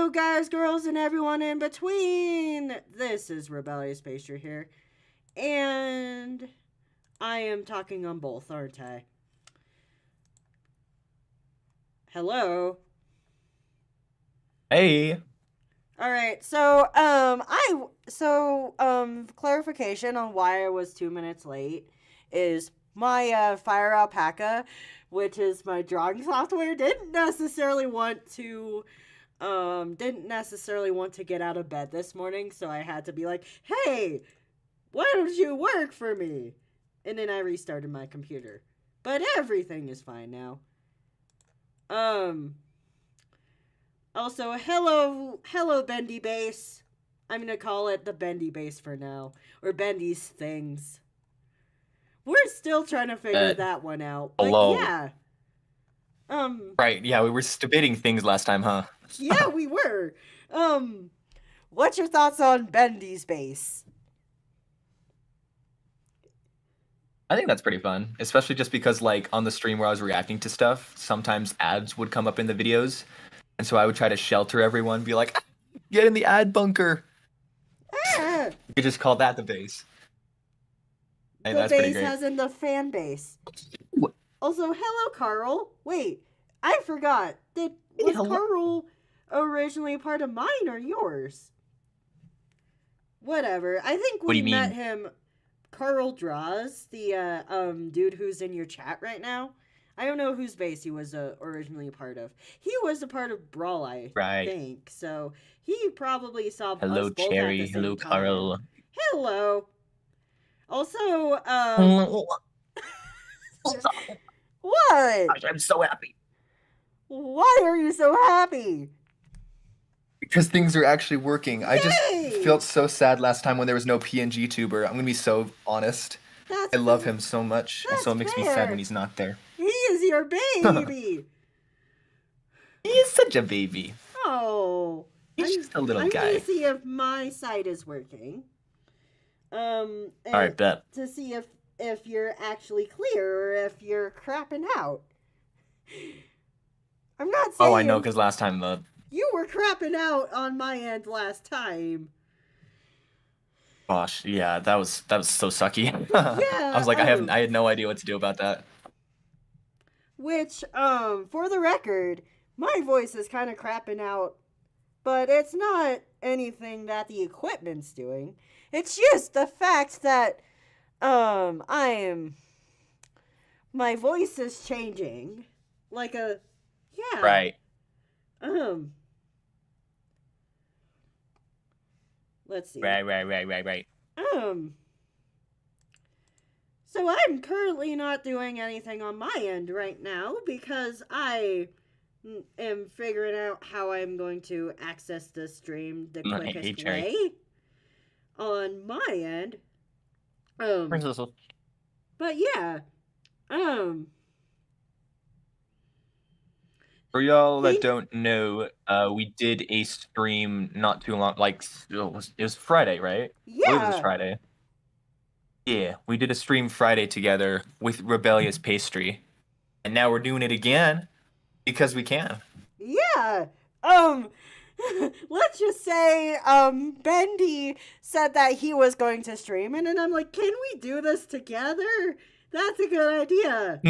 Hello, guys, girls, and everyone in between. This is Rebellious Pastry here, and I am talking on both, aren't I? Hello. Hey. All right. Clarification on why I was 2 minutes late is my Fire Alpaca, which is my drawing software, didn't necessarily want to get out of bed this morning, so I had to be like, hey, why don't you work for me? And then I restarted my computer. But everything is fine now. Also, hello, Bendy Base. I'm gonna call it the Bendy Base for now. Or Bendy's Things. We're still trying to figure that one out. But hello. yeah. Right, yeah, we were debating things last time, huh? Yeah, we were. What's your thoughts on Bendy's Base? I think that's pretty fun, especially just because, like, on the stream where I was reacting to stuff, sometimes ads would come up in the videos, and so I would try to shelter everyone, be like, get in the ad bunker! Ah, You could just call that the base. the That's pretty base great. has in the fan base. What? Also, hello, Carl. Wait, I forgot. Was Carl originally part of mine or yours? Whatever. I think What do we you mean? met him. Carl Draws, the dude who's in your chat right now. I don't know whose base he was originally a part of. He was a part of Brawl, I think. So he probably saw hello, us both Cherry. at the same Hello, time. Carl. Hello. Also, what? Gosh, I'm so happy. Why are you so happy? Because things are actually working. Yay! I just felt so sad last time when there was no PNG tuber. I'm gonna be so honest. I love him so much, and so it makes me sad when he's not there. He is your baby. He is such a baby. Oh. He's just a little I'm guy. going to see if my site is working. Alright, bet. To see if you're actually clear or if you're crapping out. I'm not saying... Oh, I know, because last time you were crapping out on my end last time. Gosh, yeah, that was so sucky. Yeah, I was like, I had no idea what to do about that. Which, for the record, my voice is kind of crapping out, but it's not anything that the equipment's doing. It's just the fact that, my voice is changing. Like yeah. Right. Let's see. Right. So I'm currently not doing anything on my end right now because I am figuring out how I'm going to access the stream the quickest way on my end. But yeah. For y'all that don't know, we did a stream not too long, like, it was Friday, right? Yeah. I believe it was Friday. Yeah, we did a stream Friday together with Rebellious Pastry. And now we're doing it again because we can. Yeah. Let's just say, Bendy said that he was going to stream, and then I'm like, can we do this together? That's a good idea.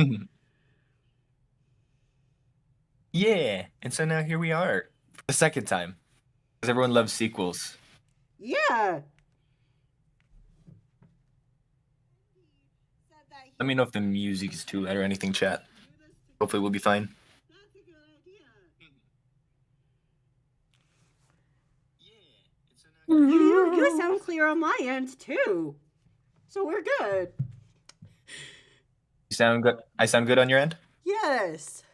Yeah, and so now here we are for the second time. Because everyone loves sequels. Yeah. Let me know if the music is too loud or anything, chat. Hopefully we'll be fine. That's a good idea. You sound clear on my end, too. So we're good. You sound good? I sound good on your end? Yes.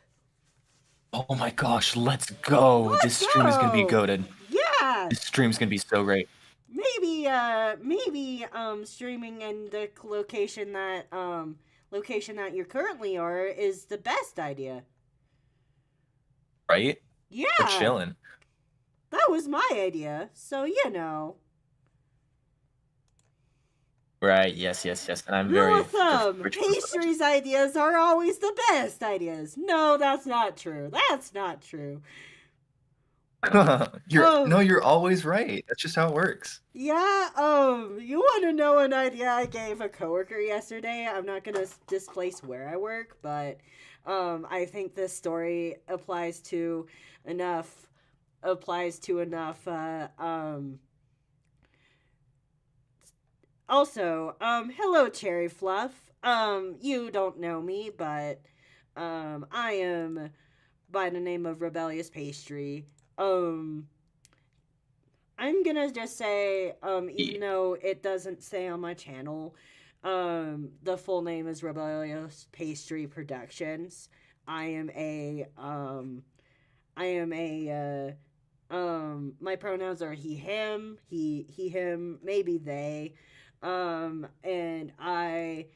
Oh my gosh, let's go. This stream is going to be goated. Yeah. This stream's going to be so great. Maybe streaming in the location that you currently are is the best idea. Right? Yeah. We're chilling. That was my idea, so you know. Right, yes. And I'm very... Pastry's ideas are always the best ideas. No, that's not true. That's not true. Um, You're always right. That's just how it works. yeah, you want to know an idea I gave a coworker yesterday? I'm not gonna displace where I work, but I think this story applies to enough. Also, hello, Cherry Fluff. You don't know me, but I am by the name of Rebellious Pastry. Um, I'm gonna just say, Yeah. even though it doesn't say on my channel, the full name is Rebellious Pastry Productions. I am a, I am a, my pronouns are he, him, him, maybe they. And I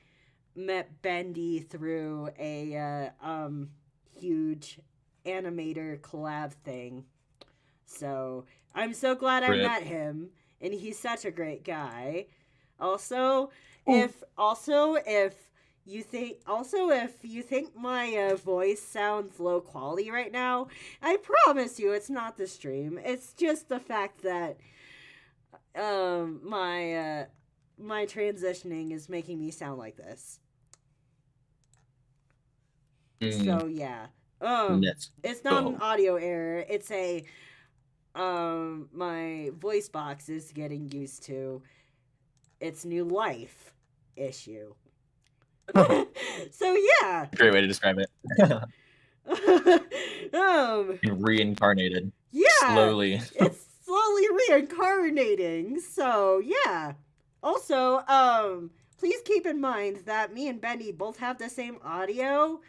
met Bendy through a, huge animator collab thing. So I'm so glad I Rip. met him, and he's such a great guy. Also, Ooh. if you think my voice sounds low quality right now, I promise you it's not the stream. It's just the fact that my transitioning is making me sound like this. So yeah. Let's It's not an go. audio error. It's a my voice box is getting used to its new life issue. So yeah. Great way to describe it. um Reincarnated. yeah, Slowly. it's slowly reincarnating. So yeah. Also, please keep in mind that me and Benny both have the same audio.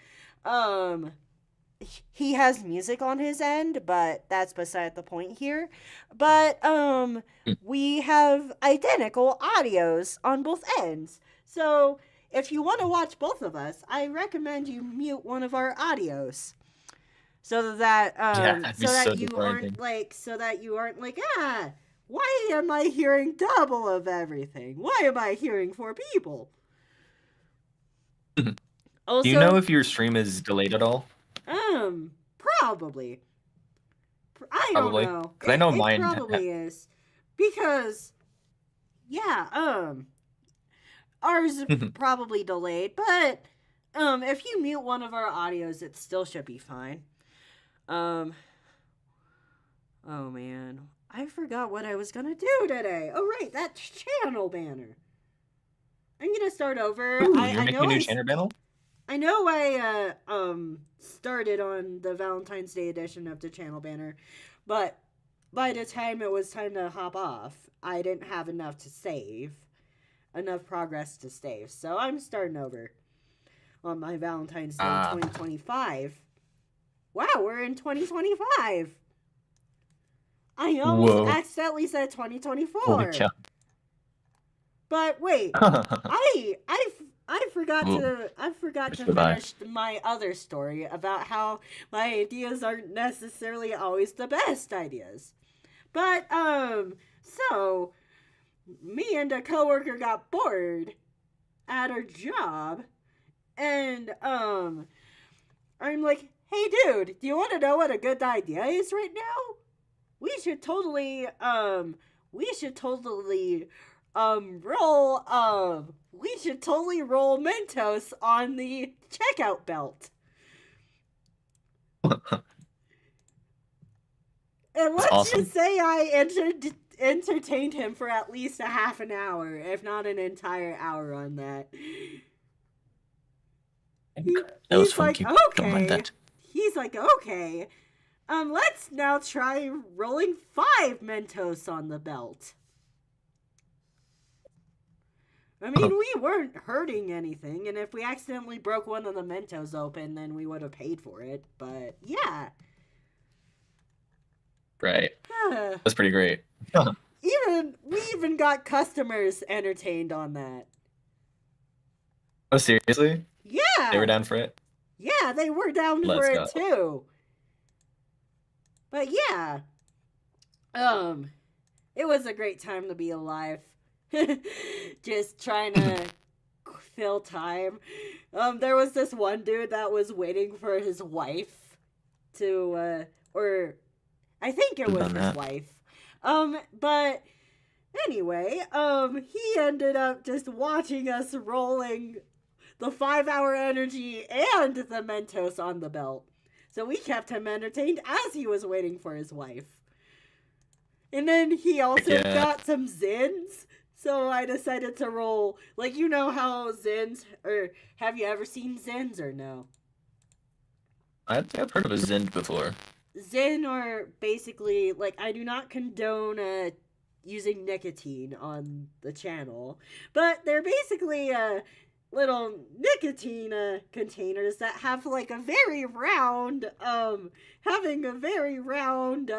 Um he has music on his end, but that's beside the point here. But we have identical audios on both ends. So if you want to watch both of us, I recommend you mute one of our audios. So that Yeah, that'd be so disorienting. you aren't like, why am I hearing double of everything? Why am I hearing four people? Also, Do you know if your stream is delayed at all? Probably. I don't Probably. know. Because I know It mine. probably is. Because, yeah, ours is probably delayed, but, if you mute one of our audios, it still should be fine. Oh man. I forgot what I was gonna do today. Oh, right, that channel banner. I'm gonna start over. Ooh, you're making a new channel banner? I know I started on the Valentine's Day edition of the channel banner, but by the time it was time to hop off, I didn't have enough progress to save. So I'm starting over on my Valentine's Day 2025. Wow, we're in 2025. I almost accidentally said 2024. Holy cow. But wait, I forgot to finish my other story about how my ideas aren't necessarily always the best ideas. But so me and a coworker got bored at our job, and I'm like, "Hey dude, do you want to know what a good idea is right now? We should totally roll Mentos on the checkout belt." And let's just say I entertained him for at least a half an hour, if not an entire hour on that. That was fun. Don't mind that. He's like, okay. Let's now try rolling 5 Mentos on the belt. I mean, we weren't hurting anything, and if we accidentally broke one of the Mentos open, then we would have paid for it. But yeah. Right. That's pretty great. We even got customers entertained on that. Oh, seriously? Yeah. They were down for it? Yeah, they were down for it too. But yeah. It was a great time to be alive. Just trying to fill time. There was this one dude that was waiting for his wife to, or I think it was his wife. But anyway, he ended up just watching us rolling the 5-hour energy and the Mentos on the belt. So we kept him entertained as he was waiting for his wife. And then he also got some Zins. So I decided to roll, like, you know how Zins, or have you ever seen Zins or no? I've heard of a Zin before. Zin are basically, like, I do not condone using nicotine on the channel, but they're basically little nicotine containers that have like a very round, having a very round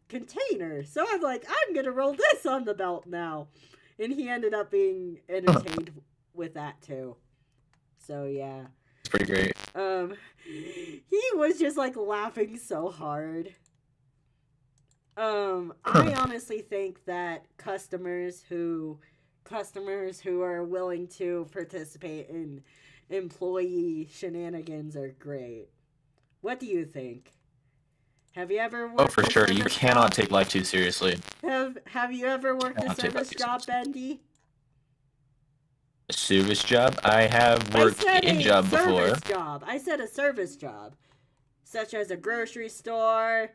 container. So I'm like, I'm gonna roll this on the belt now, and he ended up being entertained with that too. So yeah, it's pretty great. He was just like laughing so hard. I honestly think that customers who are willing to participate in employee shenanigans are great. What do you think? Have you ever worked? Oh, for sure. You cannot take life too seriously. Have you ever worked a service job, Bendy? A service job? I have worked a job before. I said a service job, such as a grocery store,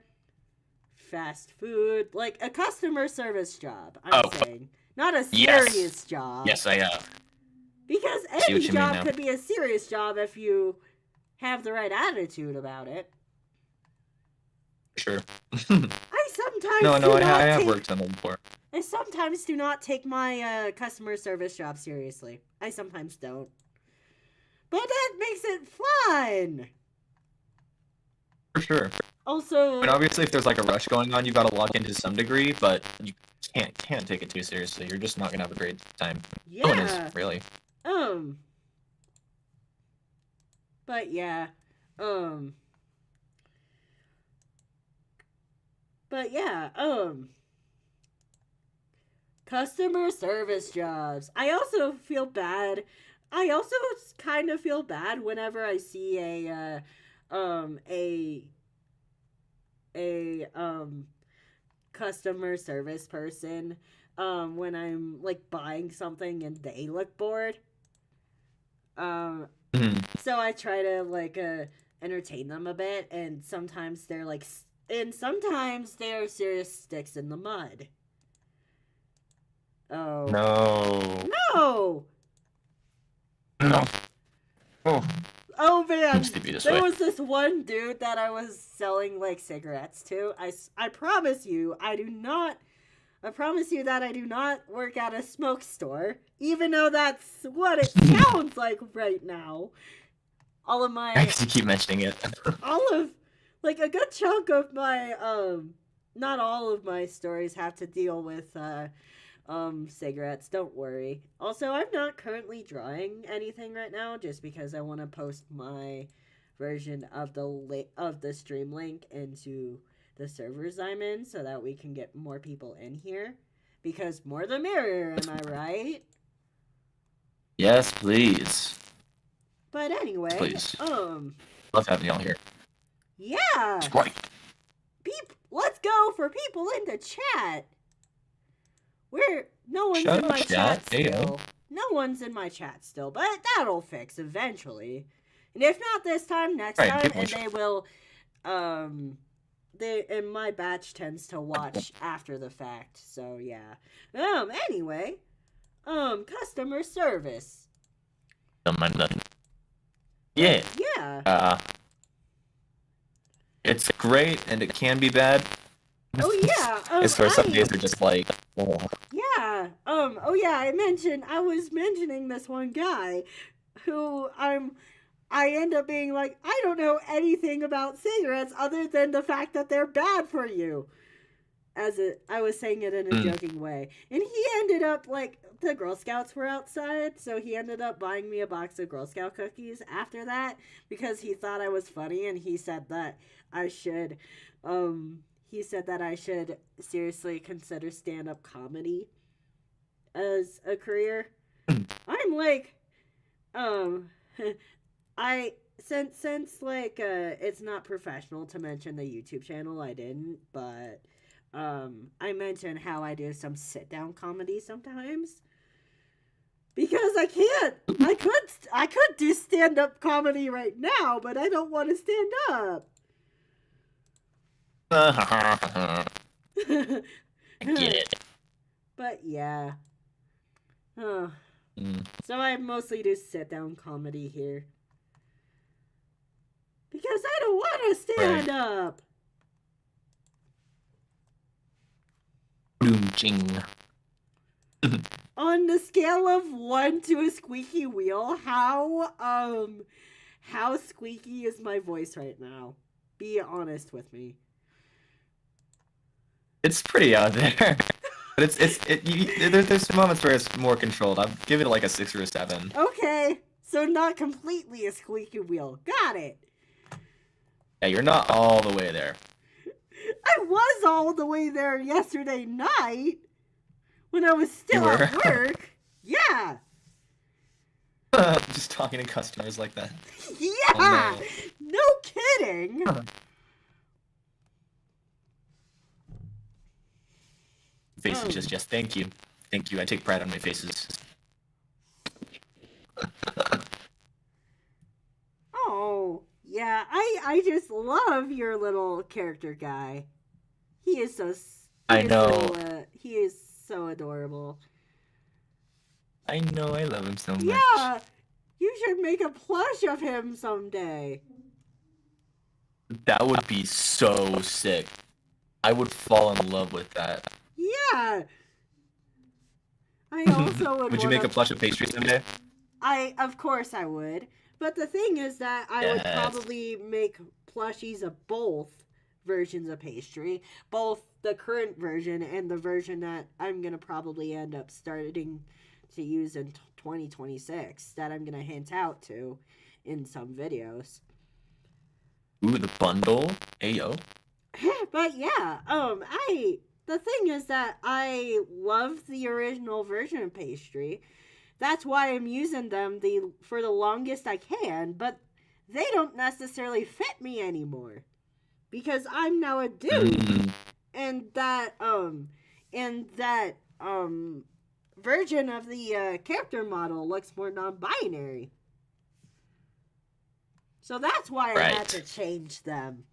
fast food, like a customer service job. I'm saying, not a serious job. Yes, I have. Because any job could be a serious job if you have the right attitude about it. Sure. I sometimes I have worked on them before. I sometimes do not take my customer service job seriously. I sometimes don't. But that makes it fun! For sure. Also... And obviously if there's like a rush going on, you've got to lock in to some degree, but you can't take it too seriously. You're just not going to have a great time. Yeah. No one is, really. But yeah. Customer service jobs. I also feel bad. I also kind of feel bad whenever I see a customer service person when I'm like buying something and they look bored. So I try to like entertain them a bit, and sometimes they're like sometimes they're serious sticks in the mud. Oh. No. No. No. Oh. Oh man, there was this one dude that I was selling like cigarettes to. I promise you, I promise you that I do not work at a smoke store, even though that's what it sounds like right now. All of my... Actually, keep mentioning it. Like, a good chunk of my, not all of my stories have to deal with, cigarettes, don't worry. Also, I'm not currently drawing anything right now, just because I want to post my version of the stream link into the servers I'm in, so that we can get more people in here. Because more the merrier, am I right? Yes, please. But anyway, please. Love having y'all here. Yeah. Right. Let's go for people in the chat. No one's in my chat still. No one's in my chat still, but that'll fix eventually. And if not this time, next time, and they will, and my batch tends to watch after the fact, so yeah. Anyway, customer service. Yeah. Yeah. It's great, and it can be bad. Oh yeah. As for some days, they're just like. Oh. Yeah. Oh yeah. I was mentioning this one guy, who I end up being like, I don't know anything about cigarettes other than the fact that they're bad for you. I was saying it in a joking way, and he ended up like, the Girl Scouts were outside, so he ended up buying me a box of Girl Scout cookies after that, because he thought I was funny, and he said that I should seriously consider stand-up comedy as a career. I'm like, since like it's not professional to mention the YouTube channel, I didn't, but I mentioned how I do some sit down comedy sometimes because I can't. I could do stand up comedy right now, but I don't want to stand up. I get it. But yeah. Oh. Mm. So I mostly do sit down comedy here. Because I don't want to stand up. Boom ching. On the scale of 1 to a squeaky wheel, how squeaky is my voice right now? Be honest with me. It's pretty out there. But there's moments where it's more controlled. I'll give it like a 6 or a 7. Okay, so not completely a squeaky wheel. Got it. Yeah, you're not all the way there. I was all the way there yesterday night when I was still at work. Yeah. Just talking to customers like that. Yeah. Oh, no kidding. Faces just yes, thank you. Thank you. I take pride on my faces. Oh, yeah. I just love your little character guy. He is so I know. He is so adorable. I know, I love him so much. Yeah. You should make a plush of him someday. That would be so sick. I would fall in love with that. Yeah. I also would. Would you make a plush of pastry someday? Of course I would. But the thing is that I would probably make plushies of both versions of pastry, both the current version and the version that I'm gonna probably end up starting to use in 2026 that I'm gonna hint out to in some videos. Ooh, the bundle? Ayo. But yeah, the thing is that I love the original version of pastry. That's why I'm using them for the longest I can, but they don't necessarily fit me anymore. Because I'm now a dude. And that version of the character model looks more non-binary. So that's why I had to change them.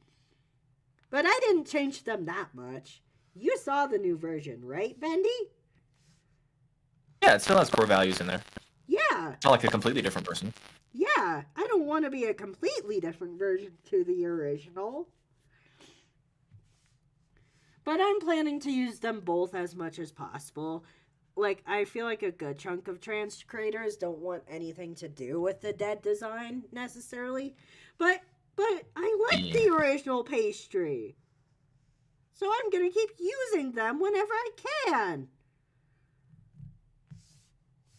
But I didn't change them that much. You saw the new version, right, Bendy? Yeah, it still has core values in there. Yeah. It's not like a completely different person. Yeah, I don't want to be a completely different version to the original. But I'm planning to use them both as much as possible. Like, I feel like a good chunk of trans creators don't want anything to do with the dead design, necessarily. But I like the original pastry. So I'm gonna keep using them whenever I can.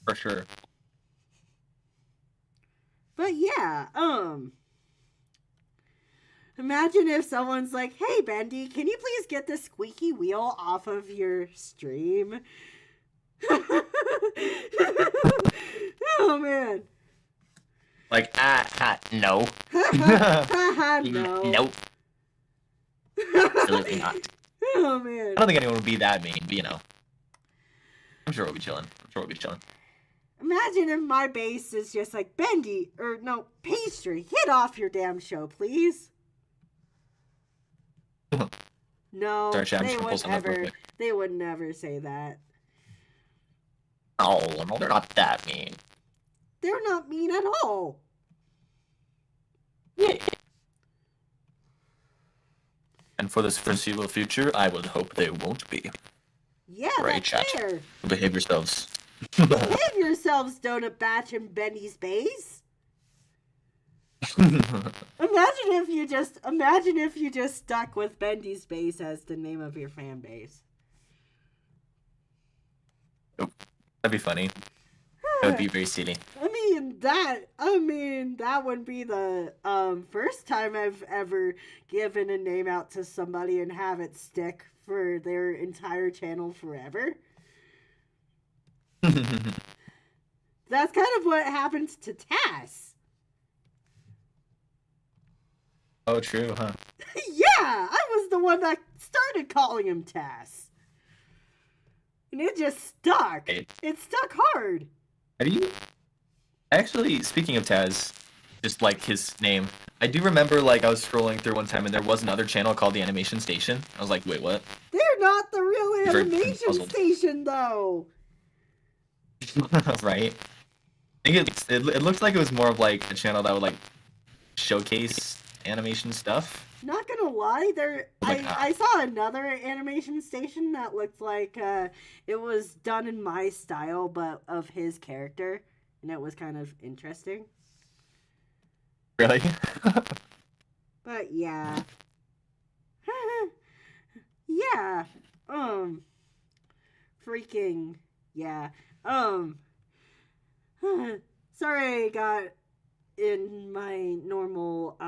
For sure. But yeah, imagine if someone's like, "Hey, Bendy, can you please get the squeaky wheel off of your stream?" Oh, man. Like, no. No. Nope. Absolutely not. Oh, man. I don't think anyone would be that mean, but I'm sure we'll be chilling. Imagine if my base is just like, Bendy, or no, Pastry, get off your damn show, please. No, they would never say that. Oh, no, they're not that mean. They're not mean at all. Yeah. And for this foreseeable future, I would hope they won't be. Yeah, right, that's chat. fair. Behave yourselves. Behave yourselves, Donut Batch and Bendy's base. Imagine if you just stuck with Bendy's base as the name of your fan base. Oh, that'd be funny. That would be very silly. I mean that would be the first time I've ever given a name out to somebody and have it stick for their entire channel forever. That's kind of what happens to Tass. Oh, true, huh? Yeah, I was the one that started calling him Taz. And it just stuck. Hey, It stuck hard. have you actually? Speaking of Taz, just like his name, I do remember like I was scrolling through one time and there was another channel called the Animation Station. I was like, wait, what? They're not the real Very animation puzzled. station, though. Right? I think it looked like it was more of like a channel that would like showcase animation stuff. Not gonna lie, I saw another animation station that looked like it was done in my style, but of his character, and it was kind of interesting. Really? But yeah, yeah, freaking yeah, sorry, I got in my normal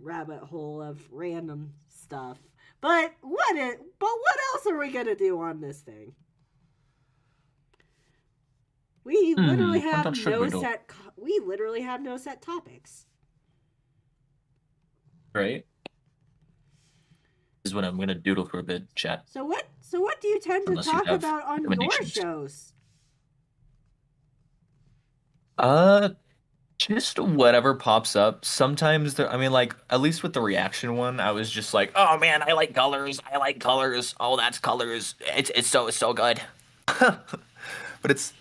rabbit hole of random stuff. But what else are we gonna do on this thing? We literally have no set topics. Right? This is what I'm gonna doodle for a bit, chat. So what do you tend to talk about on your shows? Just whatever pops up. Sometimes I mean, like, at least with the reaction one, I was just like, oh man, I like colors. I like colors. Oh, that's colors. It's so good. But it's,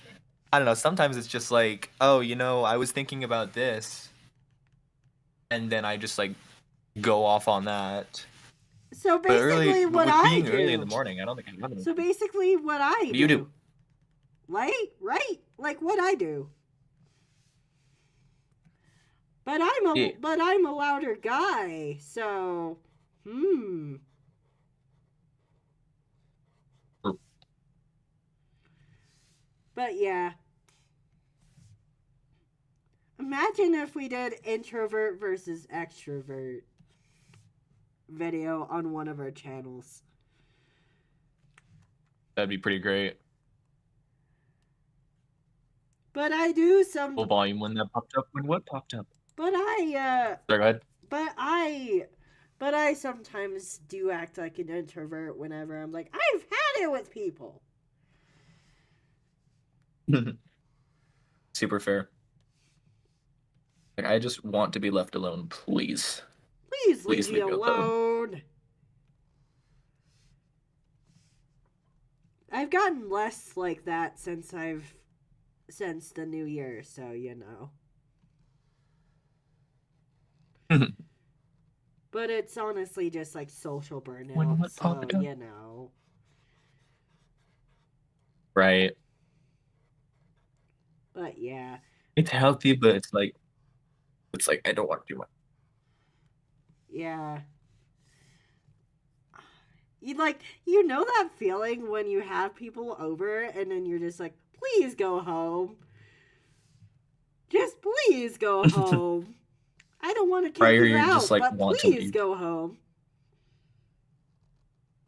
I don't know, sometimes it's just like, oh, I was thinking about this, and then I just like go off on that. So basically what I do. Early in the morning, I don't think I know. So basically what I do. What do you do? Right? Like what I do. But I'm a louder guy, so But yeah. Imagine if we did introvert versus extrovert video on one of our channels. That'd be pretty great. But I do some Full volume when that popped up. When what popped up? But I Sorry, go ahead. But I sometimes do act like an introvert whenever I'm like, I've had it with people. Super fair. Like, I just want to be left alone, please. Please leave me alone. I've gotten less like that since the new year, so you know. But it's honestly just like social burnout, so you know. Right. But yeah. It's healthy, but it's like I don't want to do much. Yeah. You know that feeling when you have people over and then you're just like, please go home. Just please go home. I don't want to kick you out, just, like, but please go home.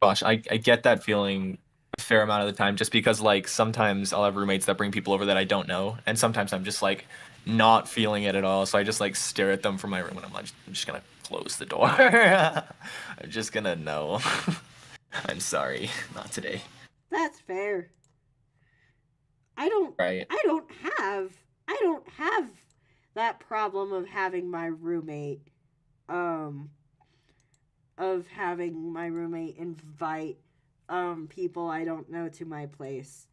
Gosh, I get that feeling a fair amount of the time, just because like sometimes I'll have roommates that bring people over that I don't know, and sometimes I'm just like not feeling it at all, so I just like stare at them from my room and I'm just gonna close the door. I'm just gonna no. I'm sorry, not today. That's fair. I don't have that problem of having my roommate invite people I don't know to my place.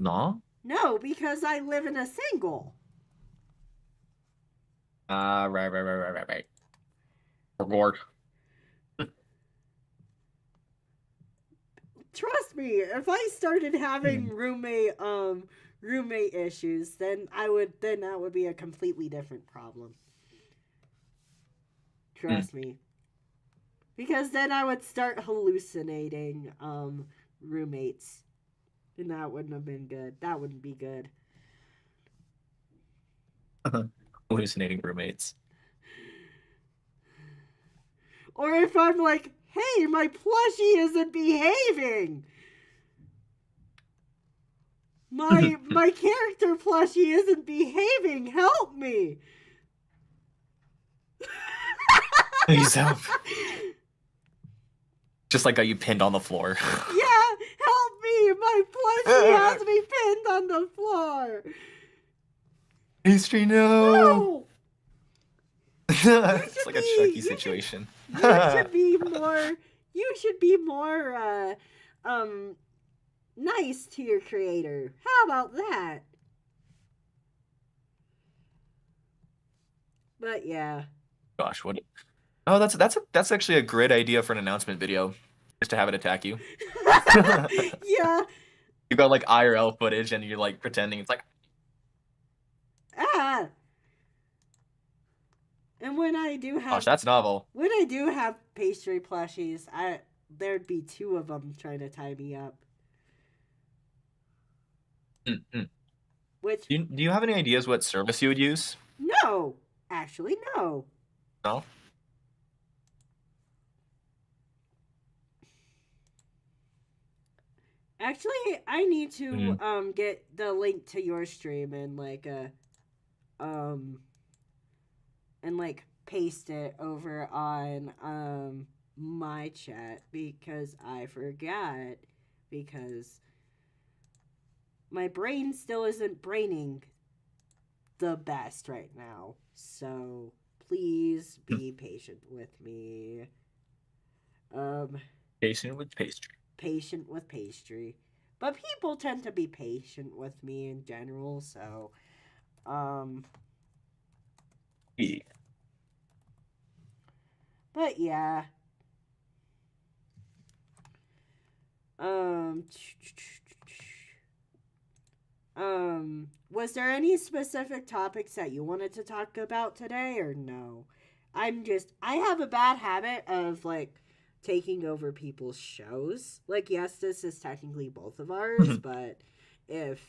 No? No, because I live in a single. Right. Reward. Trust me, if I started having roommate issues, then that would be a completely different problem. Trust me. Because then I would start hallucinating roommates. And that wouldn't have been good. That wouldn't be good. Hallucinating roommates. Or if I'm like, hey, my plushie isn't behaving. My character plushie isn't behaving. Help me. Please help. Just like how you pinned on the floor. Yeah, help me! My plushie has me pinned on the floor. Pastry, no. No. It's like a Chucky situation. You should be more. You should be more. Nice to your creator. How about that? But yeah. Gosh, what? Oh, that's actually a great idea for an announcement video, just to have it attack you. Yeah. You got like IRL footage, and you're like pretending it's like. Ah. And when I do have, Gosh, that's novel. when I do have pastry plushies, there'd be two of them trying to tie me up. Mm-hmm. Which Do you have any ideas what service you would use? no, actually no. No. Actually, I need to get the link to your stream and and like paste it over on my chat because I forgot because my brain still isn't braining the best right now. So please be patient with me. Patient with pastry. Patient with pastry. But people tend to be patient with me in general, so Yeah. but yeah. Was there any specific topics that you wanted to talk about today or no? I have a bad habit of like taking over people's shows. Like yes, this is technically both of ours, but if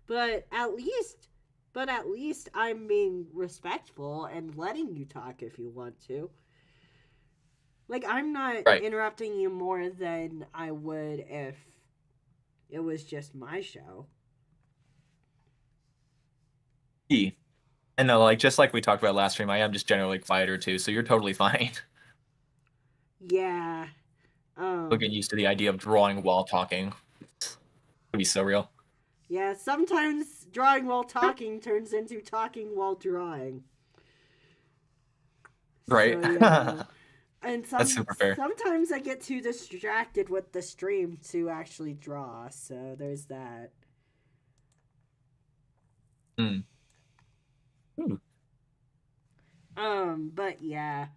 but at least I'm being respectful and letting you talk if you want to. Like I'm not Right. interrupting you more than I would if it was just my show. And no, like just like we talked about last stream, I am just generally quieter too, so you're totally fine. Yeah. We'll get used to the idea of drawing while talking. It'd be so real. Yeah, sometimes drawing while talking turns into talking while drawing. Right. So, yeah. And That's super fair. sometimes I get too distracted with the stream to actually draw, so there's that. Mm. But yeah.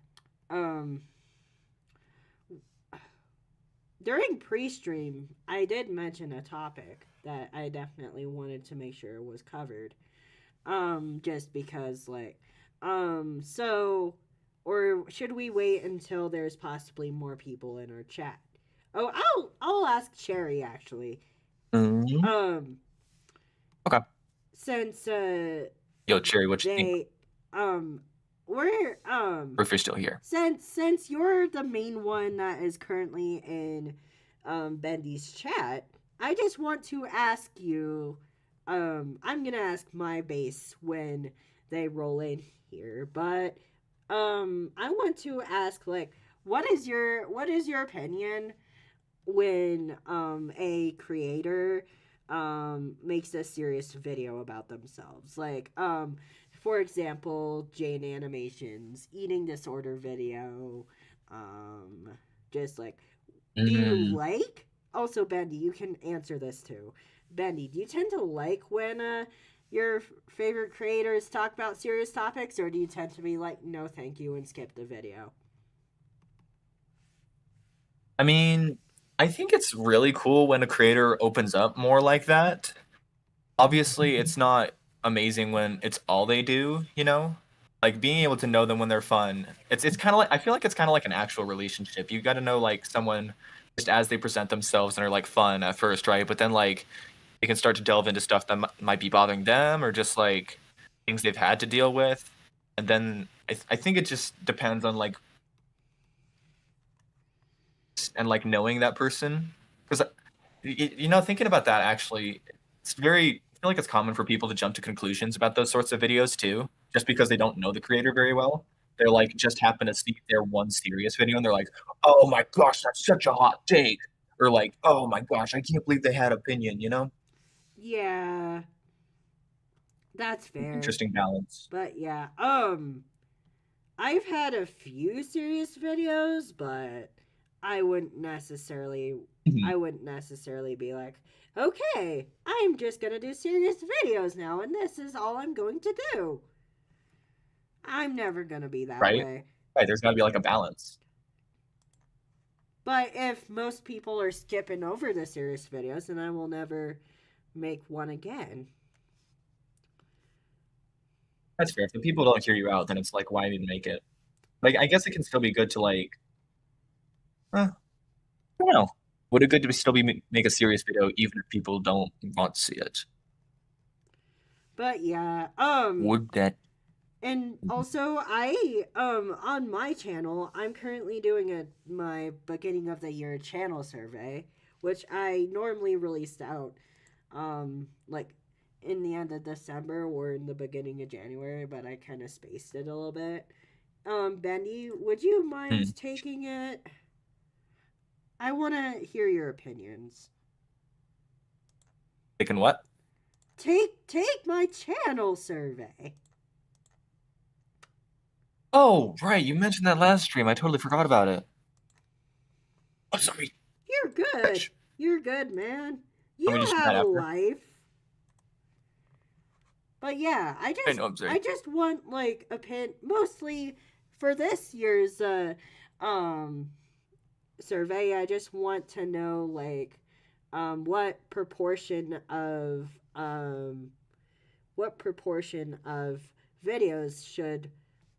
During pre-stream, I did mention a topic that I definitely wanted to make sure was covered. Just because so or should we wait until there's possibly more people in our chat? Oh, I'll ask Cherry actually. Mm-hmm. Okay. Since Yo, Cherry, what you think? we're Or if you're still here. Since you're the main one that is currently in Bendy's chat, I just want to ask you I'm gonna ask my base when they roll in here, but I want to ask like what is your opinion when a creator makes a serious video about themselves? Like for example, Jane Animation's eating disorder video. Just like, do you like? Also, Bendy, you can answer this too. Bendy, do you tend to like when your favorite creators talk about serious topics, or do you tend to be like, no, thank you, and skip the video? I mean, I think it's really cool when a creator opens up more like that. Obviously, it's not amazing when it's all they do, you know? Like being able to know them when they're fun. It's kind of like I feel like it's kind of like an actual relationship. You got to know like someone just as they present themselves and are like fun at first, right? But then like they can start to delve into stuff that might be bothering them or just like things they've had to deal with. And then I think it just depends on like and like knowing that person because you know thinking about that actually it's very I feel like it's common for people to jump to conclusions about those sorts of videos too just because they don't know the creator very well they're like just happen to see their one serious video and they're like, oh my gosh, that's such a hot take, or like, oh my gosh, I can't believe they had opinion, you know? Yeah, that's fair. Interesting balance. But yeah, I've had a few serious videos, but I wouldn't necessarily Mhm. I wouldn't necessarily be like, okay, I'm just gonna do serious videos now, and this is all I'm going to do. I'm never gonna be that Right? way. Right. There's got to be like a balance. But if most people are skipping over the serious videos, then I will never make one again. That's fair. If the people don't hear you out, then it's like, why even make it? Like, I guess it can still be good to like, I don't know. Would it good to still be make a serious video even if people don't want to see it? But yeah, Would that? and also I on my channel, I'm currently doing my beginning of the year channel survey, which I normally released out like in the end of December or in the beginning of January, but I kind of spaced it a little bit. Bendy, would you mind taking it? I want to hear your opinions. Taking what? Take my channel survey. Oh, right. You mentioned that last stream. I totally forgot about it. I'm sorry. You're good. You're good, man. You Let me just do have that a after. life. But yeah, I know, I'm sorry. I just want like mostly for this year's survey. I just want to know like what proportion of videos should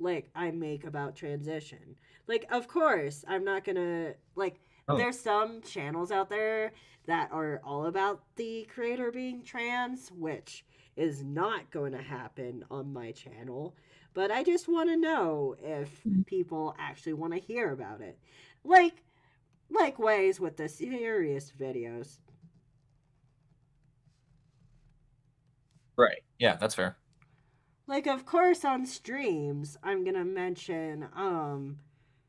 like I make about transition. Like of course, I'm not going to like there's some channels out there that are all about the creator being trans, which is not going to happen on my channel. But I just want to know if people actually want to hear about it. Likewise with the serious videos. Right. Yeah, that's fair. Like of course on streams I'm going to mention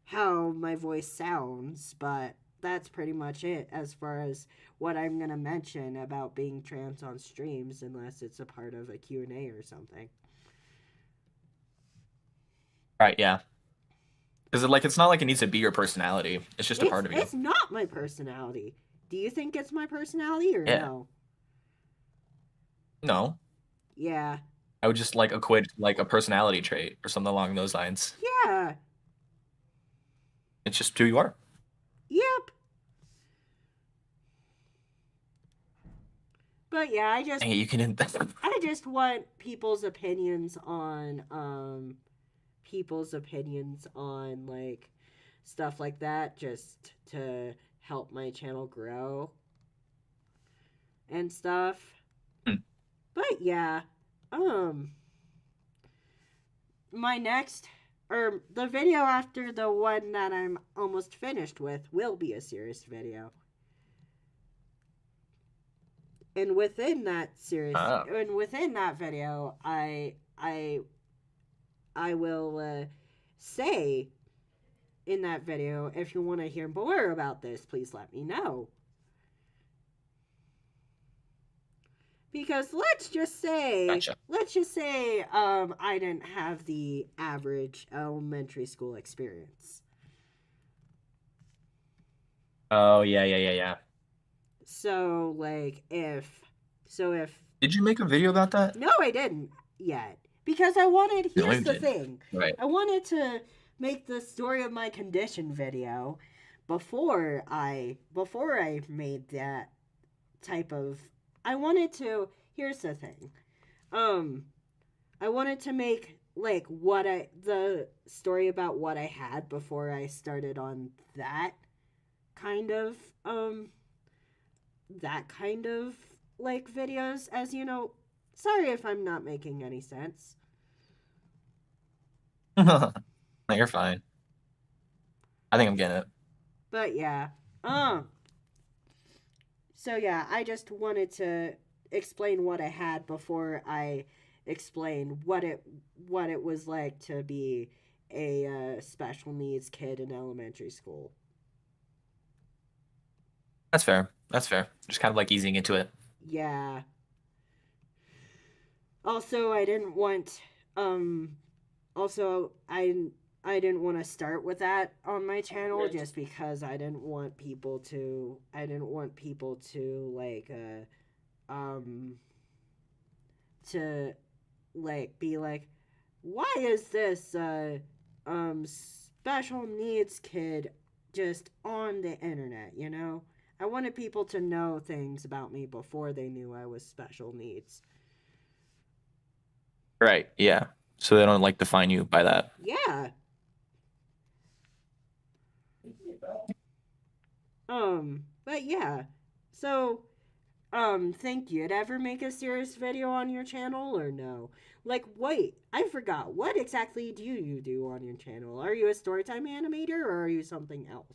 how my voice sounds, but that's pretty much it as far as what I'm going to mention about being trans on streams unless it's a part of a Q&A or something. Right, yeah. Because like it's not like it needs to be your personality. It's just a part of you. It's not my personality. Do you think it's my personality or no? No. Yeah. I would just like equate like a personality trait or something along those lines. Yeah. It's just who you are. Yep. But yeah, I just want people's opinions on like stuff like that just to help my channel grow and stuff. But yeah, my next or the video after the one that I'm almost finished with will be a serious video. And within that video, I will say in that video, if you want to hear more about this, please let me know. Because let's just say I didn't have the average elementary school experience. Oh, yeah. So if Did you make a video about that? No, I didn't yet. Because here's the thing. Right. I wanted to make the story of my condition video before I made that type of here's the thing. I wanted to make like the story about what I had before I started on that kind of like videos, as you know. Sorry if I'm not making any sense. No, you're fine. I think I'm getting it. But yeah. So yeah, I just wanted to explain what I had before I explain what it was like to be a special needs kid in elementary school. That's fair. That's fair. Just kind of like easing into it. Yeah. Also, I didn't want also I didn't want to start with that on my channel just because I didn't want people to like um to like be like, why is this special needs kid just on the internet, you know? I wanted people to know things about me before they knew I was special needs. Right. Yeah. So they don't like define you by that. Yeah. But yeah. So, think you'd ever make a serious video on your channel or no? Like, wait, I forgot. What exactly do you do on your channel? Are you a storytime animator or are you something else?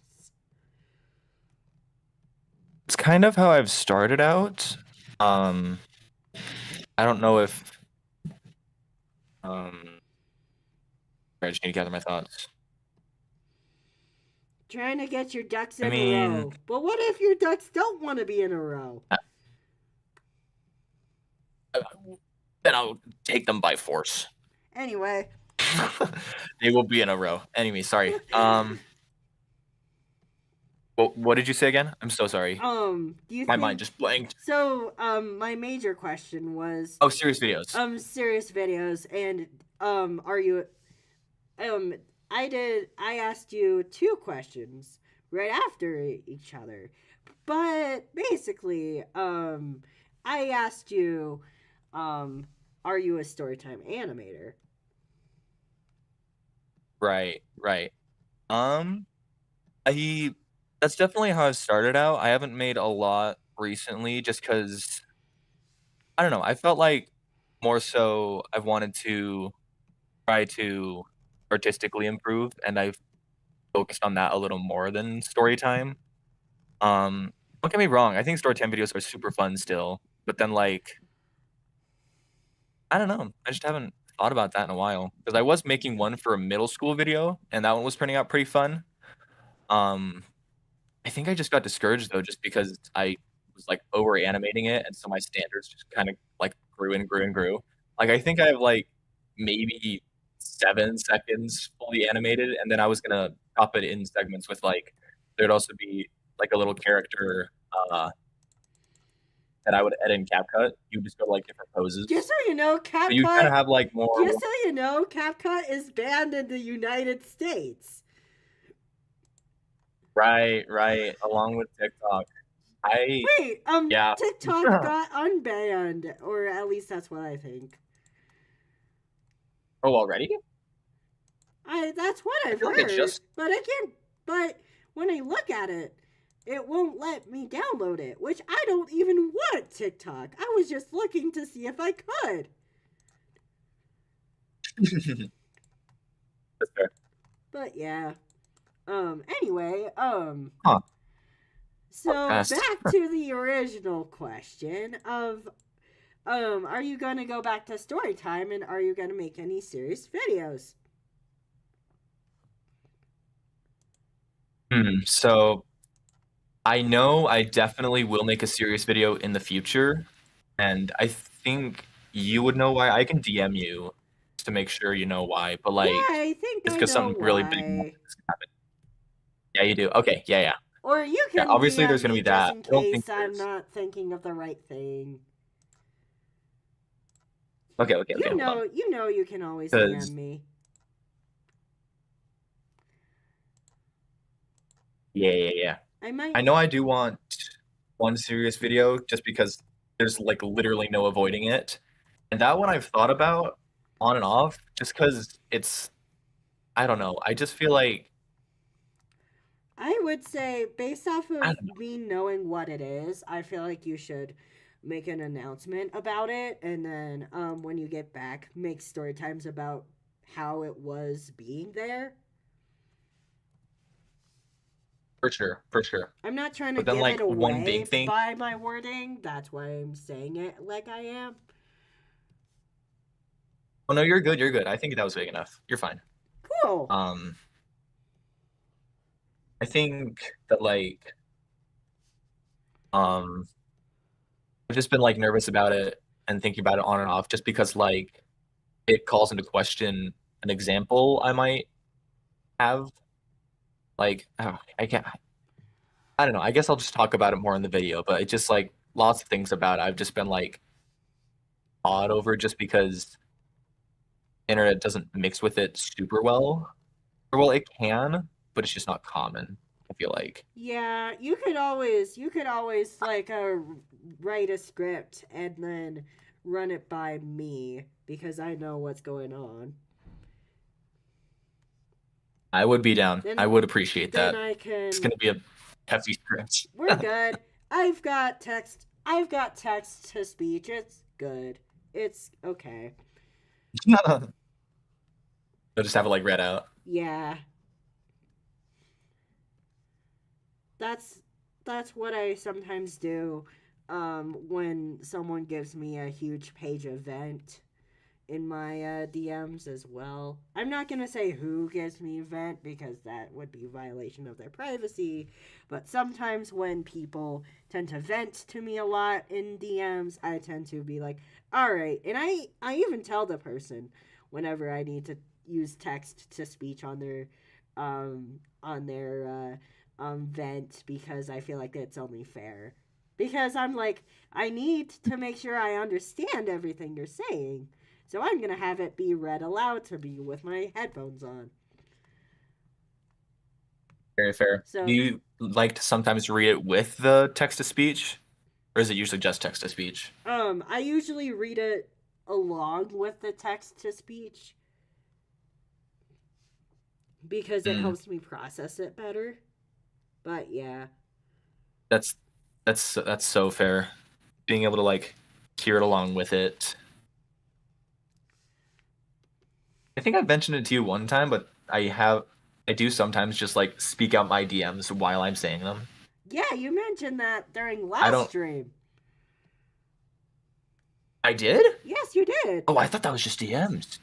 It's kind of how I've started out. I don't know if I just need to gather my thoughts. Trying to get your ducks I in a mean, row. But what if your ducks don't want to be in a row? then I'll take them by force. Anyway. They will be in a row. Anyway, sorry. What did you say again? I'm so sorry. Do you My think mind just blanked. so? My major question was Oh, serious videos. Serious videos, and are you um I asked you two questions right after each other. But basically, I asked you, are you a storytime animator? Right, right. Um, I that's definitely how I've started out. I haven't made a lot recently just because I don't know. I felt like more so I've wanted to try to artistically improve, and I've focused on that a little more than story time. Don't get me wrong, I think story time videos are super fun still, but then like I don't know, I just haven't thought about that in a while because I was making one for a middle school video, and that one was turning out pretty fun. Um, I think I just got discouraged though, just because I was like over animating it, and so my standards just kind of like grew and grew and grew. Like I think I have like maybe 7 seconds fully animated, and then I was gonna chop it in segments with like there'd also be like a little character that I would edit in CapCut. You just go to like different poses. Just so you know, So you kind of have like more. Just so you know, CapCut is banned in the United States. Right, right. Along with TikTok. Wait, Yeah. TikTok got unbanned, or at least that's what I think. Oh, already? That's what I've feel like heard. it just But I can't. But when I look at it, it won't let me download it, which I don't even want TikTok. I was just looking to see if I could. That's fair. But yeah. Anyway, Huh. so Podcast. back to the original question of are you going to go back to story time and are you going to make any serious videos? So I know I definitely will make a serious video in the future, and I think you would know why. I can DM you just to make sure you know why, but like Yeah, I think it's I because know something really big why. is happening. Yeah, you do. Okay, yeah, yeah. Or you Yeah, can obviously DM there's gonna me be just that. in I don't think case I'm there's not thinking of the right thing. okay, hold on. You know you can always Because DM me. yeah. I might I know I do want one serious video just because there's like literally no avoiding it. And that one I've thought about on and off just because it's, I don't know. I just feel like, I would say, based off I of don't know, me knowing what it is, I feel like you should make an announcement about it, and then when you get back, make story times about how it was being there. for sure, for sure. I'm not trying to But then, give like, it one away big thing. by my wording. That's why I'm saying it like I am. Oh, no, you're good. You're good. I think that was big enough. You're fine. Cool. I think that like um I've just been like nervous about it and thinking about it on and off just because like it calls into question an example I might have. Like, oh, I don't know. I guess I'll just talk about it more in the video, but it just like lots of things about it I've just been like awed over just because internet doesn't mix with it super well. Or well, it can, but it's just not common, I feel like. Yeah, you could always like write a script and then run it by me because I know what's going on. I would be down. I Then would appreciate then that. I It's can gonna be a hefty script. we're good. I've got text to speech. It's good. It's okay. They'll just have it like read out. Yeah. That's that's what I sometimes do when someone gives me a huge page event in my DMs as well. I'm not going to say who gives me event because that would be a violation of their privacy, but sometimes when people tend to vent to me a lot in DMs, I tend to be like, "All right." And I even tell the person whenever I need to use text to speech on their vent because I feel like it's only fair. Because I'm like, I need to make sure I understand everything you're saying. So I'm going to have it be read aloud to me with my headphones on. Very fair. So, Do you like to sometimes read it with the text to speech, or is it usually just text to speech? I usually read it along with the text to speech because it Mm, helps me process it better. But yeah. that's that's so fair. Being able to like hear it along with it. I think I've mentioned it to you one time, but I do sometimes just like speak out my DMs while I'm saying them. Yeah, you mentioned that during I last don't. stream. I did? Yes, you did. Oh, I thought that was just DMs.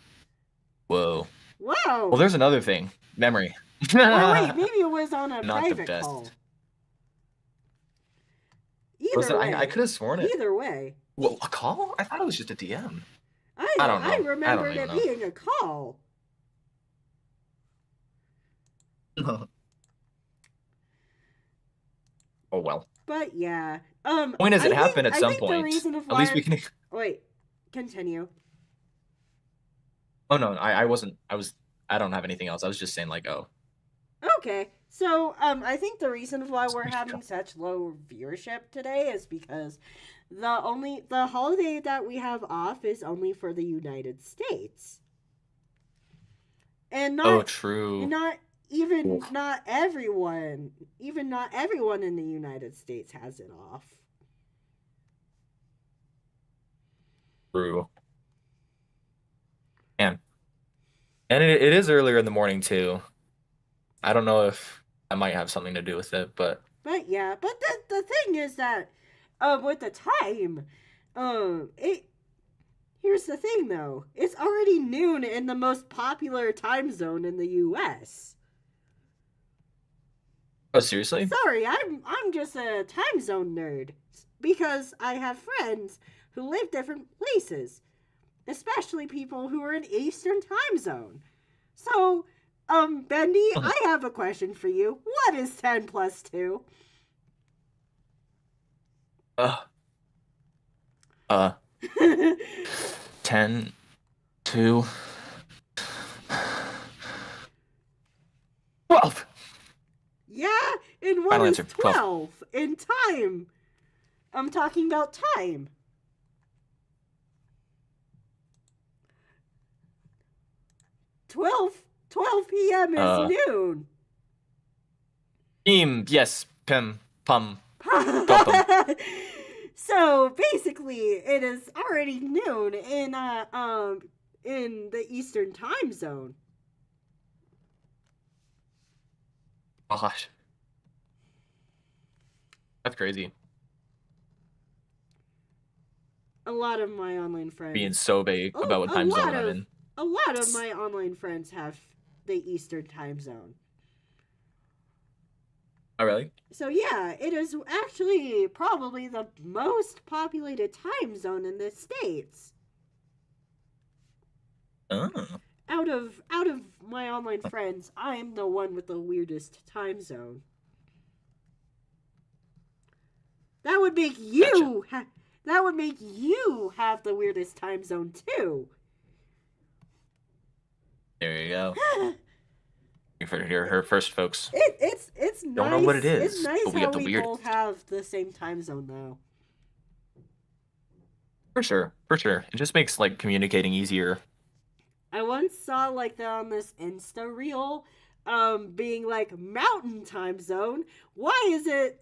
Whoa. Well, Whoa. there's another thing. Memory. Or wait, maybe it was on a Not the private call. best. Was Either it? I way. could have sworn it. Either way. Well, a call? I thought it was just a DM. I I don't don't I know. I don't remembered even it know. being a call. Oh well. But yeah. Point is, it I think happened at I some think the point. reason of At why least we I'm can. wait, continue. Oh no, I wasn't. I was. I don't have anything else. I was just saying like, oh. Okay. So, I think the reason of why we're having such low viewership today is because the holiday that we have off is only for the United States. And Oh, not true. not even Oof. not everyone even not everyone in the United States has it off. True. And it is earlier in the morning too. I don't know if I might have something to do with it, but But yeah, but the thing is that with the time, it here's the thing though. It's already noon in the most popular time zone in the US. oh seriously? Sorry, I'm just a time zone nerd because I have friends who live different places, especially people who are in Eastern time zone. So, Bendy, I have a question for you. What is 10 plus 2? Uh, uh, 10, 2, 12. Yeah, and what Final is answer, 12. 12 in time? I'm talking about time. 12 p.m. is Uh, noon. yes, pim, pum, pum, pum. So basically, it is already noon in the Eastern time zone. Gosh, that's crazy. A lot of my online Being friends, so vague about what a time lot zone I'm of in. a lot of my online friends have the Eastern time zone. Oh, really? So yeah, it is actually probably the most populated time zone in the States. Oh. Out of my online friends, I'm the one with the weirdest time zone. That would make you that would make you have the weirdest time zone too. There you go. You heard it here first, folks. It's nice. Don't know what it It's is, nice but we how have the we weirdest. both have the same time zone though. For sure. It just makes like communicating easier. I once saw like on this Insta reel, being like mountain time zone. Why is it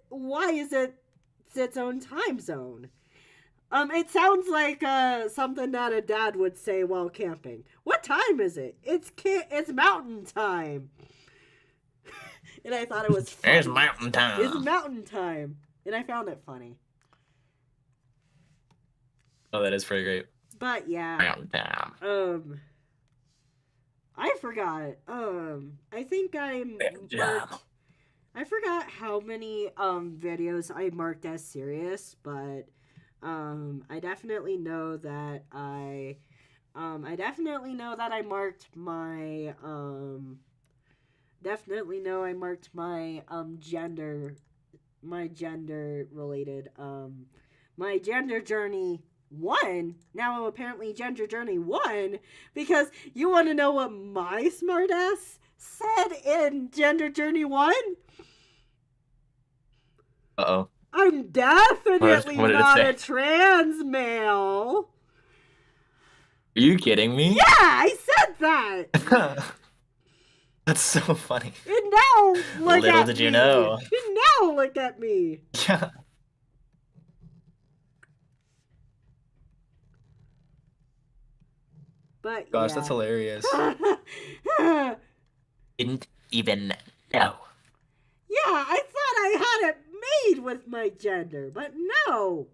its own time zone? It sounds like something that a dad would say while camping. What time is it? It's mountain time. And I thought it was funny. It's mountain time. It's mountain time. And I found it funny. Oh, that is pretty great. But yeah. Mountain time. I forgot. I think I forgot how many videos I marked as serious, but I definitely know that I marked my gender related my gender journey 1. Now apparently gender journey 1, because you want to know what my smartass said in gender journey 1? Uh-oh. I'm definitely what did it not say? a trans male. Are you kidding me? Yeah, I said that. That's so funny. And now look at me. Little did you know. And now look at me. Yeah. But Gosh, yeah. that's hilarious. Didn't even know. Yeah, I thought I had it made with my gender, but no.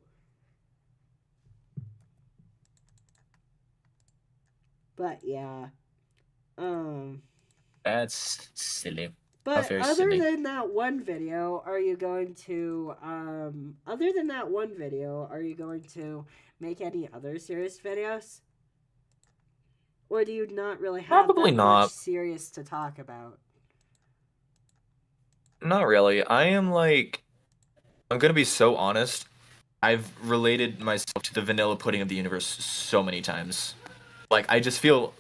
But yeah. That's silly. But very other silly. than that one video, are you going to make any other serious videos? Or do you not really have Probably that not. much serious to talk about? Not really. I'm gonna be so honest. I've related myself to the vanilla pudding of the universe so many times. Like, I just feel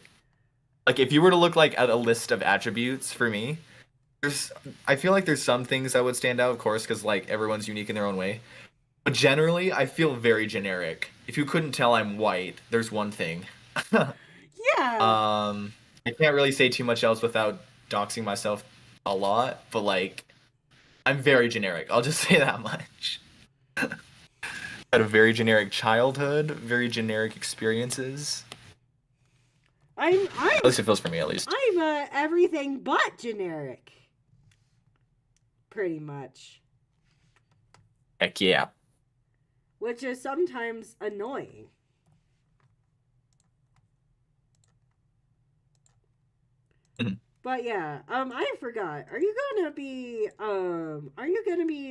like if you were to look like at a list of attributes for me, I feel like there's some things that would stand out, of course, because like everyone's unique in their own way. But generally, I feel very generic. If you couldn't tell I'm white, there's one thing. Yeah. I can't really say too much else without doxing myself a lot, but like, I'm very generic. I'll just say that much. Had a very generic childhood, very generic experiences. At least it feels for me, at least. I'm everything but generic. Pretty much. Heck yeah. Which is sometimes annoying. But yeah, I forgot. Are you gonna be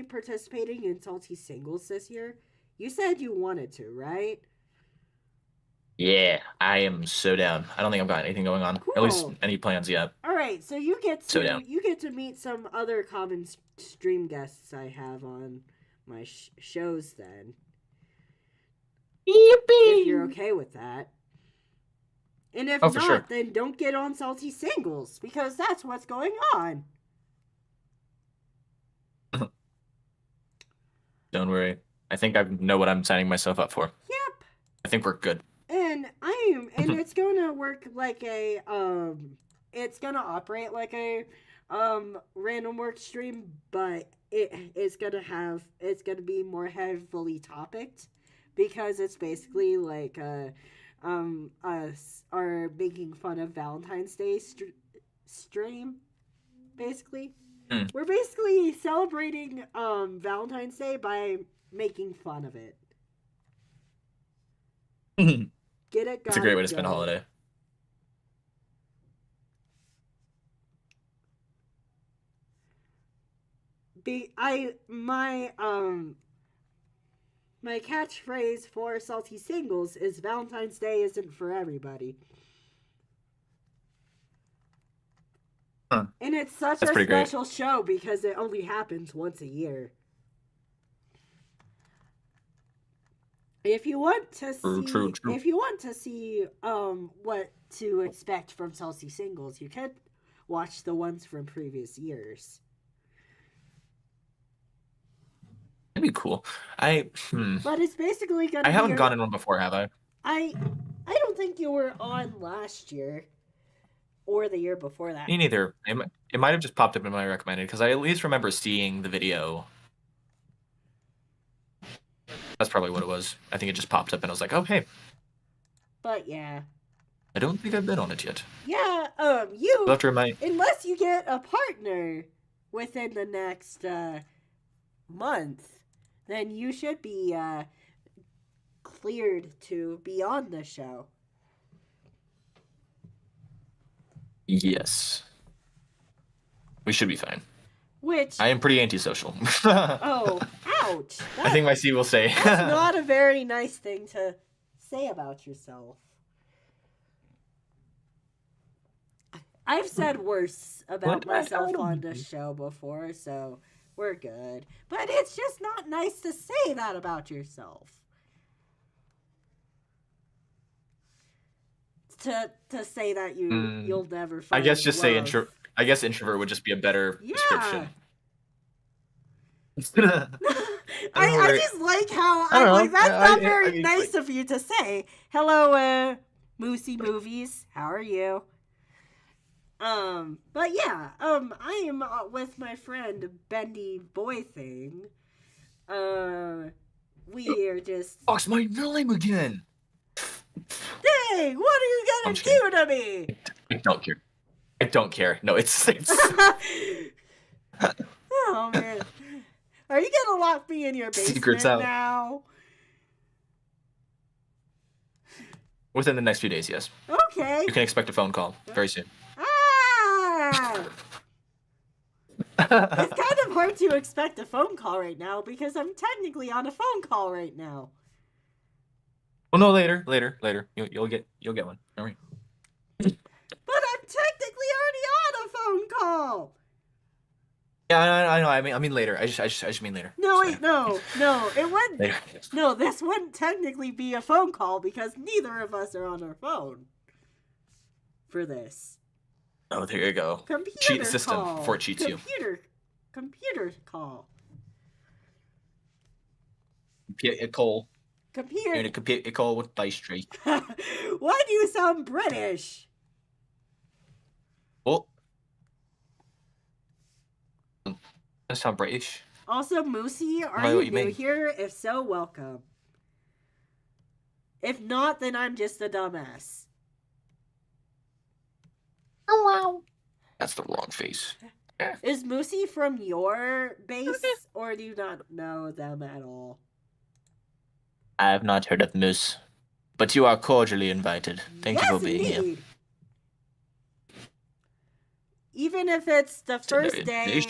participating in Salty Singles this year? You said you wanted to, right? Yeah, I am so down. I don't think I've got anything going on. Cool. At least any plans yet. All right, so you get So to meet some other common stream guests I have on my shows then. Yippee! If you're okay with that. And if Oh, for not, sure. then don't get on Salty Singles, because that's what's going on. Don't worry. I think I know what I'm signing myself up for. Yep. I think we're good. And it's gonna work like a it's gonna operate like a random work stream, but it's gonna be more heavily topicked, because it's basically like us are making fun of Valentine's Day stream, basically. We're basically celebrating Valentine's Day by making fun of it. Get it? It's a great way to spend a holiday. my catchphrase for Salty Singles is Valentine's Day isn't for everybody. Huh. And it's such That's a pretty great. special show because it only happens once a year. If you want to see, if you want to see what to expect from Salty Singles, you can watch the ones from previous years. That'd be cool. But it's basically gonna. I haven't gone in one before, have I? I don't think you were on last year or the year before that. Me neither. It might have just popped up in my recommended because I at least remember seeing the video. That's probably what it was. I think it just popped up and I was like, oh, hey. But yeah. I don't think I've been on it yet. Yeah, You'll have to remind... unless you get a partner within the next month, then you should be cleared to be on the show. Yes. We should be fine. Which... I am pretty antisocial. Oh, ouch. I think my C will say. That's not a very nice thing to say about yourself. I've said worse about myself on this show before, so we're good. But it's just not nice to say that about yourself. To say that you'll never find I guess just love. say introvert. I guess introvert would just be a better description. I just like how I'm like, that's not very nice of you to say. Hello, Moosey Movies. How are you? But yeah, I am with my friend Bendy Boy Thing. We are just. Box my name again. Dang, what are you gonna do to me? I don't care. I don't care. No, it's. Oh man, are you gonna lock me in your basement Secrets out now? Within the next few days, yes. Okay. You can expect a phone call very soon. It's kind of hard to expect a phone call right now because I'm technically on a phone call right now. Well, no, later. You'll get one. All right. But I'm technically already on a phone call. Yeah, I know. I mean later. I just mean later. No, wait, no, it wouldn't. Later. No, this wouldn't technically be a phone call because neither of us are on our phone for this. Oh, there you go. Computer Cheat the system call. before it cheats you. Computer call. A call. Computer. You're in a computer call with pastry. Why do you sound British? Oh. I sound British. Also, Moosey, are you new here? If so, welcome. If not, then I'm just a dumbass. Hello. That's the wrong face. Is Moosey from your base, or do you not know them at all? I have not heard of Moose, but you are cordially invited. Thank you for being here. Even if it's the first day,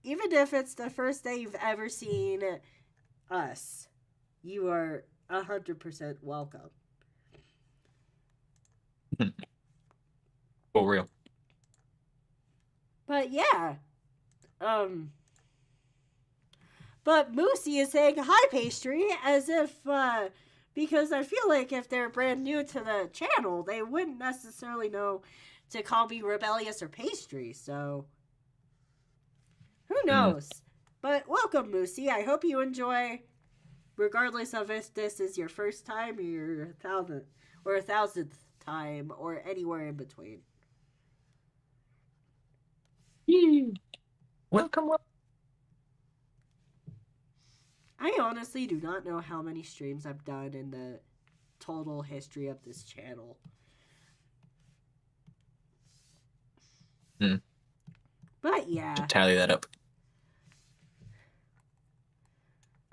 even if it's the first day you've ever seen us, you are 100% welcome. For real. But yeah, but Moosey is saying hi, Pastry, as if, because I feel like if they're brand new to the channel, they wouldn't necessarily know to call me Rebellious or Pastry, so who knows? But welcome, Moosey. I hope you enjoy, regardless of if this is your first time or your 1,000th time or anywhere in between. Welcome. I honestly do not know how many streams I've done in the total history of this channel. But yeah. Should tally that up.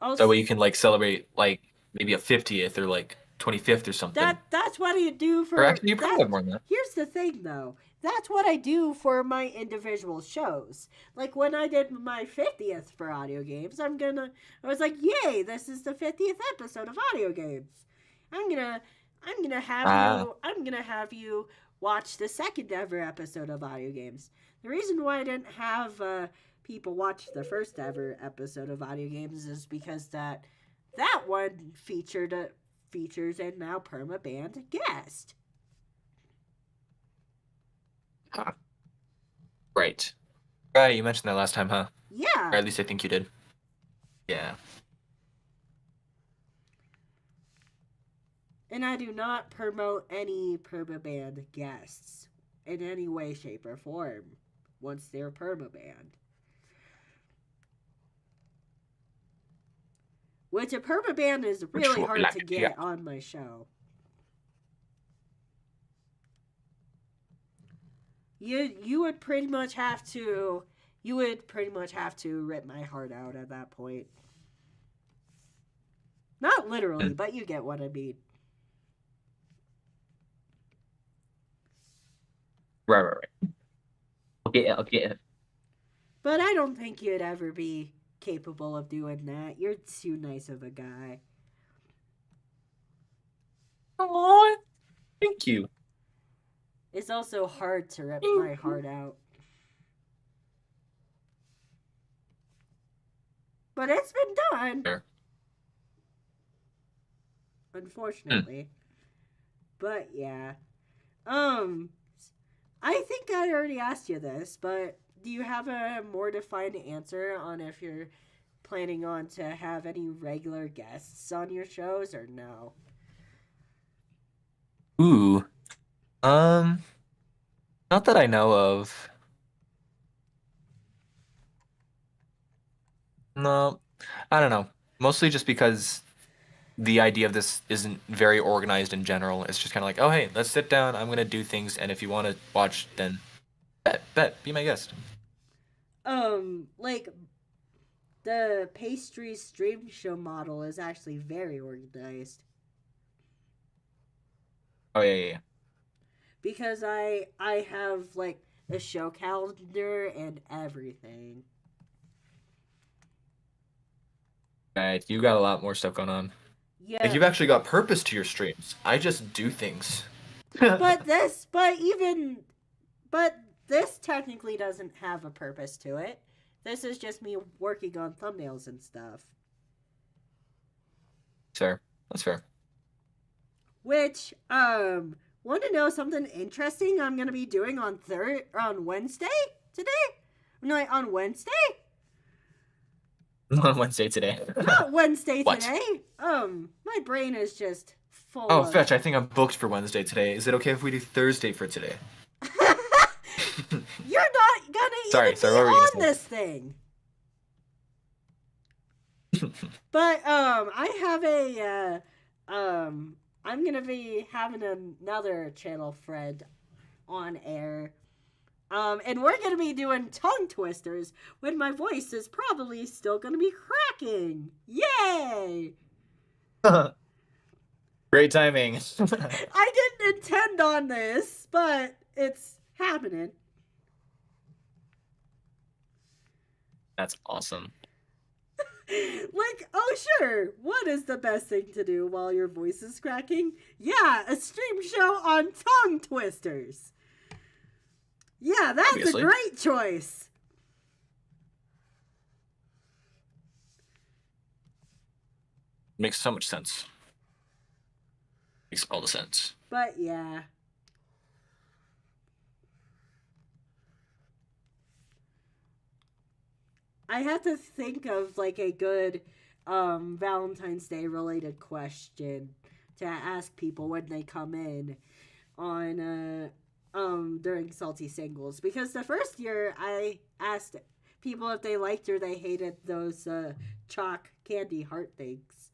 Also, that way you can like celebrate like maybe a 50th or like 25th or something. That's what you do for. Or actually, you probably have more than that. Here's the thing, though. that's what I do for my individual shows. Like when I did my 50th for audio games, I was like, yay, this is the 50th episode of audio games. I'm gonna I'm gonna have you watch the second ever episode of audio games. The reason why I didn't have people watch the first ever episode of audio games is because that one features a now perma-banned guest. Huh. Right. Right, you mentioned that last time, huh? Yeah. Or at least I think you did. Yeah. And I do not promote any perma-banned guests in any way, shape, or form once they're perma-banned. Which a perma-ban is really hard to get on my show. You would pretty much have to rip my heart out at that point. Not literally, but you get what I mean. Right. Okay. But I don't think you'd ever be capable of doing that. You're too nice of a guy. Oh, thank you. It's also hard to rip my heart out. But it's been done. Fair. Unfortunately. But yeah. I think I already asked you this, but do you have a more defined answer on if you're planning on to have any regular guests on your shows or no? Ooh. Not that I know of. No, I don't know. Mostly just because the idea of this isn't very organized in general. It's just kind of like, oh, hey, let's sit down. I'm going to do things. And if you want to watch, then be my guest. Like, the pastry stream show model is actually very organized. Oh, yeah. Because I have, like, a show calendar and everything. Right, you got a lot more stuff going on. Yeah. Like, you've actually got purpose to your streams. I just do things. but this technically doesn't have a purpose to it. This is just me working on thumbnails and stuff. Fair. That's fair. Which, want to know something interesting I'm going to be doing on Wednesday today? No, on Wednesday? On Wednesday today. Not Wednesday today. My brain is just full of... Fetch, I think I'm booked for Wednesday today. Is it okay if we do Thursday for today? You're not gonna be on this thing. But I have I'm gonna be having another channel friend on air. And we're gonna be doing tongue twisters when my voice is probably still gonna be cracking. Yay! Great timing. I didn't intend on this, but it's happening. That's awesome. Like, oh sure, what is the best thing to do while your voice is cracking? Yeah, a stream show on tongue twisters. Yeah, that's obviously a great choice. Makes so much sense. Makes all the sense. But yeah. I have to think of like a good Valentine's Day related question to ask people when they come in on during Salty Singles, because the first year I asked people if they liked or they hated those chalk candy heart things.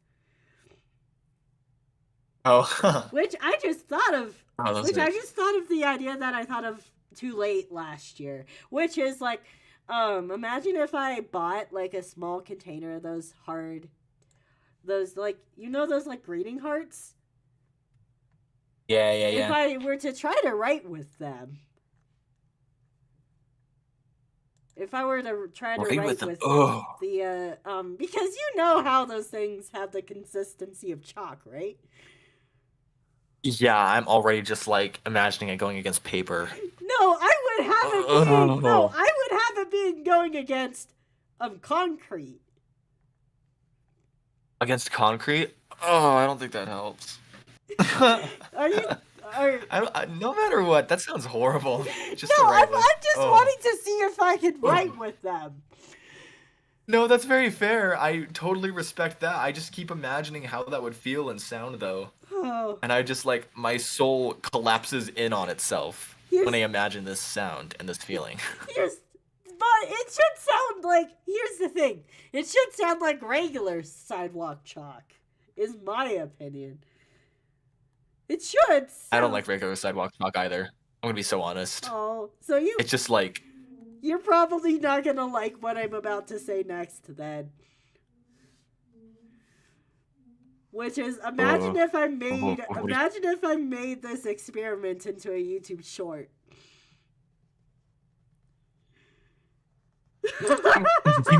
Oh. Which I just thought of. I just thought of the idea that I thought of too late last year, which is like, imagine if I bought like a small container of those like, you know, those like greeting hearts. Yeah. If I were to try to write with them. If I were to try to Right write with them. with Oh. the because you know how those things have the consistency of chalk, right? Yeah, I'm already just like imagining it going against paper. No, I would have it being no, Oh. I would have it being going against concrete. Against concrete? Oh, I don't think that helps. Are you are No matter what, that sounds horrible. Just to No, write with. I'm just Oh. wanting to see if I could write with them. No, that's very fair. I totally respect that. I just keep imagining how that would feel and sound, though. Oh, And I just, like, my soul collapses in on itself when I imagine this sound and this feeling. But it should sound like, here's the thing. It should sound like regular sidewalk chalk, is my opinion. It should sound... I don't like regular sidewalk chalk either. I'm gonna be so honest. Oh, so you... It's just like... You're probably not gonna like what I'm about to say next, then. Which is, imagine if I made this experiment into a YouTube short.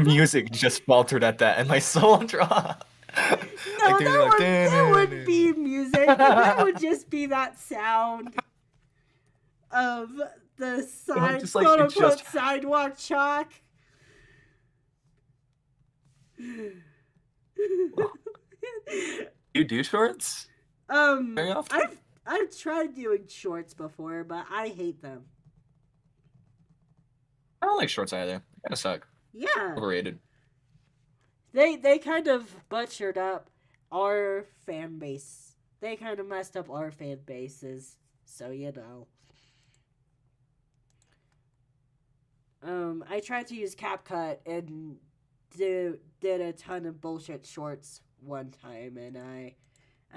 Music just faltered at that, and my soul dropped. No, like, that wouldn't be music. That would just be that sound of the quote unquote sidewalk chalk. You do shorts? Very often? I've tried doing shorts before, but I hate them. I don't like shorts either. They kind of suck. Yeah. Overrated. They kind of butchered up our fan base. They kind of messed up our fan bases, so you know. I tried to use CapCut and did a ton of bullshit shorts one time, and I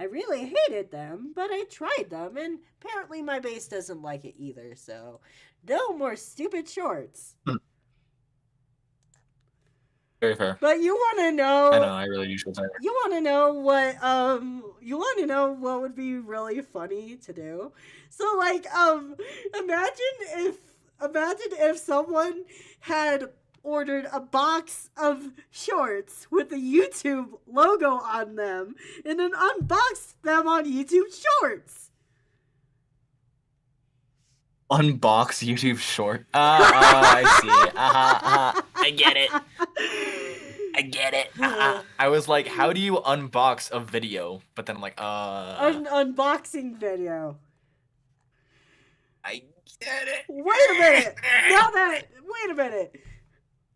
really hated them, but I tried them, and apparently my base doesn't like it either, so no more stupid shorts. Very fair. But you want to know... I know, I really do shorts either. You want to know what, would be really funny to do? So, like, imagine if someone had ordered a box of shorts with the YouTube logo on them and then unboxed them on YouTube Shorts. Unbox YouTube Short? I see. I get it. I get it. I was like, how do you unbox a video? But then I'm like, An unboxing video. I get it. Wait a minute.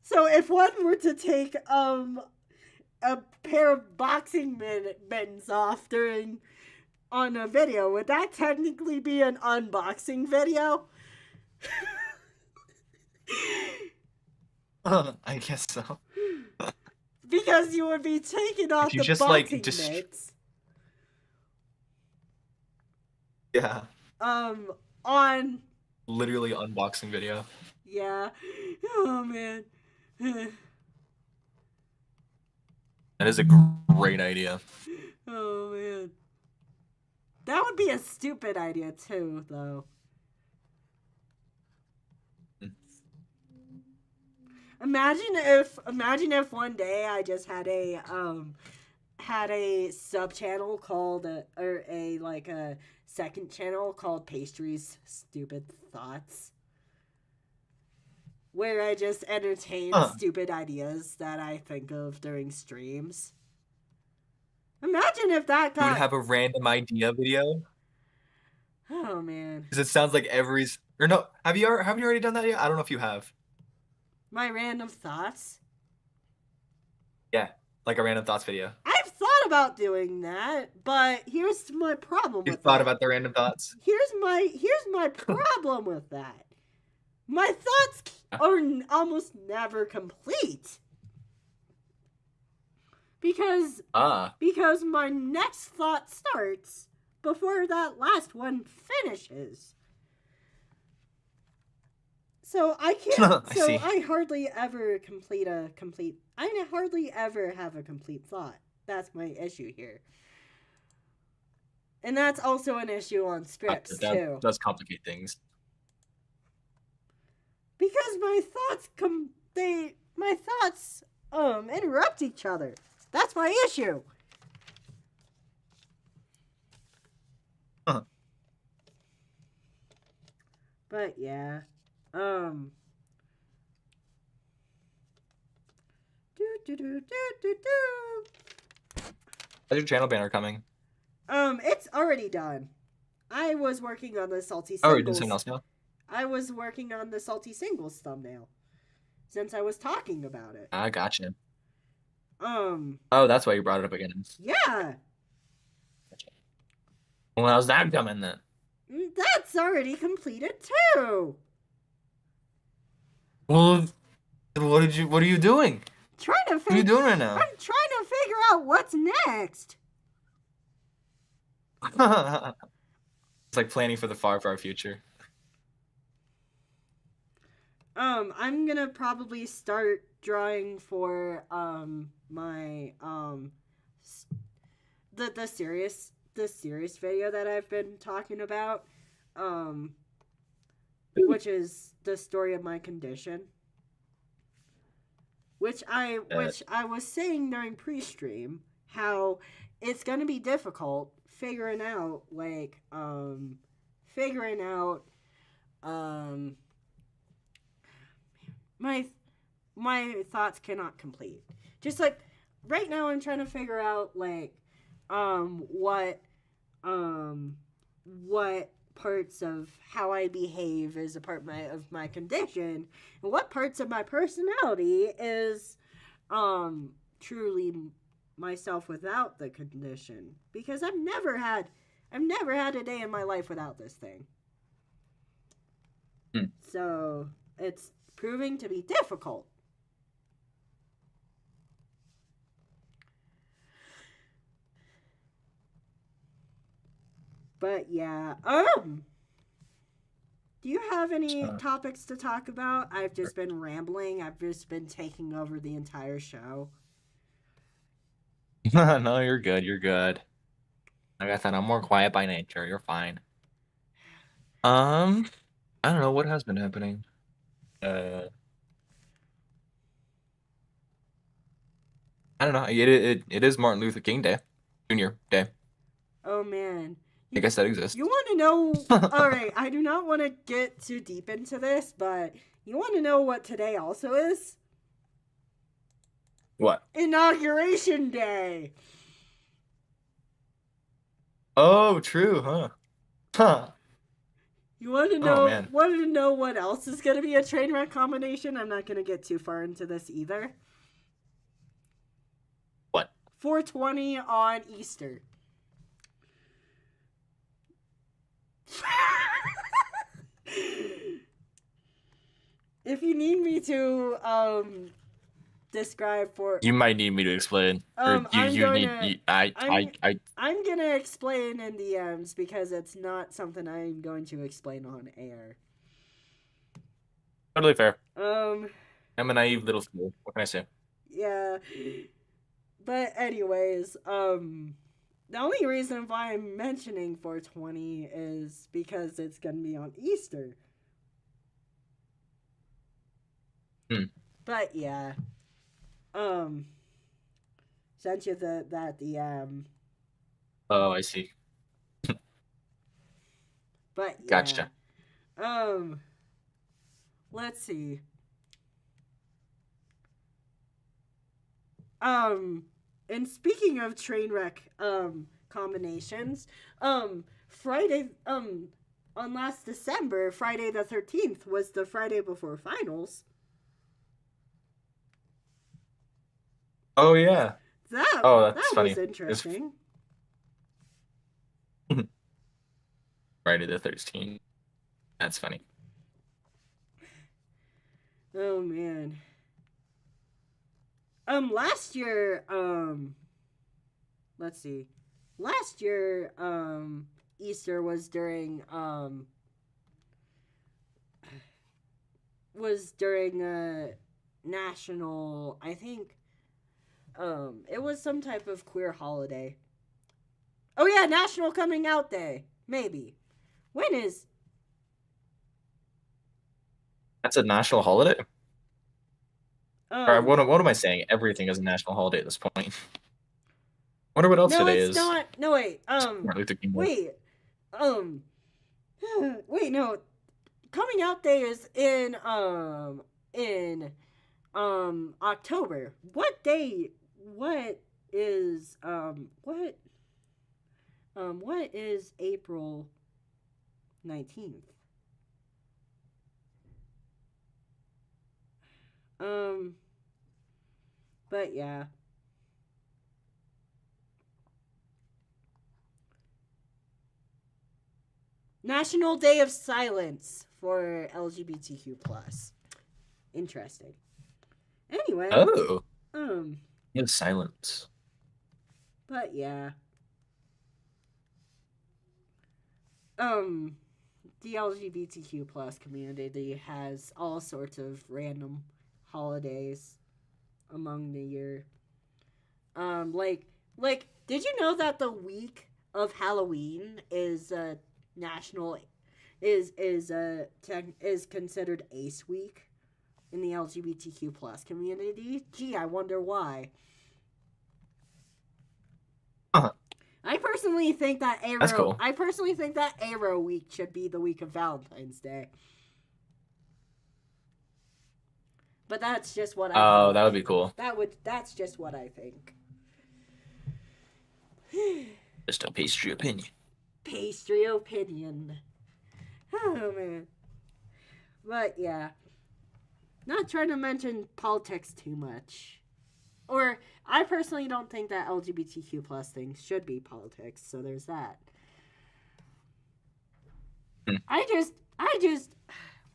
So if one were to take a pair of boxing mittens off on a video, would that technically be an unboxing video? I guess so. Because you would be taking off the boxing mitts. Yeah. On... Literally unboxing video. Yeah. Oh, man. That is a great idea. Oh, man. That would be a stupid idea, too, though. Imagine if one day I just had a sub channel called or a second channel called Pastry's Stupid Thoughts, where I just entertain stupid ideas that I think of during streams. Imagine if that got... You would have a random idea video. Oh man! Because it sounds like have you already done that yet? I don't know if you have. My random thoughts? Yeah, like a random thoughts video. I've thought about doing that, but here's my problem with that. You've thought about the random thoughts? Here's my problem with that. My thoughts are almost never complete. Because my next thought starts before that last one finishes. So I can't. I hardly ever I hardly ever have a complete thought. That's my issue here. And that's also an issue on scripts too. That does complicate things. Because my thoughts interrupt each other. That's my issue. Huh. But yeah. How's your channel banner coming? It's already done. I was working on the salty Oh, you're doing singles. something else now? I was working on the salty singles thumbnail since I was talking about it. I gotcha. Um. Oh, that's why you brought it up again. Yeah. Well, how's that coming then? That's already completed too. Well, what are you doing? What are you doing right now? I'm trying to figure out what's next. It's like planning for the far, far future. I'm gonna probably start drawing for my the serious video that I've been talking about, which is the story of my condition. Which I was saying during pre-stream how it's gonna be difficult figuring out my thoughts cannot complete. Just like right now I'm trying to figure out what parts of how I behave is a part of my condition, and what parts of my personality is truly myself without the condition, because I've never had a day in my life without this thing. So it's proving to be difficult. But yeah, do you have any topics to talk about? I've just been rambling. I've just been taking over the entire show. No, you're good. You're good. Like I said, I'm more quiet by nature. You're fine. I don't know what has been happening. I don't know. It is Martin Luther King Day, Jr. Day. Oh man. I guess that exists. You want to know? All right, I do not want to get too deep into this, but you want to know what today also is? What? Inauguration Day. Oh, true, huh? Huh. You want to know? Want to know what else is going to be a train wreck combination? I'm not going to get too far into this either. What? 420 on Easter. If you need me to describe for, you might need me to explain. I'm gonna explain in DMs because it's not something I'm going to explain on air. Totally fair. I'm a naive little fool. What can I say? Yeah. But anyways, the only reason why I'm mentioning 420 is because it's gonna be on Easter. But yeah, sent you the Oh, I see. But yeah. Gotcha. Let's see. And speaking of train wreck combinations, Friday on last December, Friday the 13th was the Friday before finals. Oh yeah. That funny. was interesting. Friday the 13th. That's funny. Oh man. Last year, let's see. Last year, Easter was during national, I think, it was some type of queer holiday. Oh yeah, National Coming Out Day, maybe. When is? That's a national holiday? Or what am I saying? Everything is a national holiday at this point. Wonder what else No, today it's is. not. No, wait. Martin Luther King Day. Wait. Um. Wait, no. Coming out day is in October. What day? What is what is April 19th? But yeah. National Day of Silence for LGBTQ plus. Interesting. Anyway. Oh. You have silence. But yeah. The LGBTQ plus community has all sorts of random holidays among the year. Like, did you know that the week of Halloween is national is considered Ace Week in the LGBTQ plus community? Gee, I wonder why. I personally think that Arrow Week should be the week of Valentine's Day. But that's just what I think. Oh, that would be cool. That's just what I think. Just a pastry opinion. Pastry opinion. Oh man. But yeah. Not trying to mention politics too much. Or I personally don't think that LGBTQ plus things should be politics, so there's that. I just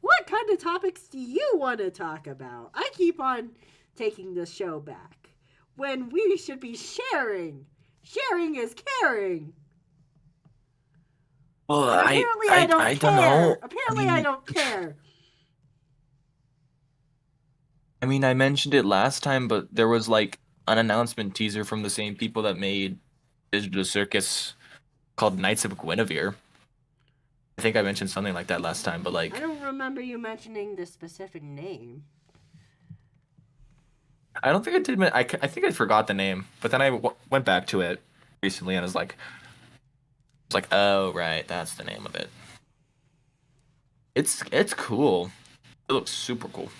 what kind of topics do you want to talk about? I keep on taking the show back when we should be sharing. Sharing is caring. Well, apparently I don't care. Don't know. Apparently I don't care. I mean, I mentioned it last time, but there was like an announcement teaser from the same people that made Digital Circus called Knights of Guinevere. I think I mentioned something like that last time, but like... I don't remember you mentioning the specific name. I don't think I did. I think I forgot the name, but then I went back to it recently and I was like, oh, right, that's the name of it. It's cool. It looks super cool.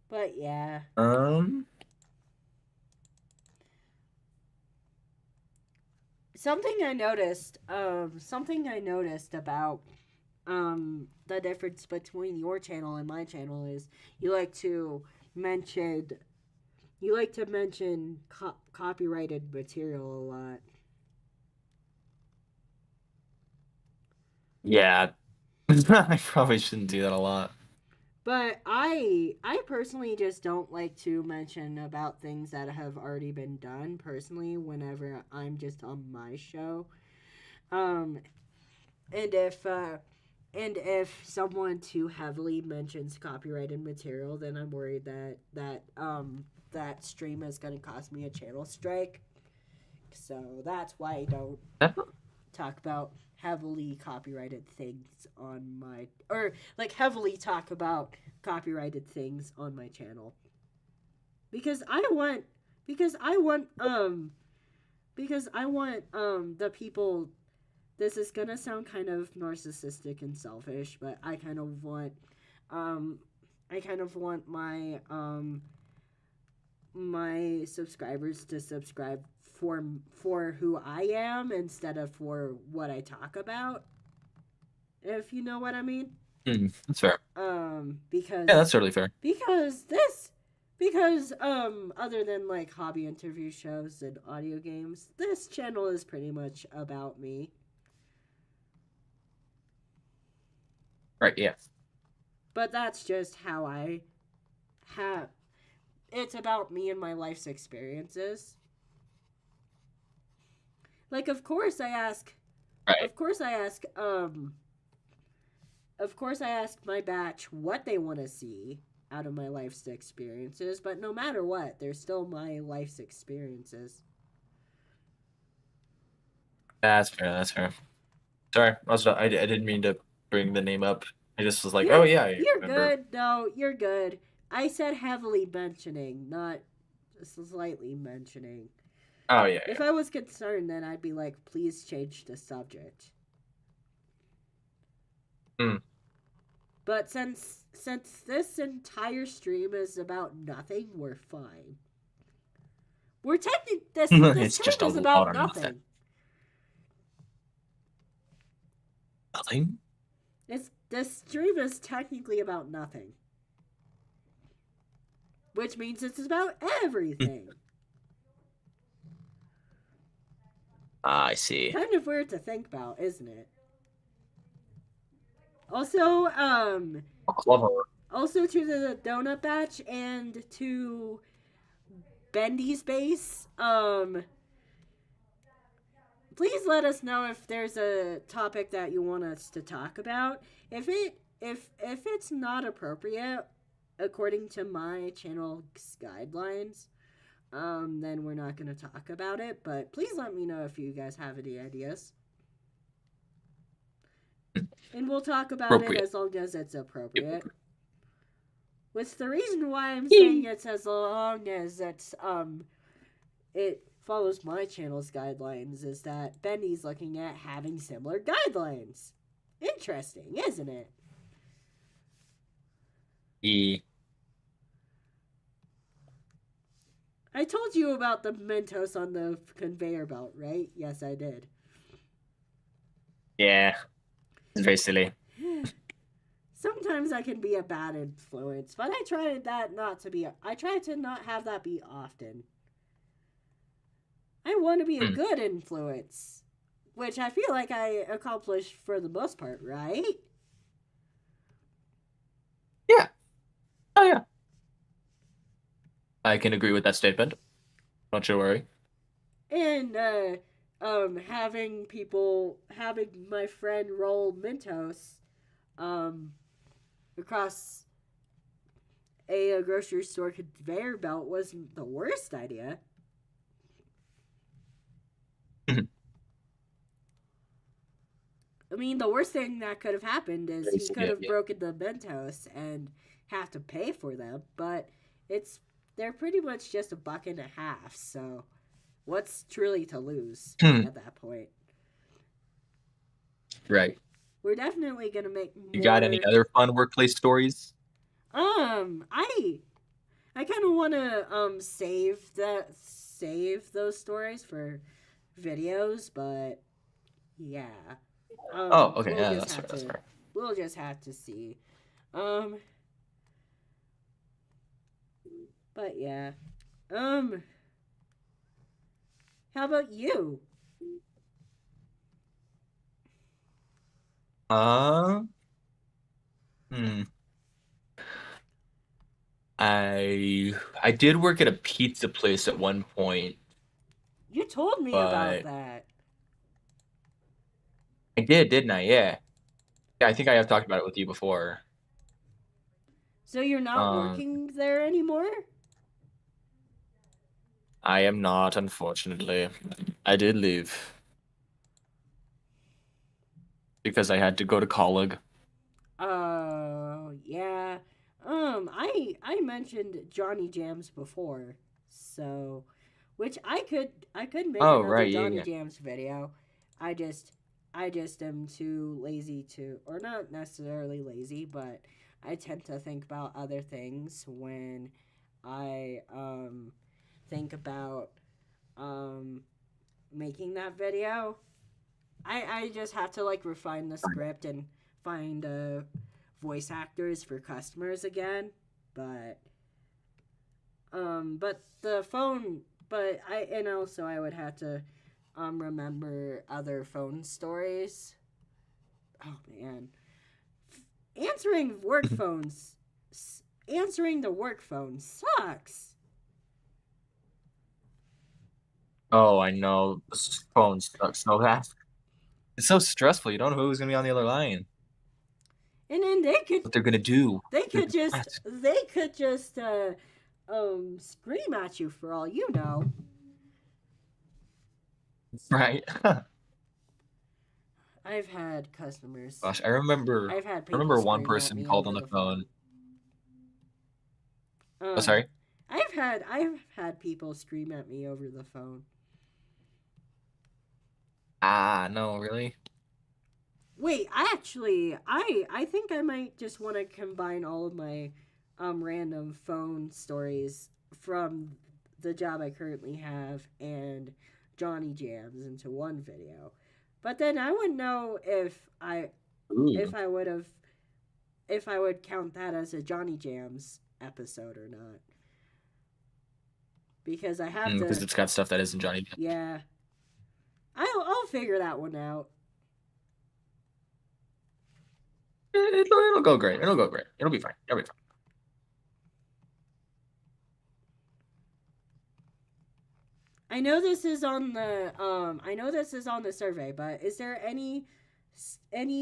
But yeah. Something I noticed about the difference between your channel and my channel is you like to mention copyrighted material a lot. Yeah. I probably shouldn't do that a lot. But I personally just don't like to mention about things that have already been done personally whenever I'm just on my show. And if someone too heavily mentions copyrighted material, then I'm worried that stream is going to cost me a channel strike. So that's why I don't talk about heavily copyrighted things on my heavily talk about copyrighted things on my channel because I want the people. This is gonna sound kind of narcissistic and selfish, but I kind of want my subscribers to subscribe for who I am instead of for what I talk about. If you know what I mean. That's fair. Because that's totally fair. Because other than like hobby interview shows and audio games, this channel is pretty much about me. Right, yeah. But that's just how I have. It's about me and my life's experiences. Like, of course I ask. Right. Of course I ask my batch what they want to see out of my life's experiences, but no matter what, they're still my life's experiences. That's fair. Sorry, I didn't mean to bring the name up. I just was like, oh yeah, I You're remember. good. No, you're good. I said heavily mentioning, not just slightly mentioning. Oh yeah, If I was concerned, then I'd be like, please change the subject. yeah. But since this entire stream is about nothing, we're fine. We're technically this It's stream just a is lot about of nothing. nothing. Nothing? This stream is technically about nothing. Which means it's about everything. I see. Kind of weird to think about, isn't it? Also, Clever. also to the donut batch and to Bendy's base, please let us know if there's a topic that you want us to talk about. If it's not appropriate according to my channel's guidelines, then we're not going to talk about it. But please let me know if you guys have any ideas. And we'll talk about it as long as it's appropriate. Which the reason why I'm saying it's as long as it's it follows my channel's guidelines is that Bendy's looking at having similar guidelines. Interesting, isn't it? Yeah. I told you about the Mentos on the conveyor belt, right? Yes, I did. Yeah. It's very silly. Sometimes I can be a bad influence, but I try to not have that be often. I want to be a good influence, which I feel like I accomplished for the most part, right? Yeah. Oh yeah. I can agree with that statement. Not you worry. And having my friend roll Mentos across a grocery store conveyor belt wasn't the worst idea. I mean, the worst thing that could have happened is he could have broken the Mentos and have to pay for them, but they're pretty much just $1.50, so what's truly to lose at that point? Right. We're definitely gonna make more... You got any other fun workplace stories? I kind of want to save those stories for videos, but yeah. Oh, okay. Yeah, that's fair. We'll just have to see. But yeah. How about you? I did work at a pizza place at one point. You told me about that. I did, didn't I? Yeah. Yeah, I think I have talked about it with you before. So you're not working there anymore? I am not, unfortunately. I did leave. Because I had to go to college. Yeah. I mentioned Johnny Jams before, so which I could make another Johnny Jams video. I just am too lazy to, or not necessarily lazy, but I tend to think about other things when I think about making that video. I just have to like refine the script and find voice actors for customers again, but the phone, but I would have to remember other phone stories. Oh man, answering the work phone sucks. Oh, I know. This phone sucks so fast. It's so stressful. You don't know who's gonna be on the other line. And then what they're gonna do. They could just scream at you for all you know. Right. I've had customers. Gosh, I remember. I've had I people remember one scream at person me called over on the the phone. phone. Oh, sorry. I've had people scream at me over the phone. Ah, no, really? Wait, I think I might just want to combine all of my random phone stories from the job I currently have and Johnny Jams into one video. But then I wouldn't know if Ooh. I would have if I would count that as a Johnny Jams episode or not. Because I have Because to, it's got stuff that isn't Johnny. yeah. I'll figure that one out. It'll go great. It'll go great. It'll be fine. It'll be fine. I know this is on the survey, but is there any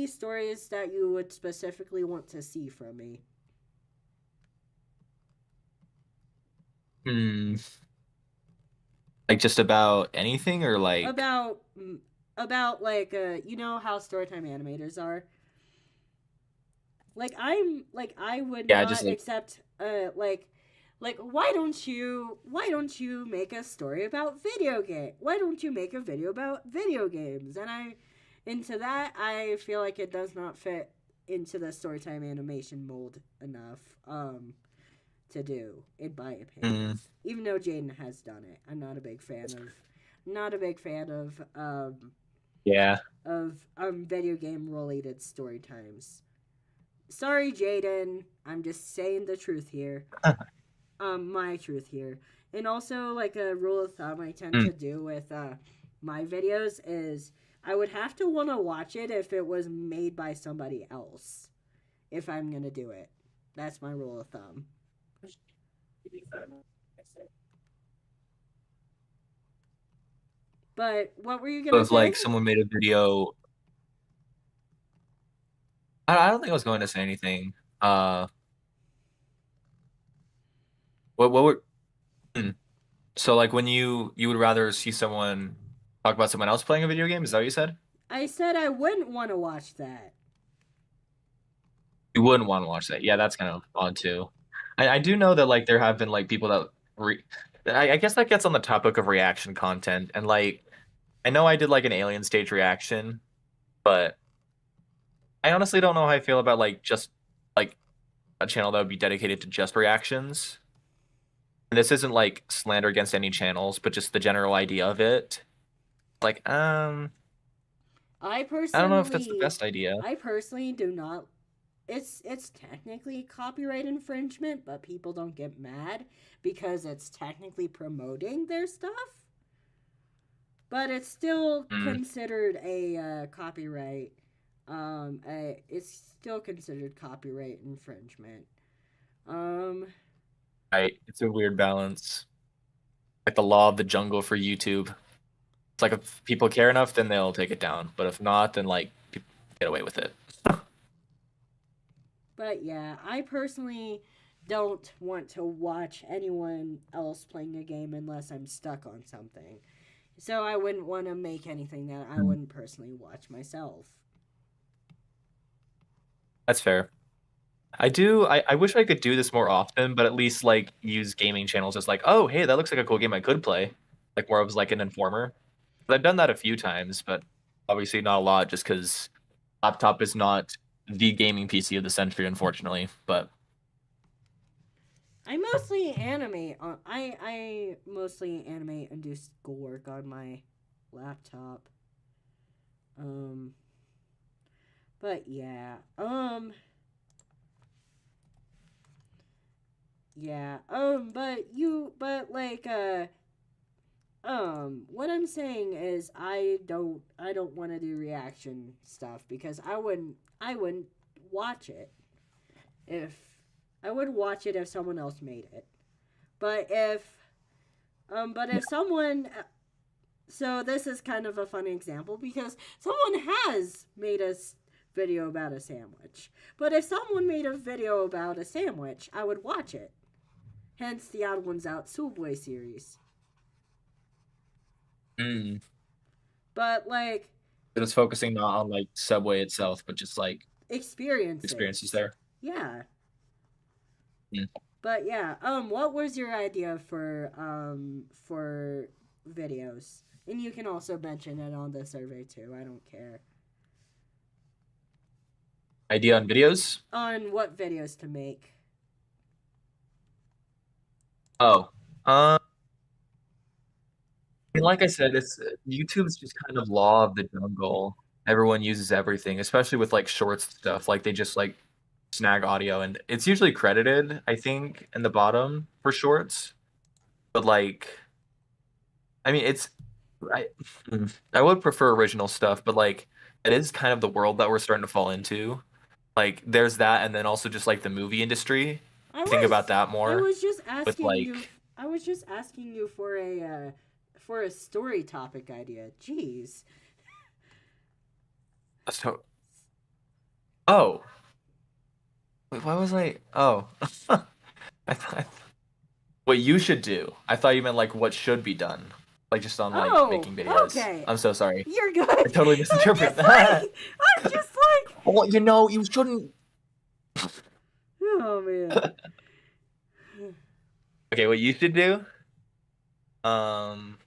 stories that you would specifically want to see from me? Hmm. Like just about anything or like About like you know how storytime animators are? Like I would yeah, just not like accept like why don't you make a story about video game? Why don't you make a video about video games? Into that I feel like it does not fit into the storytime animation mold enough to do, in my opinion. mm, Even though Jaden has done it. I'm not a big fan of not a big fan yeah. of video game related story times. Sorry, Jaden. I'm just saying the truth here. My truth here. And also, like a rule of thumb I tend Mm, to do with my videos is I would have to want to watch it if it was made by somebody else. If I'm gonna do it, that's my rule of thumb. But what were you so gonna if say? like someone made a video, I don't think I was going to say anything. Uh, what were hmm. So like when you would rather see someone talk about someone else playing a video game? Is that what you said? I said I wouldn't want to watch that. You wouldn't want to watch that. Yeah, that's kind of odd too. I do know that like there have been like people that I guess that gets on the topic of reaction content and like I know I did like an alien stage reaction, but I honestly don't know how I feel about like just like a channel that would be dedicated to just reactions. And this isn't like slander against any channels, but just the general idea of it. Like, I I don't know if that's the personally, best idea. I personally do not. It's technically copyright infringement, but people don't get mad because it's technically promoting their stuff. But it's still Mm, considered a copyright. It's still considered copyright infringement. Um, right. It's a weird balance. Like the law of the jungle for YouTube. It's like if people care enough, then they'll take it down. But if not, then like people get away with it. but yeah, I personally don't want to watch anyone else playing a game unless I'm stuck on something. So I wouldn't want to make anything that I Mm. wouldn't personally watch myself. That's fair. I wish I could do this more often, but at least like use gaming channels as like, oh hey, that looks like a cool game I could play. Like more of like an informer. I've done that a few times, but obviously not a lot just because laptop is not the gaming PC of the century, unfortunately. But I mostly animate on I mostly animate and do schoolwork on my laptop. Um but yeah. Yeah. But like what I'm saying is I don't want to do reaction stuff because I wouldn't watch it if I would watch it if someone else made it. But if someone so this is kind of a funny example because someone has made a video about a sandwich. But if someone made a video about a sandwich, I would watch it. Hence the Odd Ones Out Subway series. mm, But like It was focusing not on like Subway itself, but just like experiences experiences. there. Yeah. Mm. But yeah, what was your idea for videos? And you can also mention it on the survey too. I don't care. Idea on videos? On what videos to make. Oh, mean, like I said, it's YouTube's just kind of law of the jungle. Everyone uses everything, especially with like shorts stuff. Like they just like snag audio, and it's usually credited, I think, in the bottom for shorts. But like, I mean, I I would prefer original stuff, but like it is kind of the world that we're starting to fall into. Like there's that, and then also just like the movie industry. I I think about was that I more was just with asking you like I was just asking you for a story topic idea. Jeez. so. Oh, wait, why was I? Oh, I thought. What you should do. I thought you meant like what should be done. Like just on like Oh, making videos. okay. I'm so sorry. You're good. I totally I'm misinterpreted just that. like I'm just like Well, you know, you shouldn't. oh man. Okay, what you should do? Um,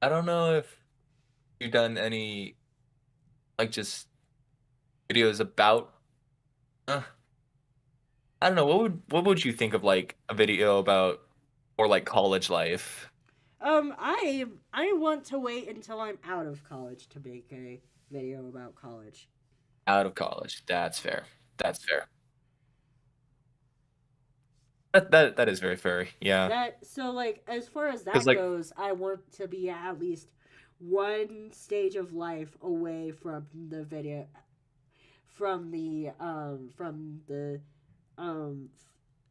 I don't know if you've done any like just videos about. Uh, I don't know. What would you think of like a video about or like college life I want to wait until I'm out of college to make a video about college. out of college? That's fair. That's fair. That is very fair. Yeah. That so like as far as Because that like goes, I want to be at least one stage of life away from the video from the um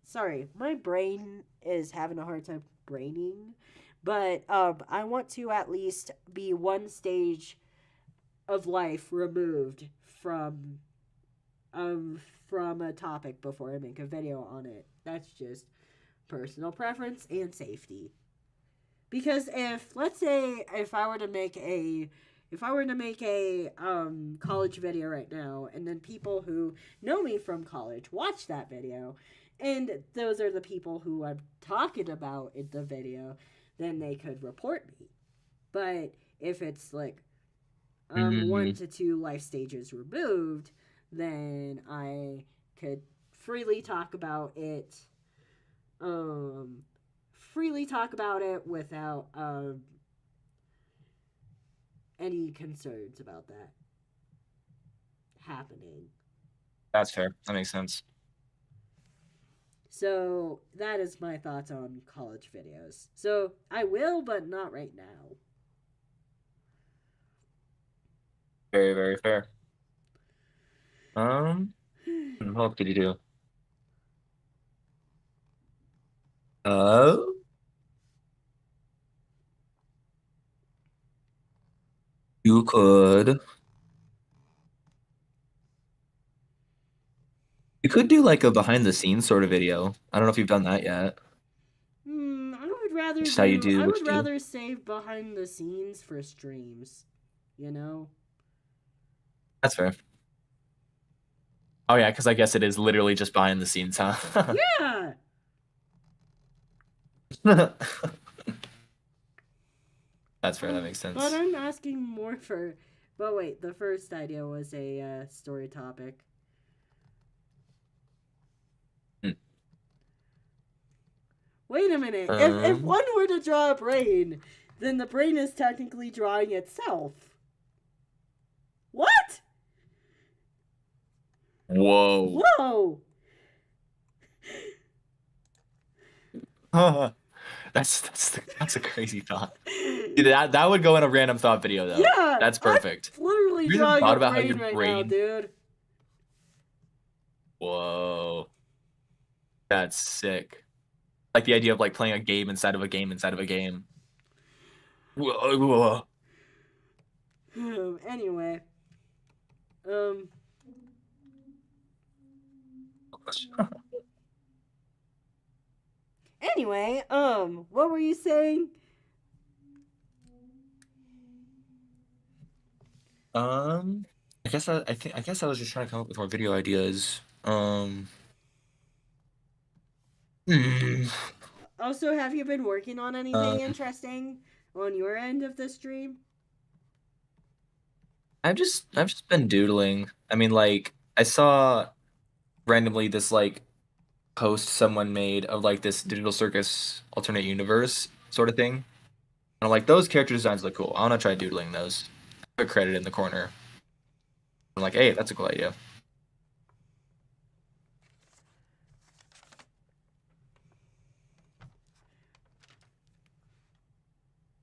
sorry, my brain is having a hard time braining, but I want to at least be one stage of life removed um from a topic before I make a video on it. That's just personal preference and safety. Because if let's say if I were to make a college video right now and then people who know me from college watch that video and those are the people who I'm talking about in the video, then they could report me. But if it's like one mm, to two life stages removed, then I could freely talk about it um without any concerns about that happening. that's fair. That makes sense. So that is my thoughts on college videos. So I will, but not right now. Very, very fair. What else did you do? Uh, you could you could do like a behind the scenes sort of video. I don't know if you've done that yet. Just how you do I what would you do. rather save behind the scenes for streams, you know? That's fair. Oh yeah, because I guess it is literally just behind the scenes, huh? Yeah. That's fair. That makes But sense. I'm asking more for but wait, the first idea was a story topic. Hmm. Wait a minute. If Um. one were to draw a brain, then the brain is technically drawing itself. What? Whoa. Whoa. That's a crazy thought. Dude, that would go in a random thought video though. Yeah. That's perfect. I'm literally You even drawing thought a about how brain your right now, brain. dude. Whoa. That's sick. Like the idea of like playing a game inside of a game inside of a game. Whoa. Anyway. Um Anyway, what were you saying? Um, I guess I was just trying to come up with more video ideas. Hmm, Also, have you been working on anything um, interesting on your end of the stream? I've just been doodling. I mean, like I saw randomly this like post someone made of like this digital circus alternate universe sort of thing. And I'm like, those character designs look cool. I want to try doodling those. Put credit in the corner. I'm like, hey, that's a cool idea.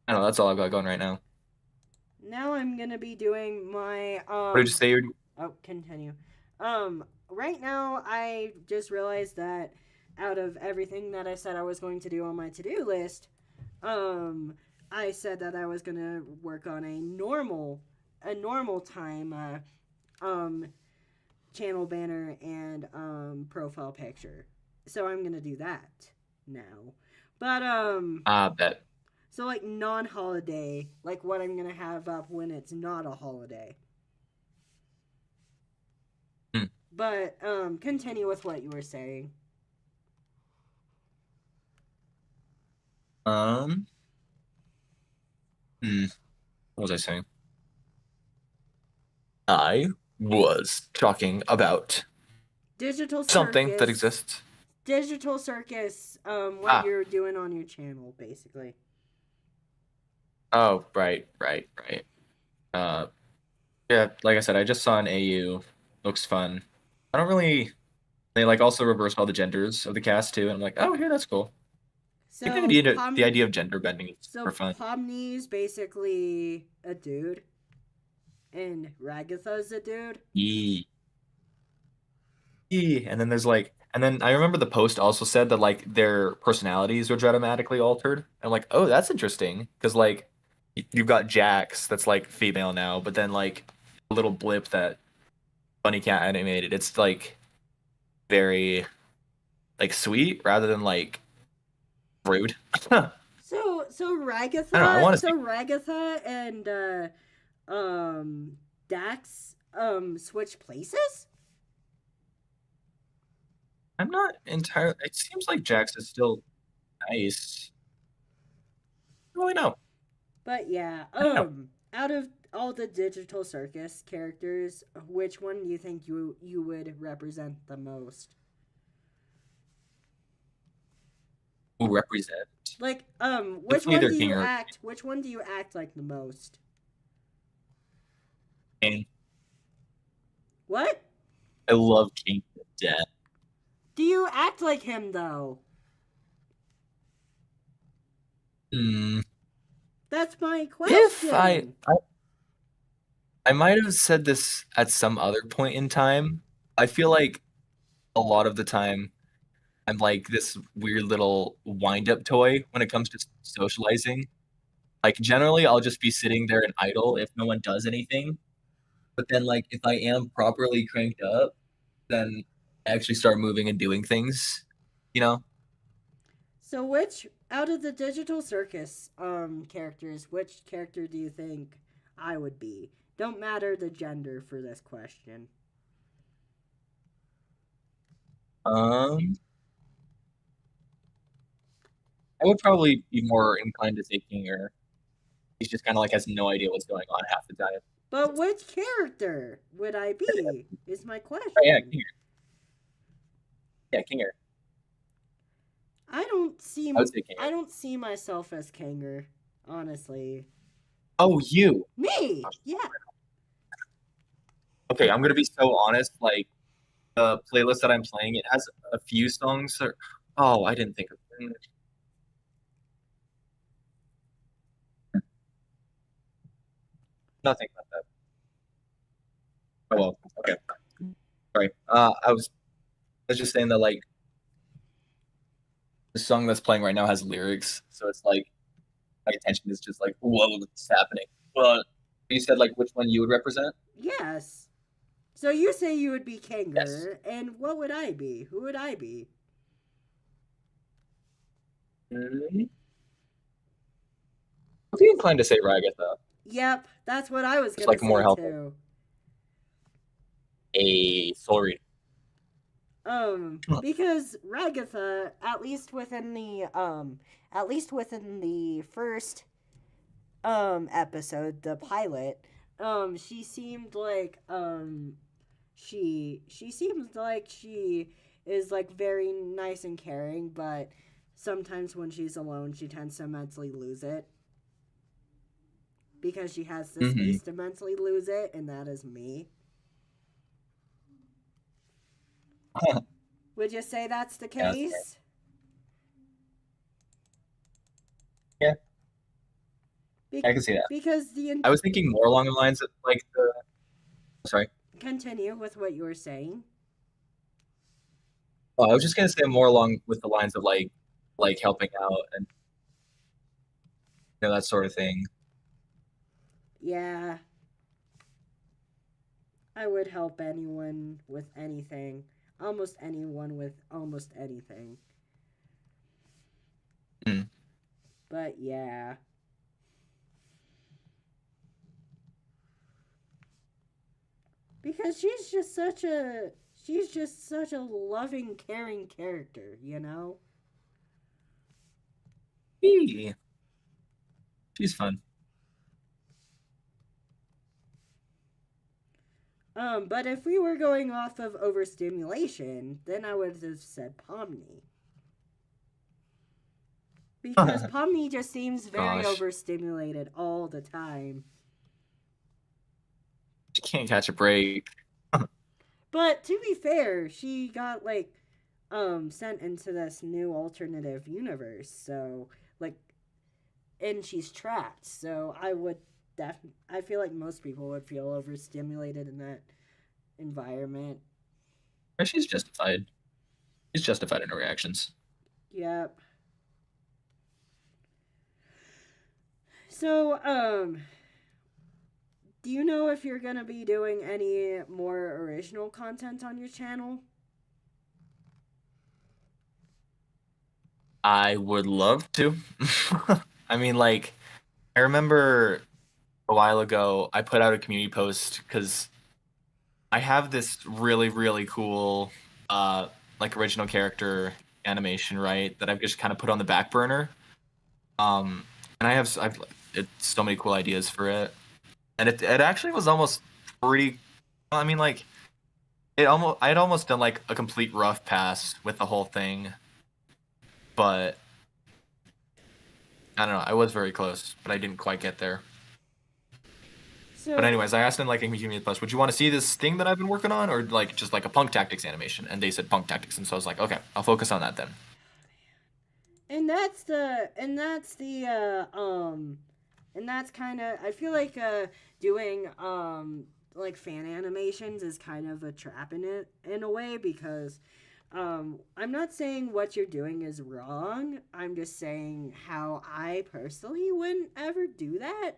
I don't know. That's all I've got going right now. Now I'm gonna be doing my What did you say? Oh, continue. Right now I just realized that out of everything that I said I was going to do on my to-do list, um, I said that I was gonna work on a normal time, um, channel banner and profile picture. So I'm gonna do that now. But Ah, bet. so like non-holiday, like what I'm gonna have up when it's not a holiday. Hmm. But continue with what you were saying. Um, what was I saying? I was talking about Digital something that circus, exists. digital circus. What Ah, you're doing on your channel, basically. oh, right. Uh, yeah, like I said, I just saw an AU. Looks fun. I don't really. They like also reversed all the genders of the cast too, and I'm like, oh, yeah, that's cool. I think the idea of gender bending is super So fun. Pomni's basically a dude, and Ragatha's a dude. Yee. Yee. And then there's like, and then I remember the post also said that like their personalities were dramatically altered. I'm like, oh, that's interesting because like you've got Jax that's like female now, but then like a little blip that Bunny Cat animated, it's like very like sweet rather than like rude. I don't know. I want to see. So Ragatha and Dax switch places. I'm not entirely. It seems like Jax is still nice. I don't really know. But yeah, I don't know. out of all the digital circus characters, which one do you think you would represent the most? Who represent? Like, which Definitely one either do King you or act? Which one do you act like the most? Kane. What? I love King to death. Do you act like him though? Hmm. That's my If question. I might have said this at some other point in time. I feel like a lot of the time I'm like this weird little wind-up toy when it comes to socializing. Like generally I'll just be sitting there and idle if no one does anything. But then like if I am properly cranked up, then I actually start moving and doing things, you know? So, which out of the digital circus characters, which character do you think I would be? Don't matter the gender for this question. Um, I would probably be more inclined to say Kinger. He's just kind of like has no idea what's going on half the time. But which character would I be? Is my Oh yeah, question. Kinger. Yeah, Kinger. I would say I Kinger. don't see myself as Kanger, honestly. Oh, you. Me, yeah. Okay, I'm gonna be so honest. Like the playlist that I'm playing, it has a few songs that. Oh, I didn't think of. Nothing about that. Oh well. Okay. Sorry. I was just saying that like the song that's playing right now has lyrics, so it's like my attention is just like, whoa, what's happening? Well, you said like which one you would represent? Yes. So you say you would be Yes. Kanger, and what would I be? Who would I be? I'd be inclined to say Ragatha. Yep, that's what I was Just gonna like more say helpful. too. A soul reading. Because Ragatha, at least within the first episode, the pilot, she seemed like she seems like she is like very nice and caring, but sometimes when she's alone, she tends to mentally lose it because she has the Mm-hmm. space to mentally lose it, and that is me. Would you say that's the Yeah, that's fair. case? Yeah, Be- I can see that. because I was thinking more along the lines of like the. Sorry. continue with what you were saying. Oh, I was just gonna say more along with the lines of like helping out and that sort of thing. Yeah, I would help anyone with anything. Almost anyone with almost anything. Mm. But yeah. Because she's just such a loving, caring character, you know? Hey, she's fun. But if we were going off of overstimulation, then I would have said Pomni. Because Pomni just seems very Gosh, overstimulated all the time. she can't catch a break. But to be fair, she got like sent into this new alternative universe, so like and she's trapped. So I feel like most people would feel overstimulated in that environment. She's justified. She's justified in her reactions. Yep. So, do you know if you're gonna be doing any more original content on your channel? I would love to. I mean, like, I remember a while ago, I put out a community post because I have this really, really cool, like original character animation, right? That I've just kind of put on the back burner. And I've it's so many cool ideas for it, and it actually was almost pretty. I mean, like, I had almost done like a complete rough pass with the whole thing, but I don't know. I was very close, but I didn't quite get there. But So, anyways, I asked in like a community post, would you want to see this thing that I've been working on, or like just like a punk tactics animation? And they said punk tactics, and so I was like, okay, I'll focus on that then. and that's kind of I feel like doing like fan animations is kind of a trap in it in a way because I'm not saying what you're doing is wrong. I'm just saying how I personally wouldn't ever do that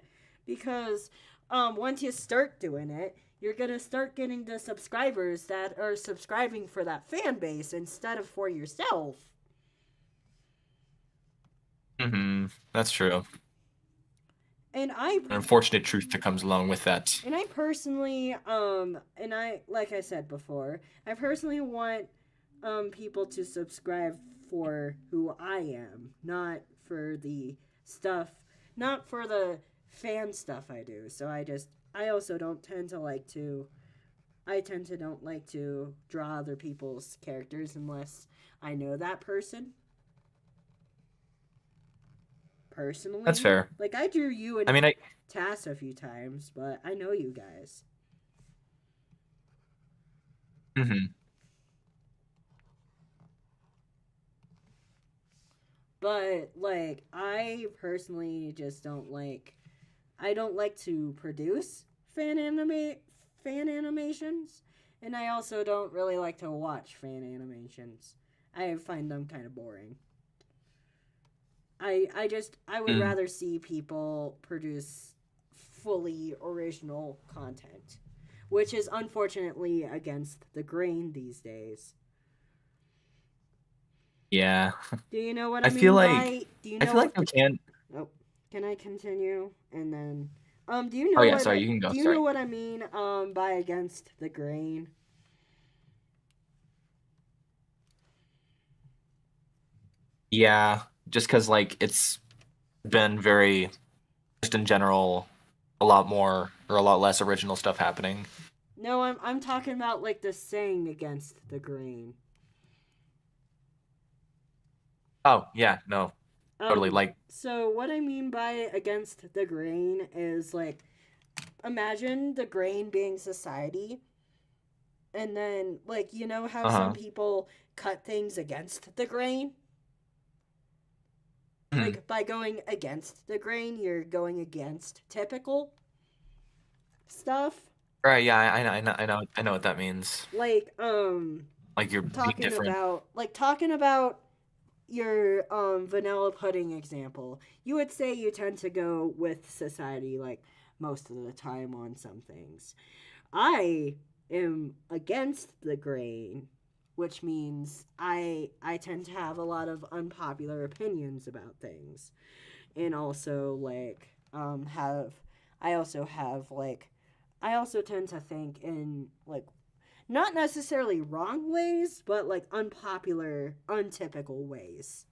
because once you start doing it, you're gonna start getting the subscribers that are subscribing for that fan base instead of for yourself. Mm-hmm. That's true. And I An unfortunate truth that comes along with that. and I personally and I like I said before, I personally want people to subscribe for who I am, not for the stuff, not for the fan stuff I do. So I also don't tend to like to I tend to don't like to draw other people's characters unless I know that person That's personally. fair. Like I drew you I and mean, I. Tass a few times, but I know you guys. Mm-hmm. But like I personally just don't like I don't like to produce fan animations, and I also don't really like to watch fan animations. I find them kind of boring. I would Mm. rather see people produce fully original content, which is unfortunately against the grain these days. Yeah. Do you know what I I feel mean like by? Do you I know feel like what? you can. Oh, can I continue? And then Do you Oh know yeah, what sorry, you can go. do you Sorry. know what I mean by against the grain? Yeah, just because like it's been very just in general a lot more or a lot less original stuff happening. No, I'm talking about like the saying against the grain. Oh yeah, no, totally. Like, So what I mean by against the grain is like imagine the grain being society, and then like you know how some uh-huh. people cut things against the grain? Mhm. Like by going against the grain, you're going against typical stuff. Right, yeah, I know what that means. Like Like you're being different. talking about your vanilla pudding example, you would say you tend to go with society like most of the time on some things. I am against the grain, which means I tend to have a lot of unpopular opinions about things, and also like have I also have like I also tend to think in like not necessarily wrong ways, but like unpopular, untypical ways.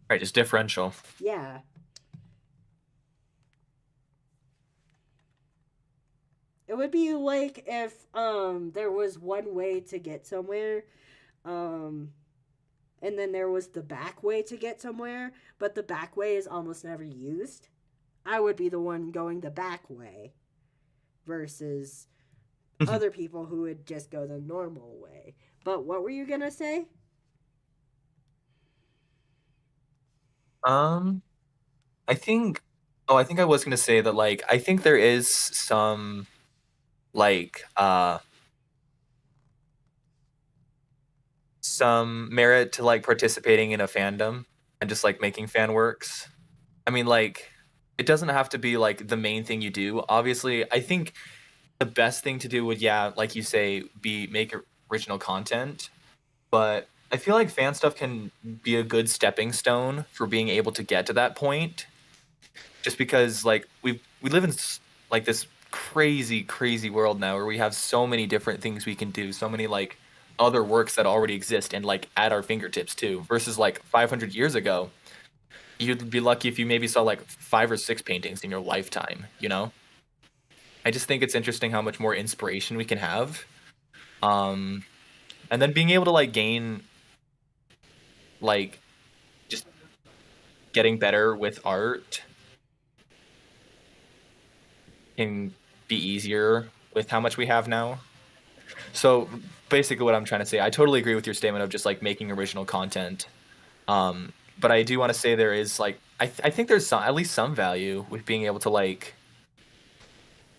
Right, just differential. Yeah. It would be like if there was one way to get somewhere, um and then there was the back way to get somewhere, but the back way is almost never used. I would be the one going the back way versus other people who would just go the normal way. But what were you going to say? Um, I think I think I was gonna say that like I think there is some like some merit to like participating in a fandom and just like making fan works. I mean like it doesn't have to be like the main thing you do. Obviously, I think the best thing to do would yeah, like you say, be make original content, but I feel like fan stuff can be a good stepping stone for being able to get to that point just because like we live in like this crazy world now where we have so many different things we can do, so many like other works that already exist and like at our fingertips too versus like 500 years ago you'd be lucky if you maybe saw like 5 or 6 paintings in your lifetime, you know. I just think it's interesting how much more inspiration we can have, um and then being able to like gain like just getting better with art can be easier with how much we have now. So basically, what I'm trying to say, I totally agree with your statement of just like making original content. But I do want to say there is like I think there's some at least some value with being able to like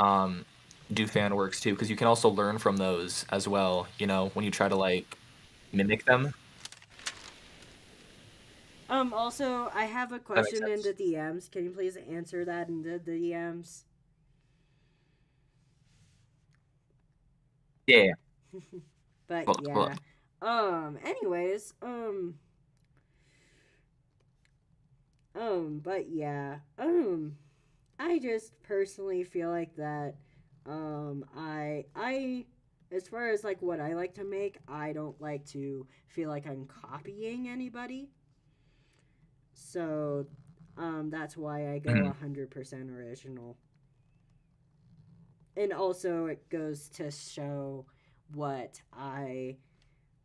um, do fan works too, because you can also learn from those as well. You know, when you try to like mimic them. Also, I have a That makes question in sense. the DMs. Can you please answer that in the DMs? Yeah. Yeah. But Cool. yeah. Anyways, but yeah. I just personally feel like that I as far as like what I like to make, I don't like to feel like I'm copying anybody. So that's why I go Mhm. 100% original. And also it goes to show what I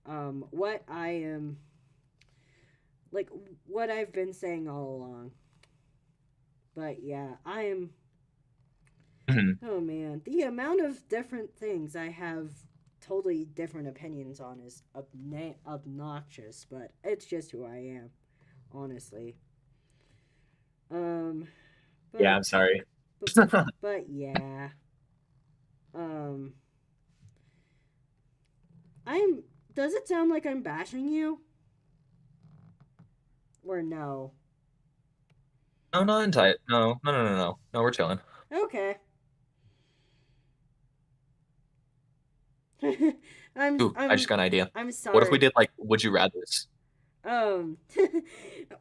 am like what I've been saying all along. But yeah, I am Mhm. oh man, the amount of different things I have totally different opinions on is obnoxious, but it's just who I am, honestly. Um, Yeah, but I'm sorry. but but yeah. Um, I'm. Does it sound like I'm bashing you or no? No, not in tight. No, we're chilling. Okay. I'm Ooh, I just I'm got an idea. I'm What if we sorry. did like would you rather's? Um,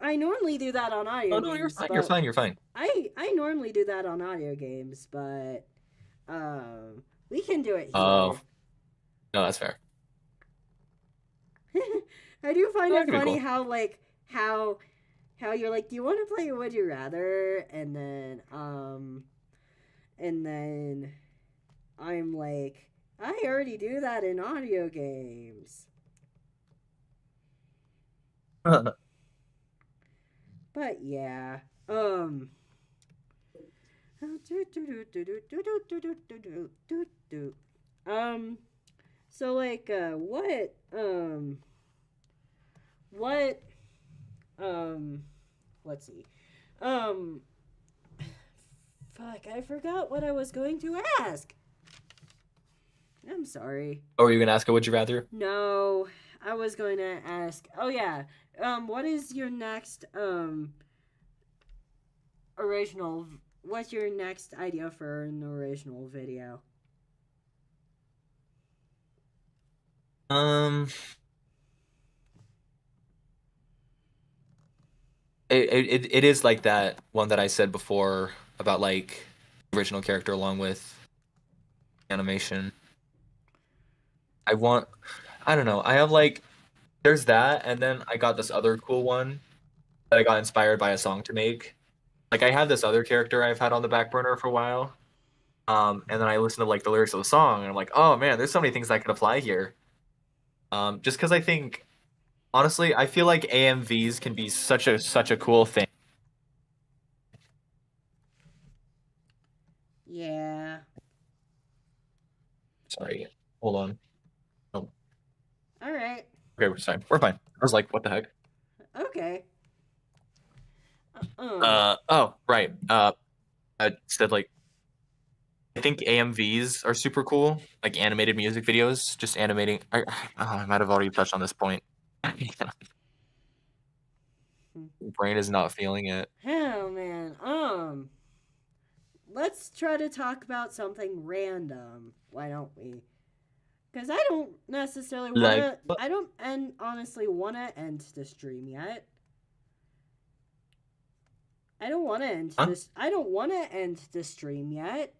I normally do that on Oh audio no, you're games, fine. You're but fine. You're fine. I normally do that on audio games, but we can do it Oh here. no, that's fair. I do find Oh, that it could be funny cool. how how you're like, do you want to play Would You Rather? And then I'm like, I already do that in audio games. But yeah, um, um, so like, what, um, let's see, um, fuck, I forgot what I was going to ask. I'm sorry. Oh, were you gonna ask a would you rather? No, I was going to ask. Oh yeah. What is your next original? What's your next idea for an original video? Um, it is like that one that I said before about like original character along with animation. I want, I don't know. I have like there's that, and then I got this other cool one that I got inspired by a song to make. Like I have this other character I've had on the back burner for a while. And then I listened to like the lyrics of the song, and I'm like, oh man, there's so many things that could apply here. Just because I think, honestly, I feel like AMVs can be such a cool thing. Yeah. Sorry, hold on. Oh, All right. okay, we're fine. We're fine. I was like, what the heck? Okay. Oh, right. I said like I think AMVs are super cool, like animated music videos, just animating. I might have already touched on this point. Brain is not feeling it. Oh man. Let's try to talk about something random. Why don't we? Because I don't necessarily want Like, to. I don't and honestly want to end the stream yet. I don't want to end huh? this. I don't want to end the stream yet.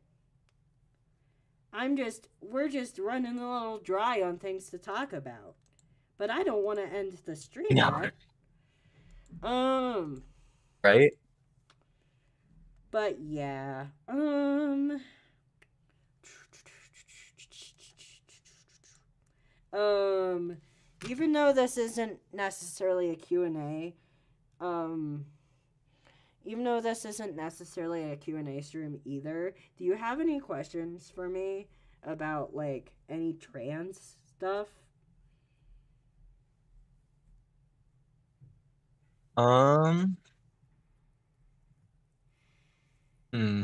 We're just running a little dry on things to talk about. But I don't want to end the stream Yeah, yet. Um, right? but yeah. Um, even though this isn't necessarily a Q&A, um, even though this isn't necessarily a Q&A stream either, do you have any questions for me about like any trans stuff? Um, hmm.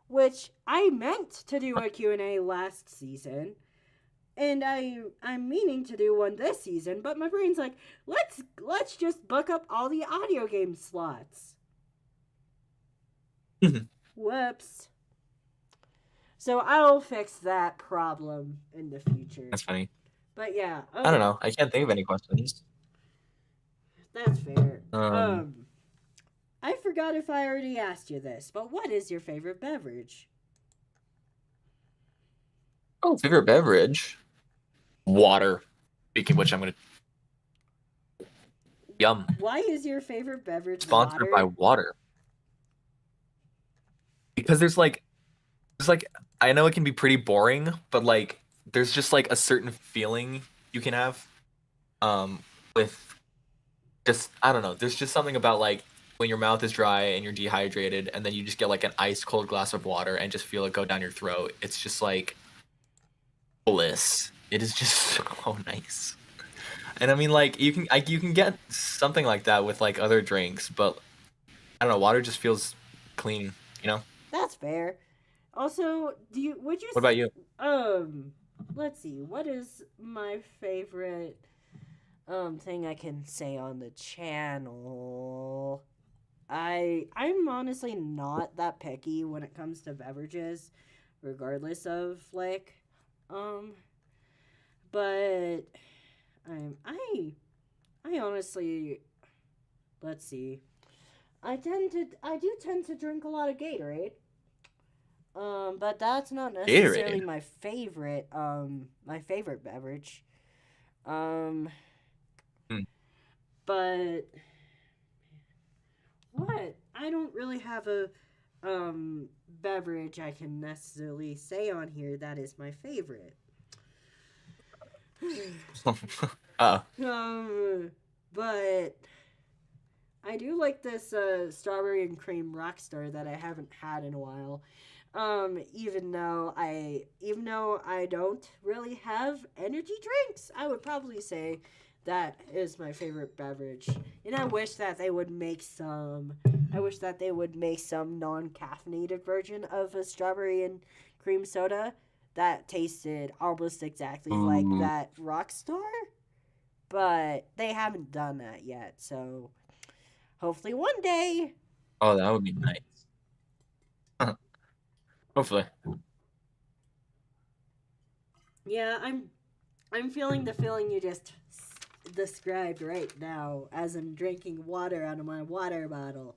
Which I meant to do a Q&A last season, and I'm meaning to do one this season, but my brain's like, let's just book up all the audio game slots. Whoops. So I'll fix that problem in the future. That's funny. But yeah, I don't know. I can't think of any questions. that's fair. Um, I forgot if I already asked you this, but what is your favorite beverage? oh, favorite beverage? Water. Speaking of which, I'm gonna yum. Why is your favorite beverage Sponsored by water? water. Because there's like I know it can be pretty boring, but like there's just like a certain feeling you can have with just I don't know. There's just something about like when your mouth is dry and you're dehydrated and then you just get like an ice cold glass of water and just feel it go down your throat. It's just like bliss. It is just so nice. And I mean like you can get something like that with like other drinks, but I don't know, water just feels clean, you know? That's fair. Also, would you What about you? let's see. What is my favorite thing I can say on the channel? I'm honestly not that picky when it comes to beverages, regardless of like um But I honestly, let's see. I do tend to drink a lot of Gatorade. But that's not necessarily Gatorade. my favorite beverage. Um, Hmm. but what? I don't really have a beverage I can necessarily say on here that is my favorite. Oh. But I do like this strawberry and cream rockstar that I haven't had in a while. Even though I don't really have energy drinks, I would probably say that is my favorite beverage. And I wish that they would make some. I wish that they would make some non-caffeinated version of a strawberry and cream soda that tasted almost exactly like Ooh. that Rockstar. But they haven't done that yet, so hopefully one day. Oh, that would be nice. Hopefully. Yeah, I'm feeling the feeling you just described right now as I'm drinking water out of my water bottle.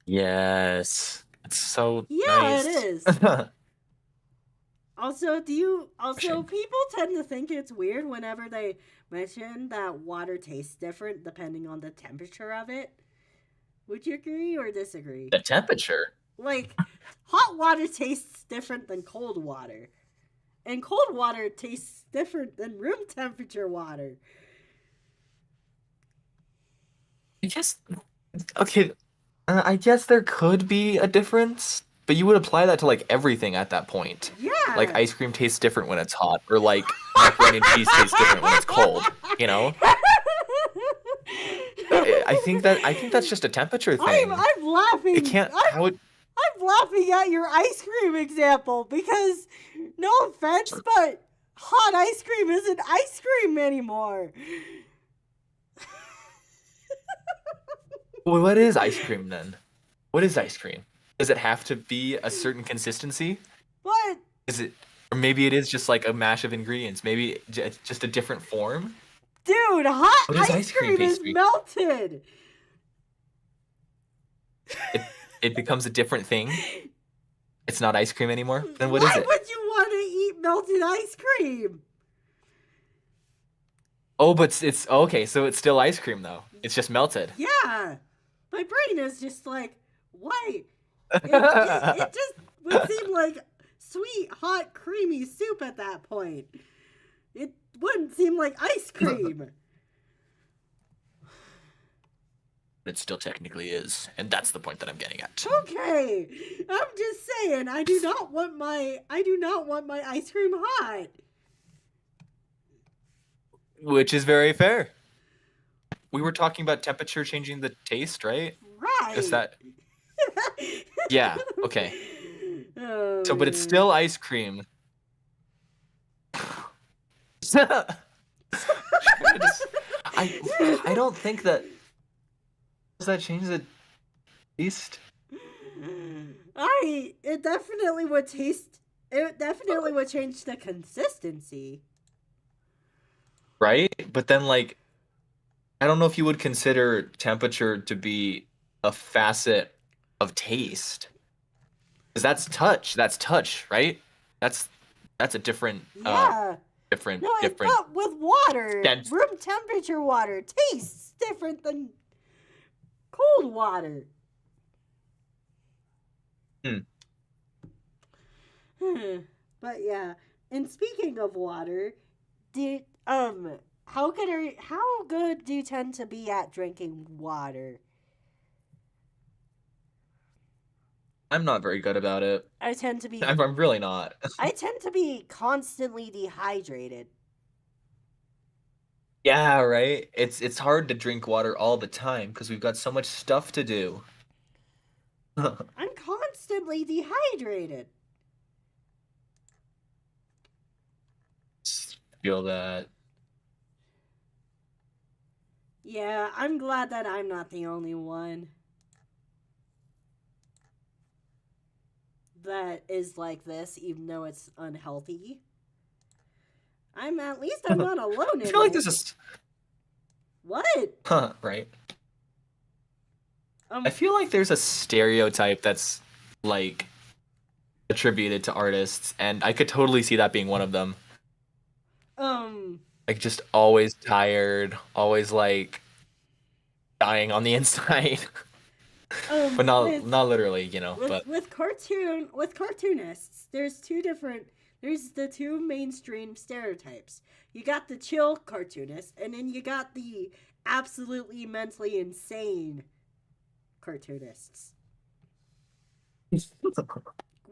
Yes. It's so Yeah, it nice. is. Also, people tend to think it's weird whenever they mention that water tastes different depending on the temperature of it. Would you agree or disagree? The temperature. Like, hot water tastes different than cold water. And cold water tastes different than room temperature water. I guess. Okay. I guess there could be a difference, but you would apply that to like everything at that point. Like Yeah. ice cream tastes different when it's hot, or like macaroni and cheese tastes different when it's cold. You know? I think that's just a temperature thing. I'm laughing. It can't. How would? I'm laughing at your ice cream example because, no offense, but hot ice cream isn't ice cream anymore. Well, what is ice cream then? What is ice cream? Does it have to be a certain consistency? What? Is it, or maybe it is just like a mash of ingredients. Maybe it's just a different form. Dude, hot What is ice cream is pastry? melted. It becomes a different thing. It's not ice cream anymore. Then what is Why it? would you want to eat melted ice cream? Oh, but it's okay. So it's still ice cream though. It's just melted. Yeah. My brain is just like, why? It just would seem like sweet, hot, creamy soup at that point. It wouldn't seem like ice cream. It still technically is, and that's the point that I'm getting at. Okay, I'm just saying, I do not want my ice cream hot. Which is very fair. We were talking about temperature changing the taste, right? Right. Is that? Yeah. Okay. Oh, So, but it's man. still ice cream. I don't think that. Does that change the taste? It definitely would taste. It definitely would change the consistency. Right? But then, like, I don't know if you would consider temperature to be a facet of taste. Because that's touch. That's touch, right? That's a different, Yeah. different. But with water, That's- room temperature water tastes different than cold water. But yeah, and speaking of water, how good do you tend to be at drinking water? I'm not very good about it. I tend to be I'm really not. I tend to be constantly dehydrated. Yeah, right. It's hard to drink water all the time because we've got so much stuff to do. I'm constantly dehydrated. Feel that. Yeah, I'm glad that I'm not the only one that is like this, even though it's unhealthy. At least I'm not alone I in feel like it. there's What? right. I feel like there's a stereotype that's like attributed to artists, and I could totally see that being one of them. Like just always tired, always like dying on the inside. But not literally, you know. But with cartoonists, there's the two mainstream stereotypes. You got the chill cartoonist, and then you got the absolutely mentally insane cartoonists.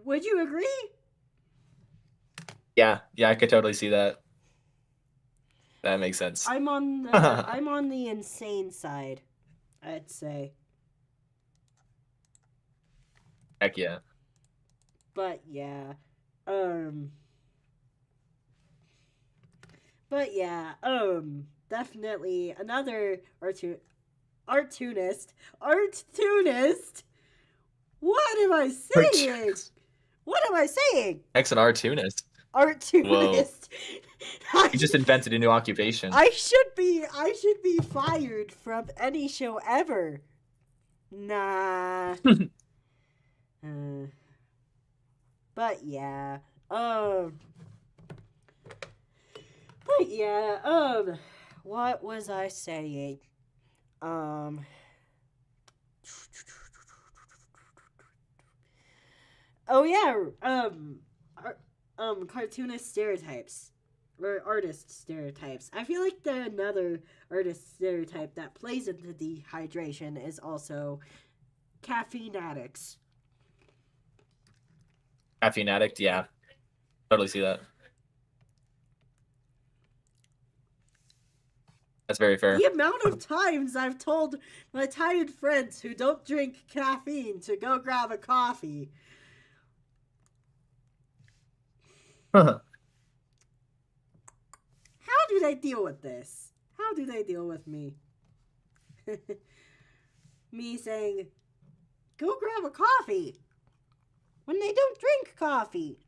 Would you agree? yeah, I could totally see that. That makes sense. I'm on the insane side, I'd say. Heck yeah. But yeah. But yeah, definitely another artoonist. What am I saying? What am I saying? X and R-tunist. Artoonist. You just invented a new occupation. I should be fired from any show ever. Nah. But yeah. What was I saying? Oh yeah, cartoonist stereotypes or artist stereotypes. I feel like another artist stereotype that plays into dehydration is also caffeine addicts. Caffeine addict, yeah. Totally see that. That's very fair. The amount of times I've told my tired friends who don't drink caffeine to go grab a coffee. How do they deal with this? How do they deal with me? Me saying, go grab a coffee when they don't drink coffee.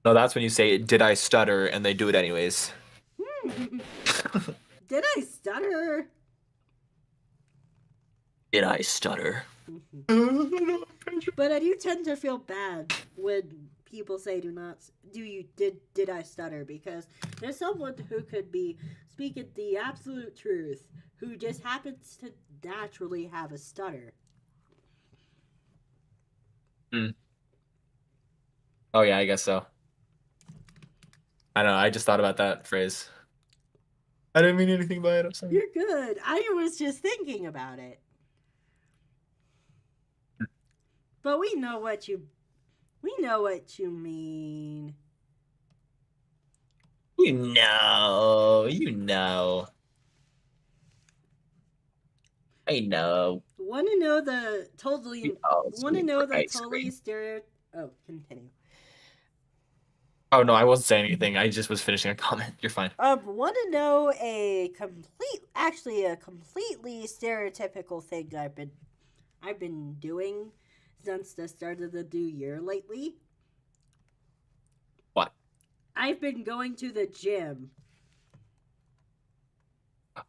No, that's when you say, did I stutter? And they do it anyways. Did I stutter? Did I stutter? But I do tend to feel bad when people say did I stutter, because there's someone who could be speaking the absolute truth who just happens to naturally have a stutter. Oh yeah, I guess so. I don't know, I just thought about that phrase. I didn't mean anything by it, I'm sorry. You're good. I was just thinking about it. But we know what you mean. You know. I know. Want to know the totally stereo... Oh, continue. Oh no, I wasn't saying anything. I just was finishing a comment. You're fine. Want to know a completely stereotypical thing I've been doing since the start of the new year lately? What? I've been going to the gym.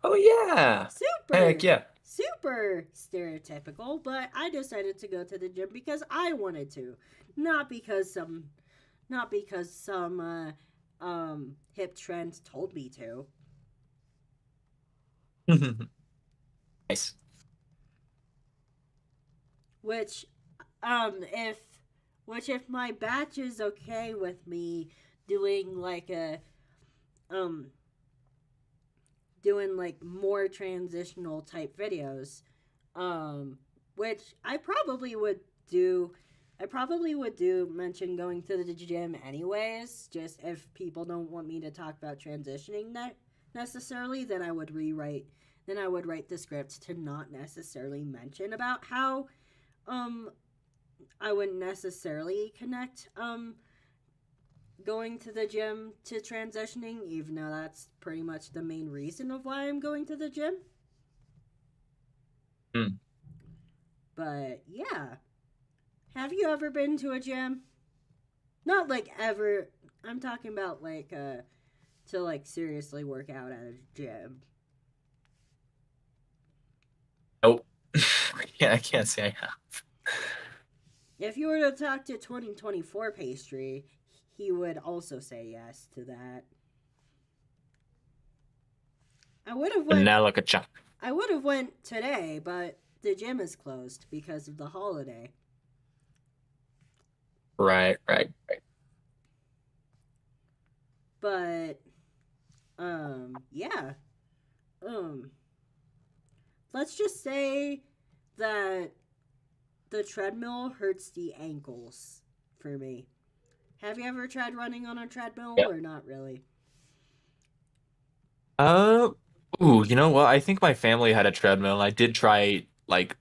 Oh yeah. Super. Heck yeah. Super stereotypical, but I decided to go to the gym because I wanted to, not because some hip trend told me to. Nice. Which if my batch is okay with me doing like more transitional type videos, which I probably would do mention going to the gym anyways, just if people don't want me to talk about transitioning necessarily, then I would write the script to not necessarily mention about how I wouldn't necessarily connect going to the gym to transitioning, even though that's pretty much the main reason of why I'm going to the gym. But yeah. Have you ever been to a gym? Not like ever. I'm talking about like to like seriously work out at a gym. Nope. Yeah, I can't say I have. If you were to talk to 2024 pastry, he would also say yes to that. I would have And went now look at Chuck. I would have went today, but the gym is closed because of the holiday. Right, right, right. But yeah. Um let's just say that the treadmill hurts the ankles for me. Have you ever tried running on a treadmill Yep. or not really? Uh, ooh, you know what? I think my family had a treadmill, and I did try like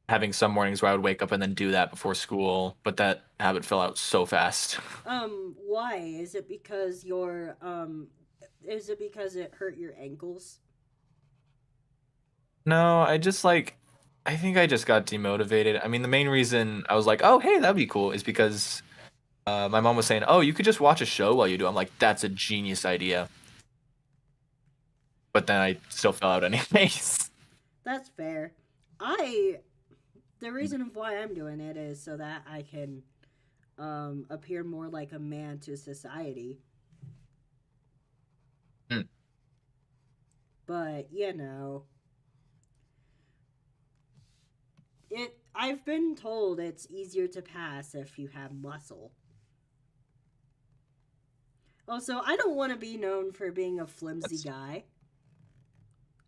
having some mornings where I would wake up and then do that before school, but that habit fell out so fast. Why? Is it because it hurt your ankles? No, I just like I think I just got demotivated. I mean, the main reason I was like, "Oh, hey, that'd be cool," is because my mom was saying, "Oh, you could just watch a show while you do." I'm like, "That's a genius idea," but then I still fell out anyways. That's fair. I the reason of why I'm doing it is so that I can appear more like a man to society. Hmm, But, I've been told it's easier to pass if you have muscle. Also, I don't want to be known for being a flimsy that's guy.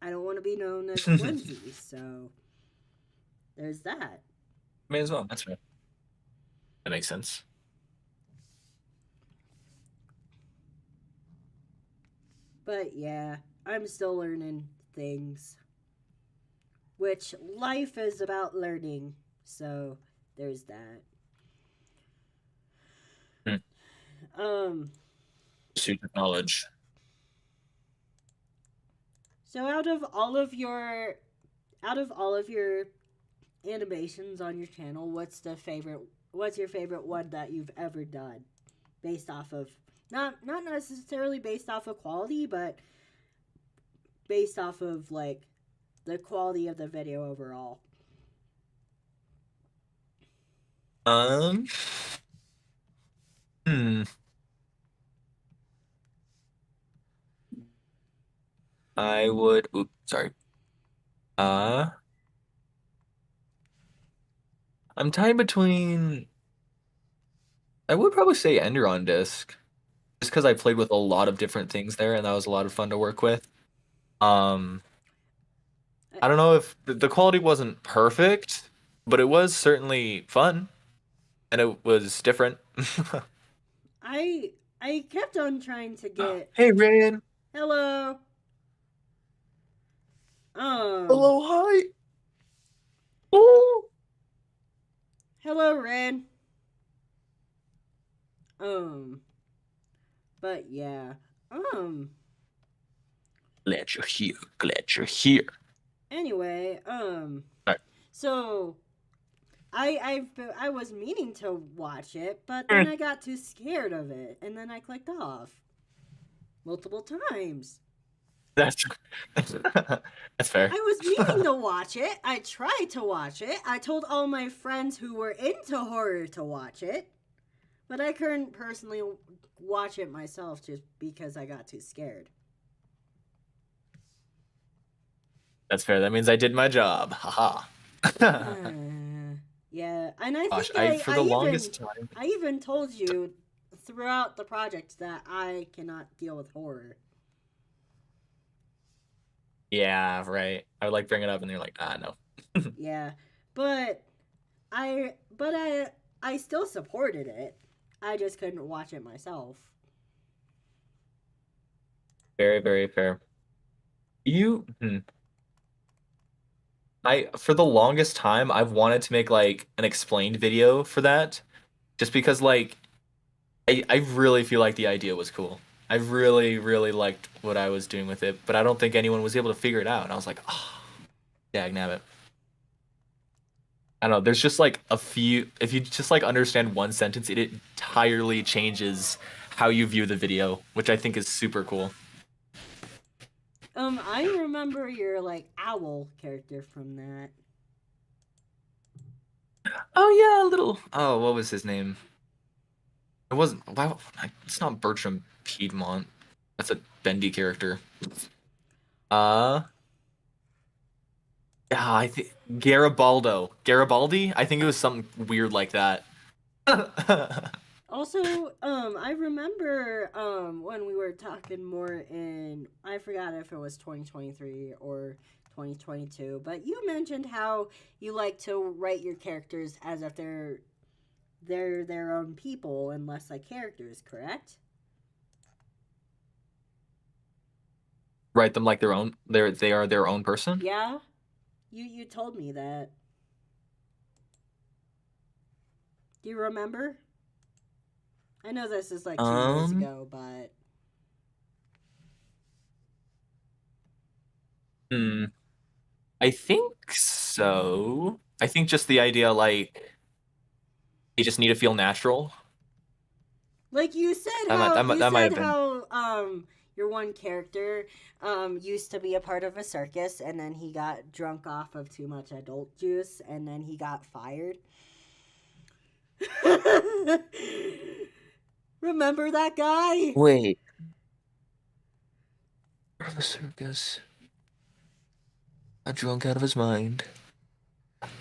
I don't want to be known as flimsy, so there's that. may as well. That's right. That makes sense. But yeah, I'm still learning things, which life is about learning. So there's that. Hmm. Um, Pursuit of knowledge. so out of all of your animations on your channel, what's your favorite one that you've ever done? Based off of not necessarily based off of quality, but based off of like the quality of the video overall. Um, hmm. I would. Oops, sorry. Uh, I'm tied between. I would probably say Ender on Disc, just because I played with a lot of different things there, and that was a lot of fun to work with. Um, I I don't know if the quality wasn't perfect, but it was certainly fun, and it was different. I, I kept on trying to get Hey, Ryan. hello. Um, Hello, hi. Oh. hello, Ren. Um, but yeah. Um, Glad you're here. Glad you're here. anyway, All so I was meaning to watch it, but then right. I got too scared of it, and then I clicked off multiple times. That's that's fair. I was meaning to watch it. I tried to watch it. I told all my friends who were into horror to watch it, but I couldn't personally watch it myself just because I got too scared. That's fair. That means I did my job. Haha. Yeah, and I Gosh, think I for the longest time. I even told you throughout the project that I cannot deal with horror. Yeah, right. I would like bring it up, and they're like, ah, no. Yeah, but I still supported it. I just couldn't watch it myself. Very, very fair. You, I for the longest time, I've wanted to make like an explained video for that, just because like I really feel like the idea was cool. I really, really liked what I was doing with it, but I don't think anyone was able to figure it out. And I was like, oh, dag nabbit. I don't know. There's just like a few. If you just like understand one sentence, it entirely changes how you view the video, which I think is super cool. I remember your like owl character from that. Oh yeah, a little. Oh, what was his name? It wasn't. Why? It's not Bertram Piedmont. That's a Bendy character. Uh, yeah, I think Garibaldi. I think it was something weird like that. Also, I remember when we were talking more in, I forgot if it was 2023 or 2022, but you mentioned how you like to write your characters as if they're their own people and less like characters, correct? Write them like their own. They are their own person. Yeah, you told me that. Do you remember? I know this is like 2 years Um, ago, but hmm. I think so. I think just the idea like you just need to feel natural. like you said That might have been how your one character used to be a part of a circus and then he got drunk off of too much adult juice and then he got fired. Remember that guy? Wait. The circus. Got drunk out of his mind.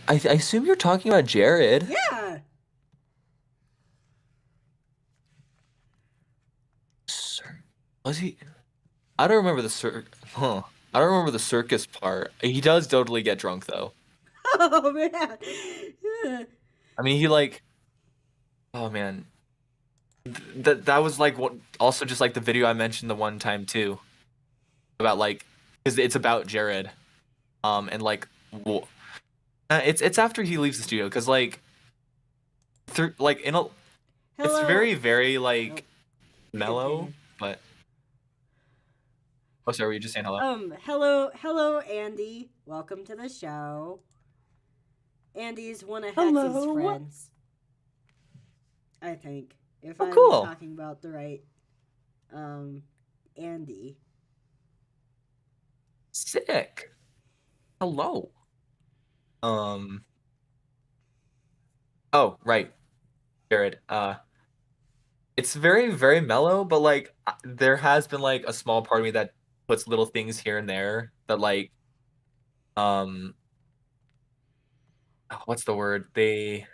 I assume you're talking about Jared. Yeah. Sir, was he? I don't remember the Huh. I don't remember the circus part. He does totally get drunk though. Oh man. I mean, he like. Oh man. That was like what. Also, just like the video I mentioned the one time too. About like, because it's about Jared. And like, it's after he leaves the studio because like, like in a, it's Hello. very Oh, like you mellow, continue. but oh, sorry, were you just saying hello? Hello, Andy. Welcome to the show. Andy's one of Hex's Hello. friends. I think. If Oh, I'm cool. talking about the right Andy. Sick. Hello. Um. Oh, right, Jared. It's very mellow, but like there has been like a small part of me that puts little things here and there that like um what's the word? They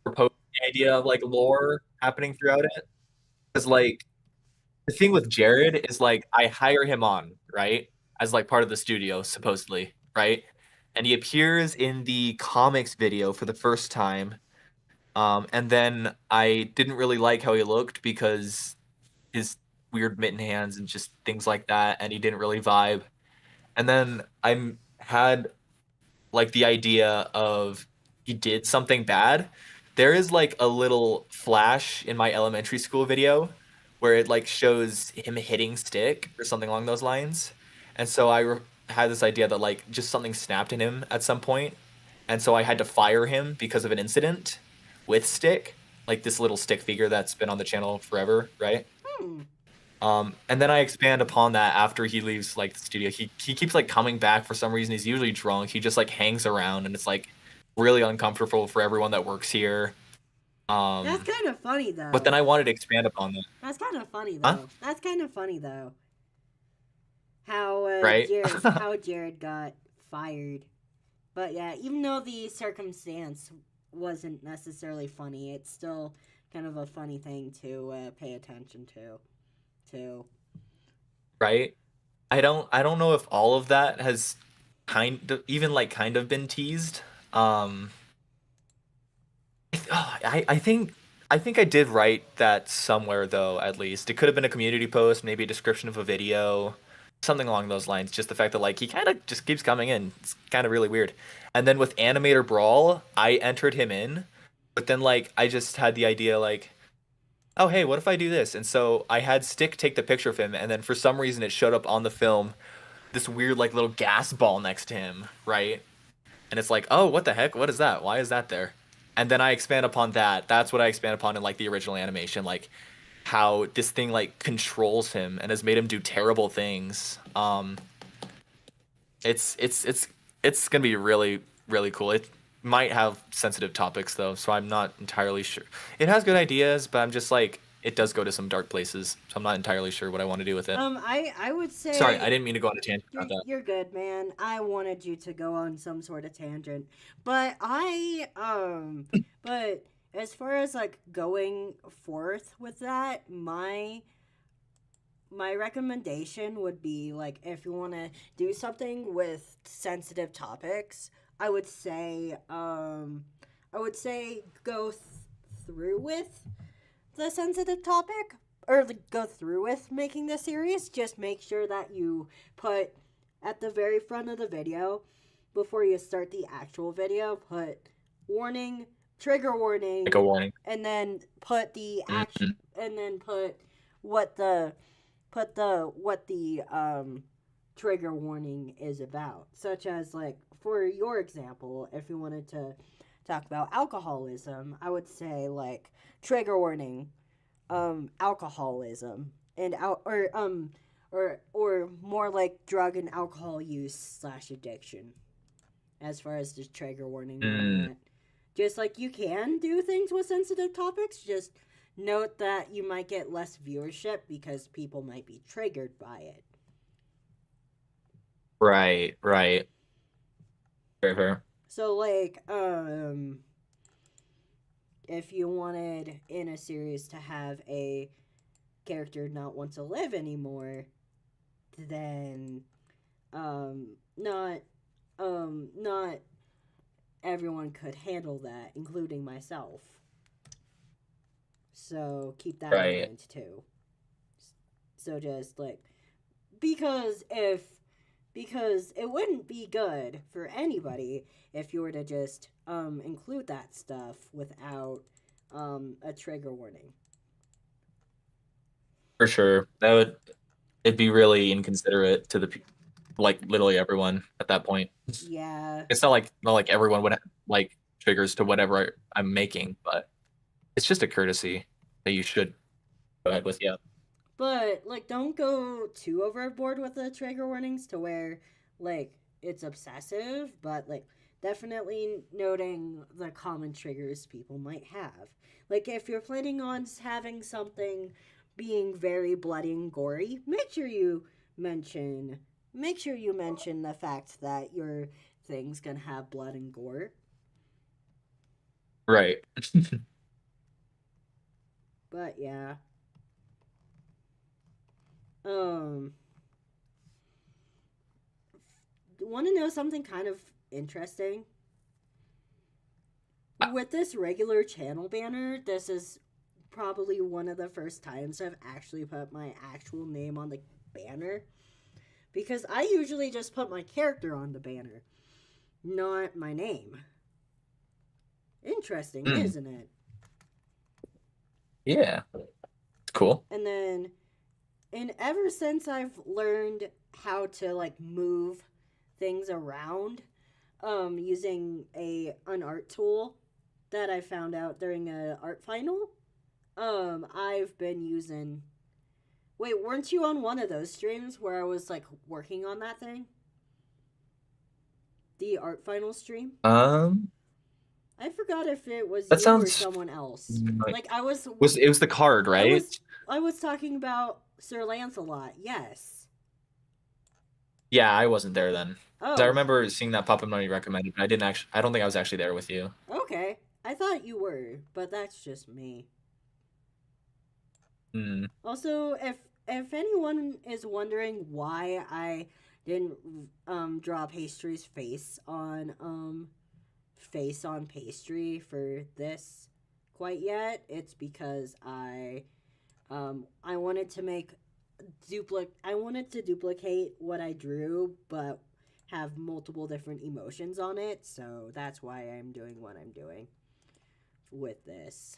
propose the idea of like lore happening throughout it. Because like the thing with Jared is like I hire him on, right? As like part of the studio, supposedly, right? And he appears in the comics video for the first time. And then I didn't really like how he looked because his weird mitten hands and just things like that, and he didn't really vibe. And then I had like the idea of he did something bad. There is like a little flash in my elementary school video where it like shows him hitting stick or something along those lines. And so had this idea that like just something snapped in him at some point, and so I had to fire him because of an incident with stick, like this little stick figure that's been on the channel forever, right? Hmm. And then I expand upon that after he leaves like the studio. He keeps like coming back for some reason. He's usually drunk. He just like hangs around, and it's like really uncomfortable for everyone that works here. That's Um, kind of funny but though. then I wanted to expand upon that. That's kind of funny Huh? though. That's kind of funny though. How Right? Jared got fired. But yeah, even though the circumstance wasn't necessarily funny, it's still kind of a funny thing to pay attention to. Too. Right? I don't know if all of that has kind of been teased. Um, I think I did write that somewhere though, at least. It could have been a community post, maybe a description of a video, something along those lines. Just the fact that like he kind of just keeps coming in. It's kind of really weird. And then with Animator Brawl, I entered him in, but then like I just had the idea like, oh hey, what if I do this? And so I had Stick take the picture of him, and then for some reason it showed up on the film this weird like little gas ball next to him, right? and it's like, oh, what the heck? What is that? Why is that there? And then I expand upon that. That's what I expand upon in like the original animation, like how this thing like controls him and has made him do terrible things. It's gonna be really cool. It might have sensitive topics though, so I'm not entirely sure. It has good ideas, but I'm just like it does go to some dark places, so I'm not entirely sure what I want to do with it. I would Sorry, I say didn't mean to go on a tangent about that. you're good, man. I wanted you to go on some sort of tangent, but but as far as like going forth with that, my recommendation would be like if you want to do something with sensitive topics, I would say go through with the sensitive topic or like, go through with making the series. Just make sure that you put at the very front of the video before you start the actual video, put warning, trigger Like warning, a warning. and then put the action Mm-hmm. and then what the what the trigger warning is about, such as like for your example, if you wanted to talk about alcoholism, I would say like trigger warning, alcoholism and or more like drug and alcohol use slash addiction, as far as the trigger warning on Mm, that. Just like you can do things with sensitive topics, just note that you might get less viewership because people might be triggered by it. right, right. Fair, fair. So like if you wanted in a series to have a character not want to live anymore, then not not everyone could handle that, including myself. So keep that in Right. mind too. So just like because it wouldn't be good for anybody if you were to just include that stuff without a trigger warning. For sure. That would it'd be really inconsiderate to the like literally everyone at that point. Yeah, It's not like everyone would have like triggers to whatever I'm making, but it's just a courtesy that you should go ahead with. Yeah. but like don't go too overboard with the trigger warnings to where like it's obsessive, but like definitely noting the common triggers people might have. Like if you're planning on having something being very bloody and gory, mention make sure you mention the fact that your thing's gonna have blood and gore. Right. But yeah. Um want to know something kind of interesting? With this regular channel banner, this is probably one of the first times I've actually put my actual name on the banner. Because I usually just put my character on the banner, not my name. Interesting, Mm, isn't it? yeah. It's cool. And ever since I've learned how to like move things around, using an art tool that I found out during a art final, I've been using. Wait, weren't you on one of those streams where I was like working on that thing? The art final stream? Um, I forgot if it was that you or sounds someone else. like Like I was was it was the card, I right? was I was talking about Sir Lancelot. Yes. Yeah, I wasn't there then. 'Cause I Oh, remember seeing that pop up on your recommended, but I don't think I was actually there with you. okay. I thought you were, but that's just me. Hmm. Also, if anyone is wondering why I didn't draw pastry's face on pastry for this quite yet, it's because I wanted to I wanted to duplicate what I drew but have multiple different emotions on it, so that's why I'm doing what I'm doing with this.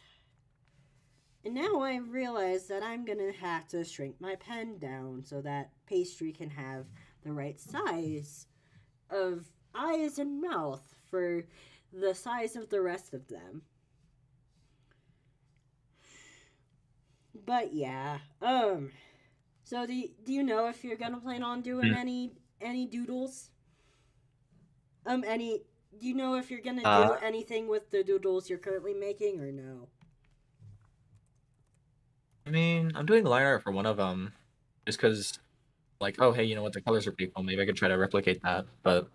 And now I realize that I'm gonna have to shrink my pen down so that pastry can have the right size of eyes and mouth for the size of the rest of them. But yeah, so do you know if you're gonna plan on doing Mm. any doodles? Any Do you know if you're gonna Uh, do anything with the doodles you're currently making or no? I mean, I'm doing line art for one of them, just because, like, oh hey, you know what, the colors are pretty cool. Maybe I could try to replicate that. But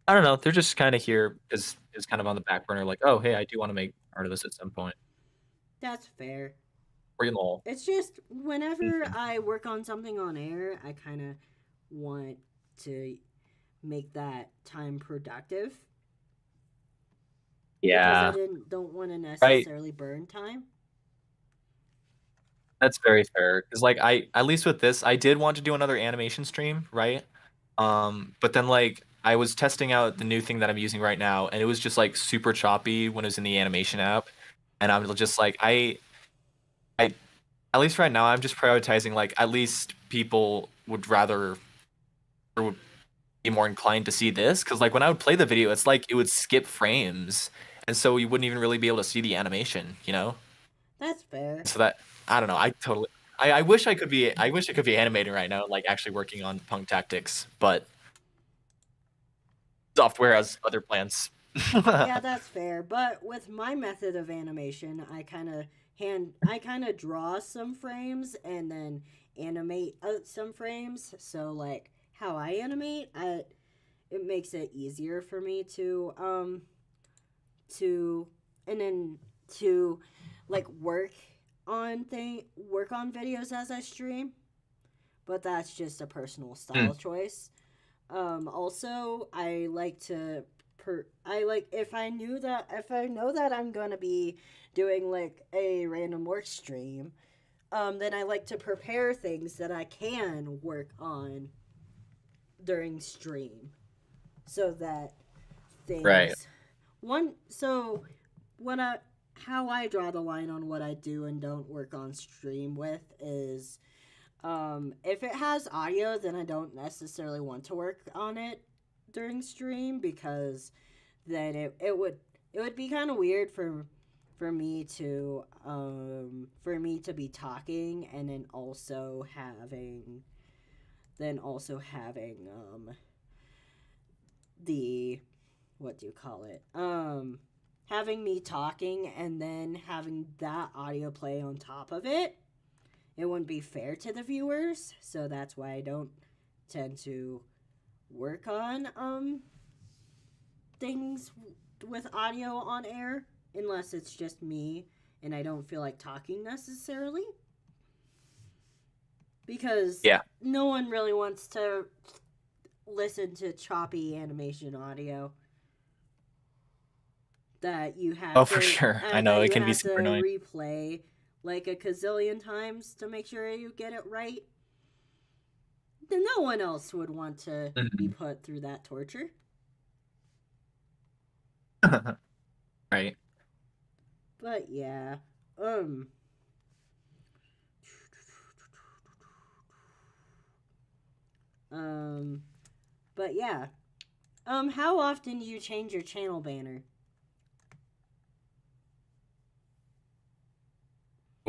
I don't know. They're just kind of here because it's kind of on the back burner. Like, oh hey, I do want to make art of this at some point. That's fair. Or you know, It's just whenever mhm. I work on something on air, I kind of want to make that time productive because I Yeah, don't want to right. necessarily burn time. That's very fair. Because like I at least with this, I did want to do another animation stream, right? But then like I was testing out the new thing that I'm using right now, and it was just like super choppy when it was in the animation app, and I'm just like I at least right now I'm just prioritizing like at least people would rather or would be more inclined to see this because like when I would play the video, it's like it would skip frames, and so you wouldn't even really be able to see the animation, you know? That's fair. So that I don't know. I wish I could be. I wish I could be animating right now, like actually working on Punk Tactics, but software has other plans. Yeah, that's fair. But with my method of animation, I kind of draw some frames and then animate some frames. So like how I animate, it makes it easier for me to and then to like work on videos as I stream. But that's just a personal Hmm, style choice. Also, I like to I like if I know that I'm gonna be doing like a random work stream, then I like to prepare things that I can work on during stream, so that right. things one so what I how I draw the line on what I do and don't work on stream with is if it has audio, then I don't necessarily want to work on it during stream because then it would be kind of weird for me to be talking and then also having the what do you call it having me talking and then having that audio play on top of it. It wouldn't be fair to the viewers, so that's why I don't tend to work on things with audio on air unless it's just me and I don't feel like talking necessarily because Yeah. no one really wants to listen to choppy animation audio Oh, for sure. I know that it you can be have to super annoying. replay like a gazillion times to make sure you get it right. Then no one else would want to be Mhm. put through that torture. Right. But yeah, um, um, but yeah, how often do you change your channel banner?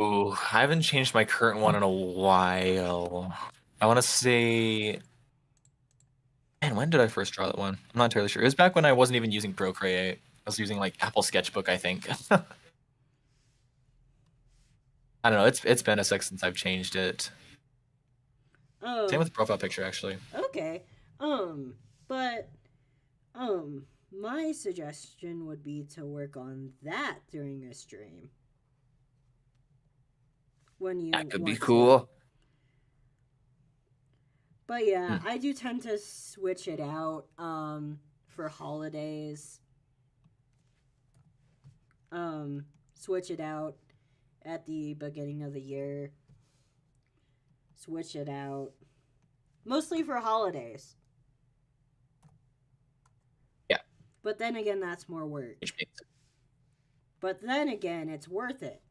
Ooh, I haven't changed my current one in a while. I want to say, man, when did I first draw that one? I'm not entirely sure. It was back when I wasn't even using Procreate. I was using like Apple Sketchbook, I think. I don't know. It's been a sec since I've changed it. Same Um, with the profile picture, actually. okay, but my suggestion would be to work on that during a stream when That you could be want to. cool. But yeah, Hmm. I do tend to switch it out for holidays. Switch it out at the beginning of the year. Switch it out mostly for holidays. Yeah. But then again, that's more work. Which makes sense. But then again, it's worth it.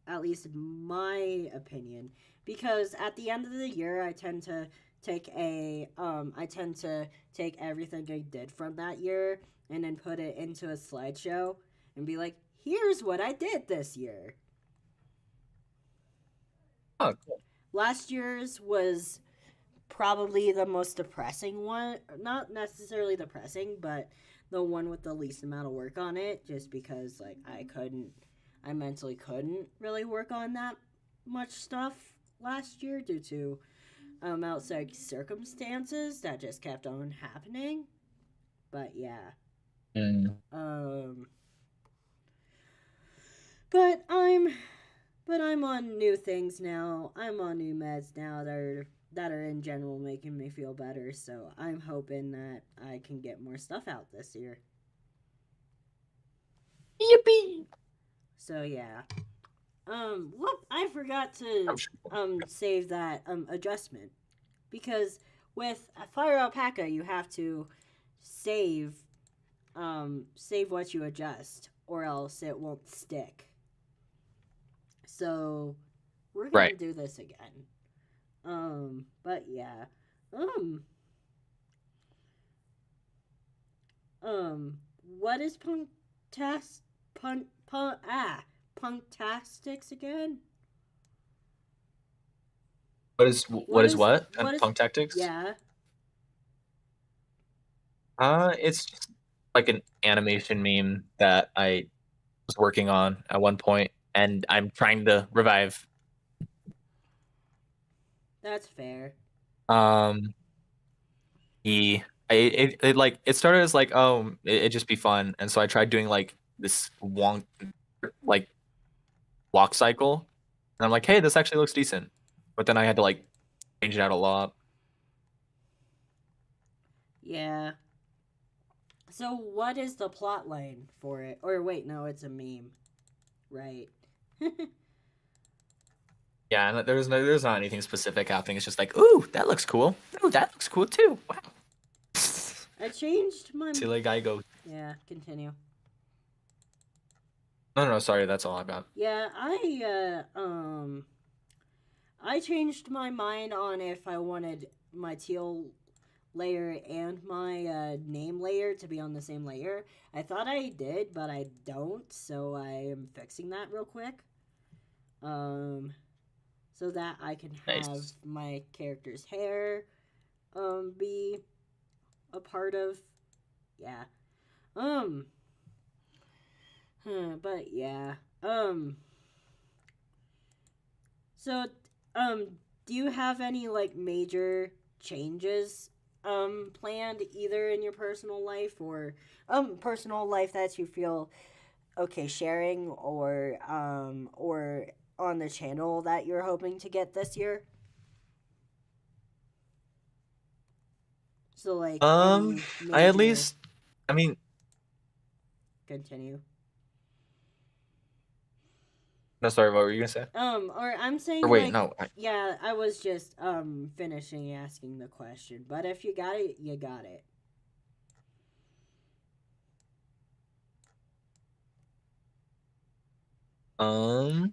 At least in my opinion, because at the end of the year, I tend to I tend to take everything I did from that year and then put it into a slideshow and be like, here's what I did this year. Oh, cool. Last year's was probably the most depressing one. Not necessarily depressing, but the one with the least amount of work on it, just because like I mentally couldn't really work on that much stuff last year due to outside circumstances that just kept on happening. But yeah. Mm. Um but I'm on new things now. I'm on new meds now that are in general making me feel better, so I'm hoping that I can get more stuff out this year. Yippee! So yeah. Whoop, I forgot to save that adjustment because with a fire alpaca you have to save save what you adjust or else it won't stick. So we're gonna Right. do this again. But yeah. Um what is punktastics again? What is what? What is Punk tactics? yeah. It's just like an animation meme that I was working on at one point, and I'm trying to revive. That's fair. Um, he, it like it started as like, oh, it'd just be fun, and so I tried doing like this wonk like walk cycle, and I'm like, hey, this actually looks decent, but then I had to like change it out a lot. Yeah. So what is the plot line for it? Or wait, no, it's a meme. Right. Yeah, and there's not anything specific happening. It's just like, ooh, that looks cool. Ooh, that looks cool too. Wow. I changed my Silly guy goes. Yeah, continue. No, sorry, that's all I got. Yeah, I changed my mind on if I wanted my teal layer and my name layer to be on the same layer. I thought I did, but I don't, so I am fixing that real quick. So that I can have Nice. my character's hair be a part of yeah. Um but yeah. So do you have any like major changes planned either in your personal life or personal life that you feel okay sharing or on the channel that you're hoping to get this year? So like any I at major least, I mean, continue. no, sorry, what were you gonna say? Or I'm Or saying wait, like no, yeah, I was just finishing asking the question, but if you got it, you got it. um,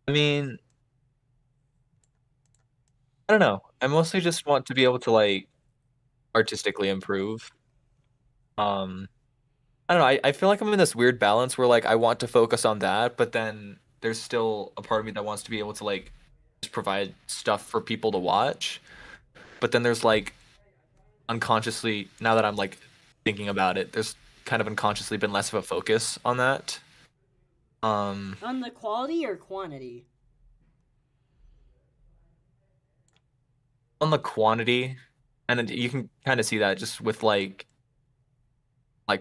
I mean, I don't know. I mostly just want to be able to like artistically improve. Um, I don't know. I feel like I'm in this weird balance where like I want to focus on that, but then there's still a part of me that wants to be able to like just provide stuff for people to watch. But then there's like unconsciously, now that I'm like thinking about it, there's kind of unconsciously been less of a focus on that. Um, On the quality or quantity? on the quantity, and then you can kind of see that just with like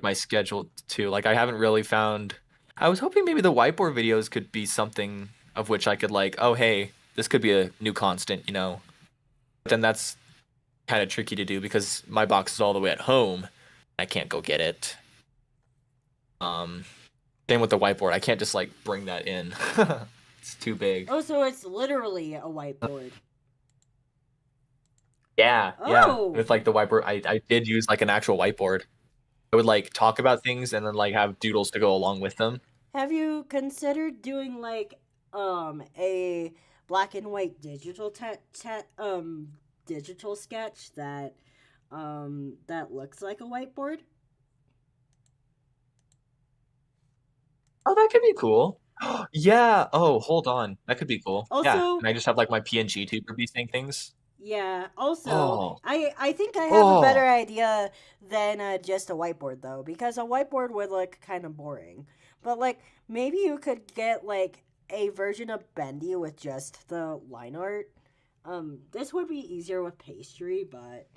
my schedule too. Like I haven't really found. I was hoping maybe the whiteboard videos could be something of which I could like, oh hey, this could be a new constant, you know. But then that's kind of tricky to do because my box is all the way at home. I can't go get it. Um, Same with the whiteboard. I can't just like bring that in. It's too big. Oh, so it's literally a whiteboard. Yeah. Oh, With like the whiteboard, I did use like an actual whiteboard. I would like talk about things and then like have doodles to go along with them. have you considered doing like a black and white digital digital sketch that that looks like a whiteboard. Oh, that could be cool. Yeah. Oh, hold on. That could be cool. Yeah. Also, And I just have like my PNG tuber be saying things. yeah. Also, Oh. I think I have a better Oh. idea than just a whiteboard though, because a whiteboard would look kind of boring. But like maybe you could get like a version of Bendy with just the line art. This would be easier with pastry, but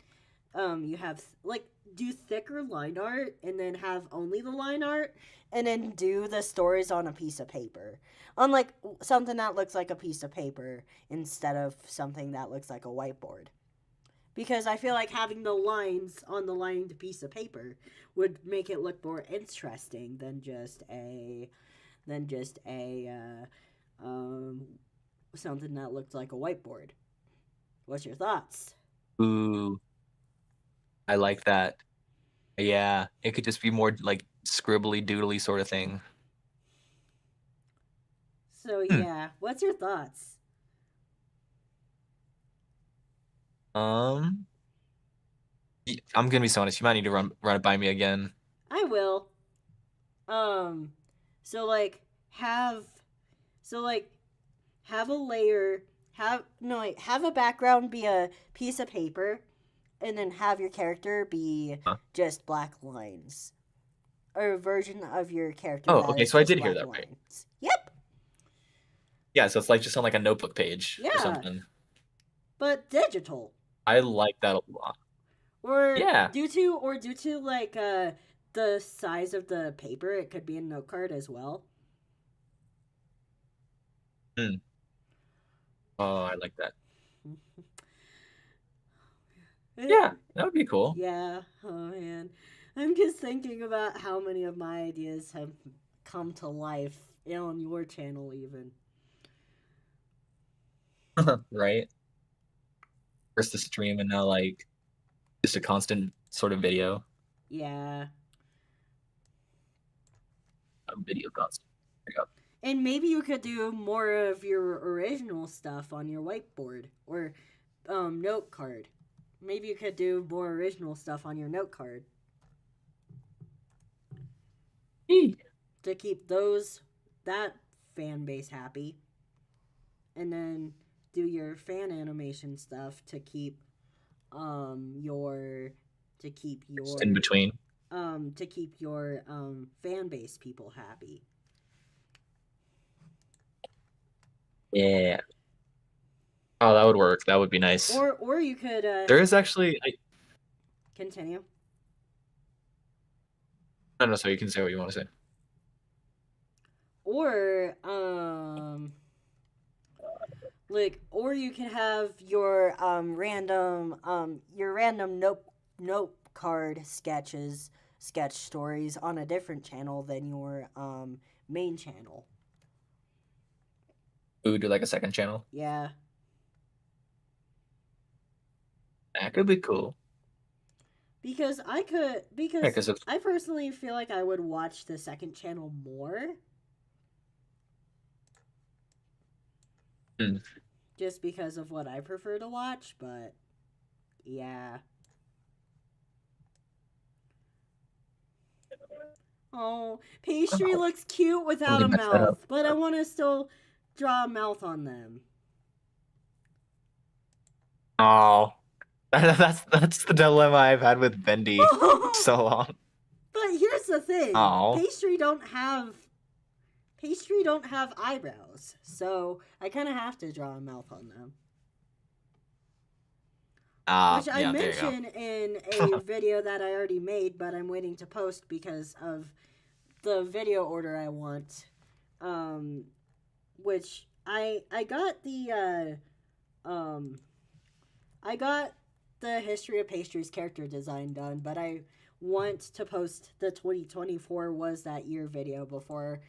you have like do thicker line art and then have only the line art and then do the stories on a piece of paper, on like something that looks like a piece of paper instead of something that looks like a whiteboard, because I feel like having the lines on the lined piece of paper would make it look more interesting than just a something that looked like a whiteboard. What's your thoughts? Ooh. I like that. Yeah. It could just be more like scribbly doodly sort of thing. So Hmm. yeah, what's your thoughts? Um, I'm gonna be so honest. You might need to run it by me again. I will. Um, so like have so like have a layer, have no wait, have a background be a piece of paper, and then have your character be Huh? just black lines, or a version of your character Oh, that okay. is So I just did hear black that right. lines. Yep. Yeah. So it's like just on like a notebook page or Yeah, something. but digital. I like that a lot. Or Yeah. due to like the size of the paper, it could be a note card as well. Hmm. Oh, I like that. Yeah, that would be cool. Yeah, oh man. I'm just thinking about how many of my ideas have come to life on your channel, even. Right? First the stream and now like just a constant sort of video. Yeah. Video constant. There you go. And maybe you could do more of your original stuff on your whiteboard or note card. Maybe you could do more original stuff on your note card Eee. to keep that fan base happy. And then do your fan animation stuff your to keep Just in your between. fan base people happy. Yeah. Oh, that would work. That would be nice. Or you could There is actually continue. I don't know, so you can say what you want to say. Or like or you can have your random note card sketch stories on a different channel than your main channel. Ooh, do like a second channel. Yeah. That could be cool. Because Yeah, because I personally feel like I would watch the second channel more. Just because of what I prefer to watch, but yeah. Oh, pastry looks cute without a mouth, but I want to still draw a mouth on them. Oh, that's the dilemma I've had with Bendy so long. But here's the thing: Oh, pastry don't have eyebrows, so I kind of have to draw a mouth on them. Which I yeah, mentioned in a video that I already made, but I'm waiting to post because of the video order I want. Which I got the history of pastries character design done, but I want to post the 2024 was that year video before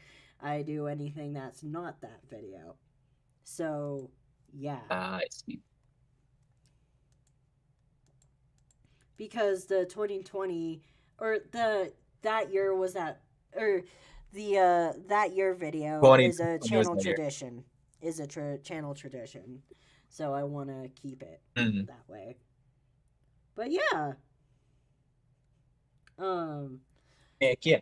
I do anything that's not that video. So yeah. I see. Because the 2020 or that year was that or the that year video is a channel tradition. Is a channel tradition. So I want to keep it Mm. that way. But yeah. Um. Heck yeah.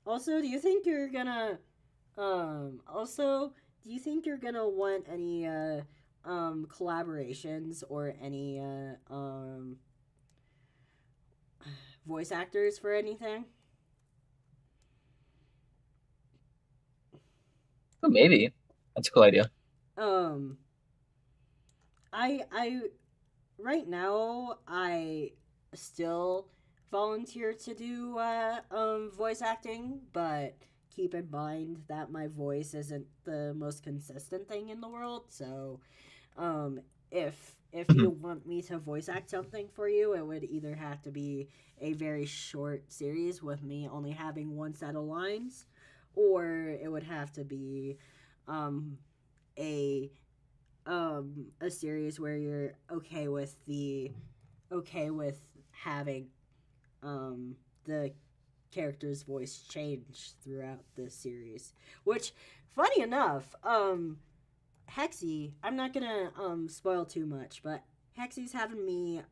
Also, do you think you're gonna also, do you think you're gonna want any collaborations or any voice actors for anything? Oh, maybe. That's a cool idea. Um I right now I still volunteer to do voice acting, but keep in mind that my voice isn't the most consistent thing in the world, so um if you Mhm. want me to voice act something for you, it would either have to be a very short series with me only having one set of lines, or it would have to be um a a series where you're okay with having the character's voice change throughout the series. Which, funny enough, Hexy, I'm not gonna spoil too much, but Hexy's having me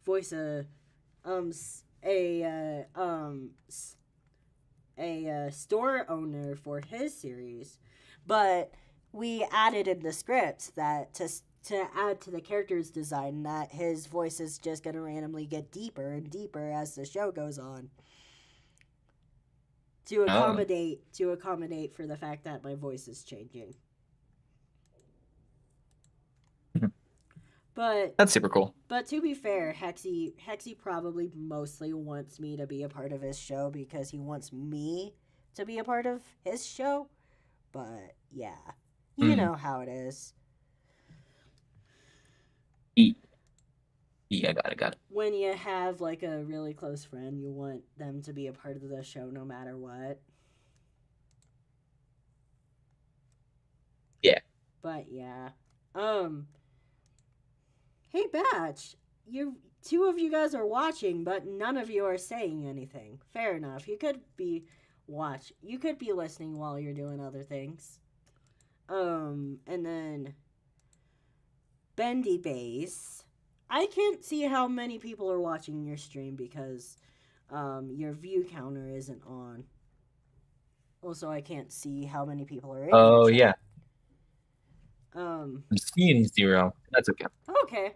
voice um a store owner for his series, but we added in the script that to add to the character's design that his voice is just gonna randomly get deeper and deeper as the show goes on Oh, to accommodate for the fact that my voice is changing. But that's super cool. But to be fair, Hexy probably mostly wants me to be a part of his show because he wants me to be a part of his show. But yeah, you Mm. know how it is. E- Yeah, got it. When you have like a really close friend, you want them to be a part of the show no matter what. Yeah. But yeah. Um hey Batch, you two of you guys are watching, but none of you are saying anything. Fair enough. You could be listening while you're doing other things. And then Bendy Base. I can't see how many people are watching your stream because your view counter isn't on. Also, I can't see how many people are in your Oh, chat. yeah. Um, I'm seeing 0. That's okay. okay.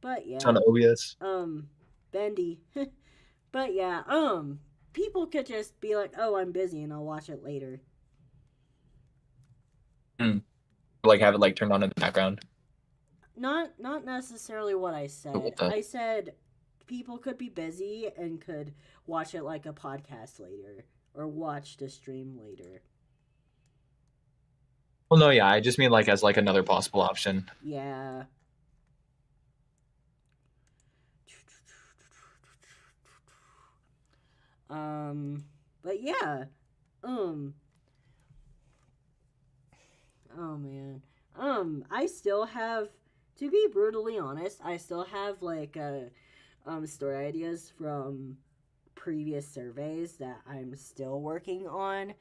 But It's on yeah. OBS. Bendy. But yeah, people could just be like, "Oh, I'm busy and I'll watch it later." Mm. Like have it like turned on in the background. Not necessarily what I Cool said. with that. I said people could be busy and could watch it like a podcast later or watch the stream later. Well, no, yeah, I just mean like as like another possible option. Yeah. But yeah. Um oh man. I still have, to be brutally honest, I still have like story ideas from previous surveys that I'm still working on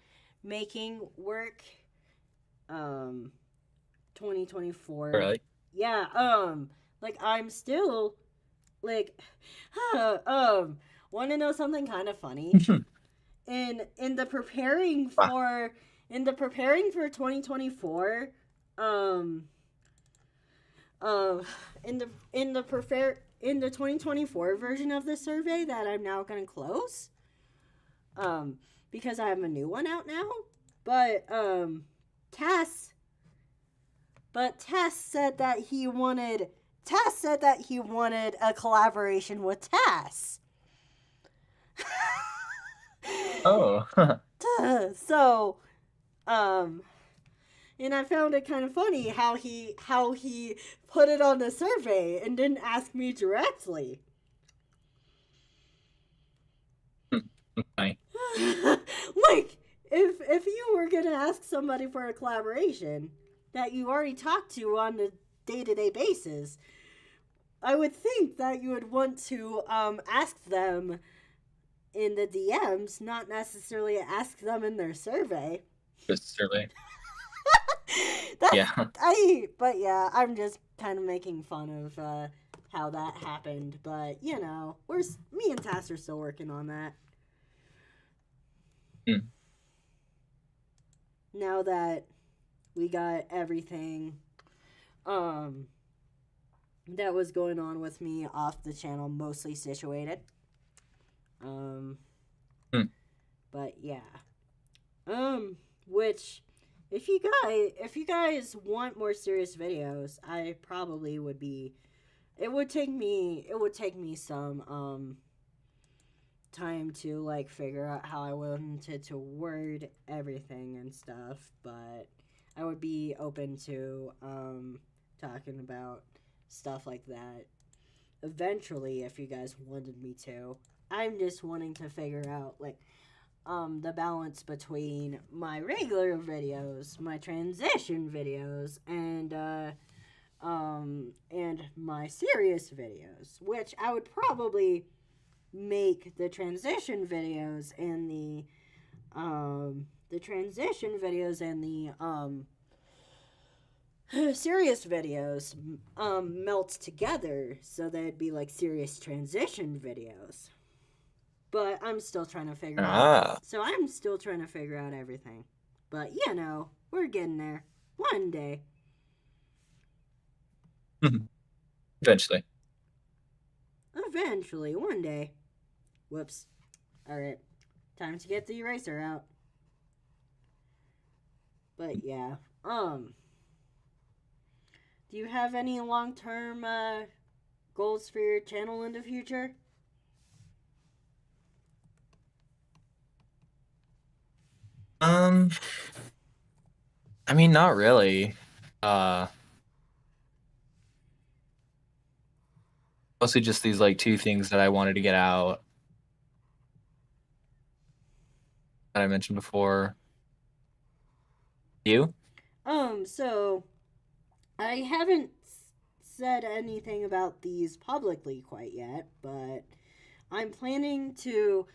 making work. Um 2024. Right. Yeah, like I'm still like um want to know something kind of funny? In the preparing Wow. for in the preparing for 2024, um um in the 2024 version of the survey that I'm now going to close, um because I have a new one out now, but Tess Tess said that he wanted a collaboration with Tess. Oh. So, um, and I found it kind of funny how he put it on the survey and didn't ask me directly. Funny. Like, if you were gonna ask somebody for a collaboration that you already talked to on a day-to-day basis, I would think that you would want to ask them in the DMs, not necessarily ask them in their survey. Just survey. That's Yeah. but yeah, I'm just kind of making fun of how that happened. But you know, me and Tass are still working on that. Mm. Now that we got everything um that was going on with me off the channel mostly situated. Um Mm. but yeah. Which if you guys want more serious videos, I probably would be it would take me some time to like figure out how I wanted to word everything and stuff, but I would be open to talking about stuff like that eventually if you guys wanted me to. I'm just wanting to figure out like the balance between my regular videos, my transition videos, and my serious videos, which I would probably make the transition videos and the serious videos melt together so they'd be like serious transition videos. But I'm still trying to figure out. So I'm still trying to figure out everything. But you know, we're getting there. One day. Eventually. Eventually, one day. Whoops. Alright. Time to get the eraser out. But yeah. Do you have any long-term goals for your channel in the future? I mean, not really. Uh, Mostly just these like two things that I wanted to get out that I mentioned before. You? So I haven't said anything about these publicly quite yet, but I'm planning to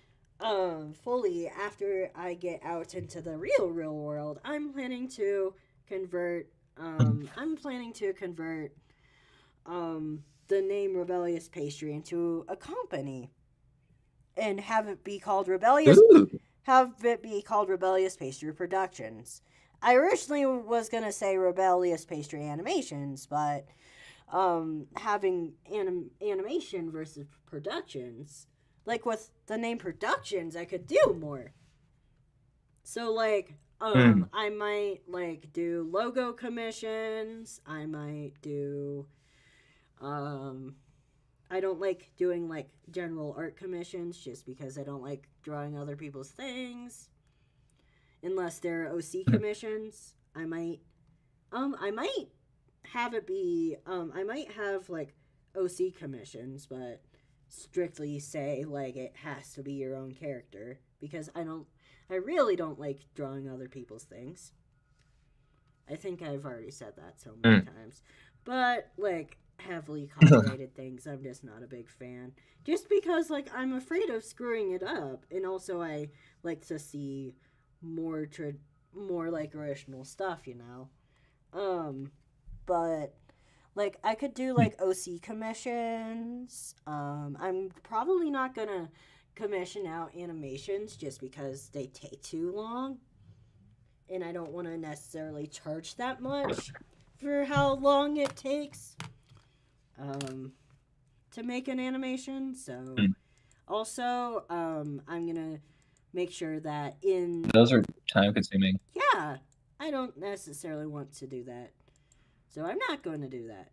fully after I get out into the real world. I'm planning to convert the name Rebellious Pastry into a company and have it be called Rebellious Pastry Productions. I originally was gonna say Rebellious Pastry Animations, but having animation versus productions, like with the name Productions, I could do more. So like, I might like do logo commissions. I might do, I don't like doing like general art commissions just because I don't like drawing other people's things. Unless they're OC commissions, I might have it be, I might have like OC commissions, but strictly say like it has to be your own character because I really don't like drawing other people's things. I think I've already said that so many times. But like heavily copyrighted things, I'm just not a big fan. Just because like I'm afraid of screwing it up, and also I like to see more like original stuff, you know. But like I could do like OC commissions. I'm probably not gonna commission out animations just because they take too long, and I don't want to necessarily charge that much for how long it takes to make an animation. So also I'm gonna make sure that those are time consuming. Yeah, I don't necessarily want to do that. So I'm not going to do that.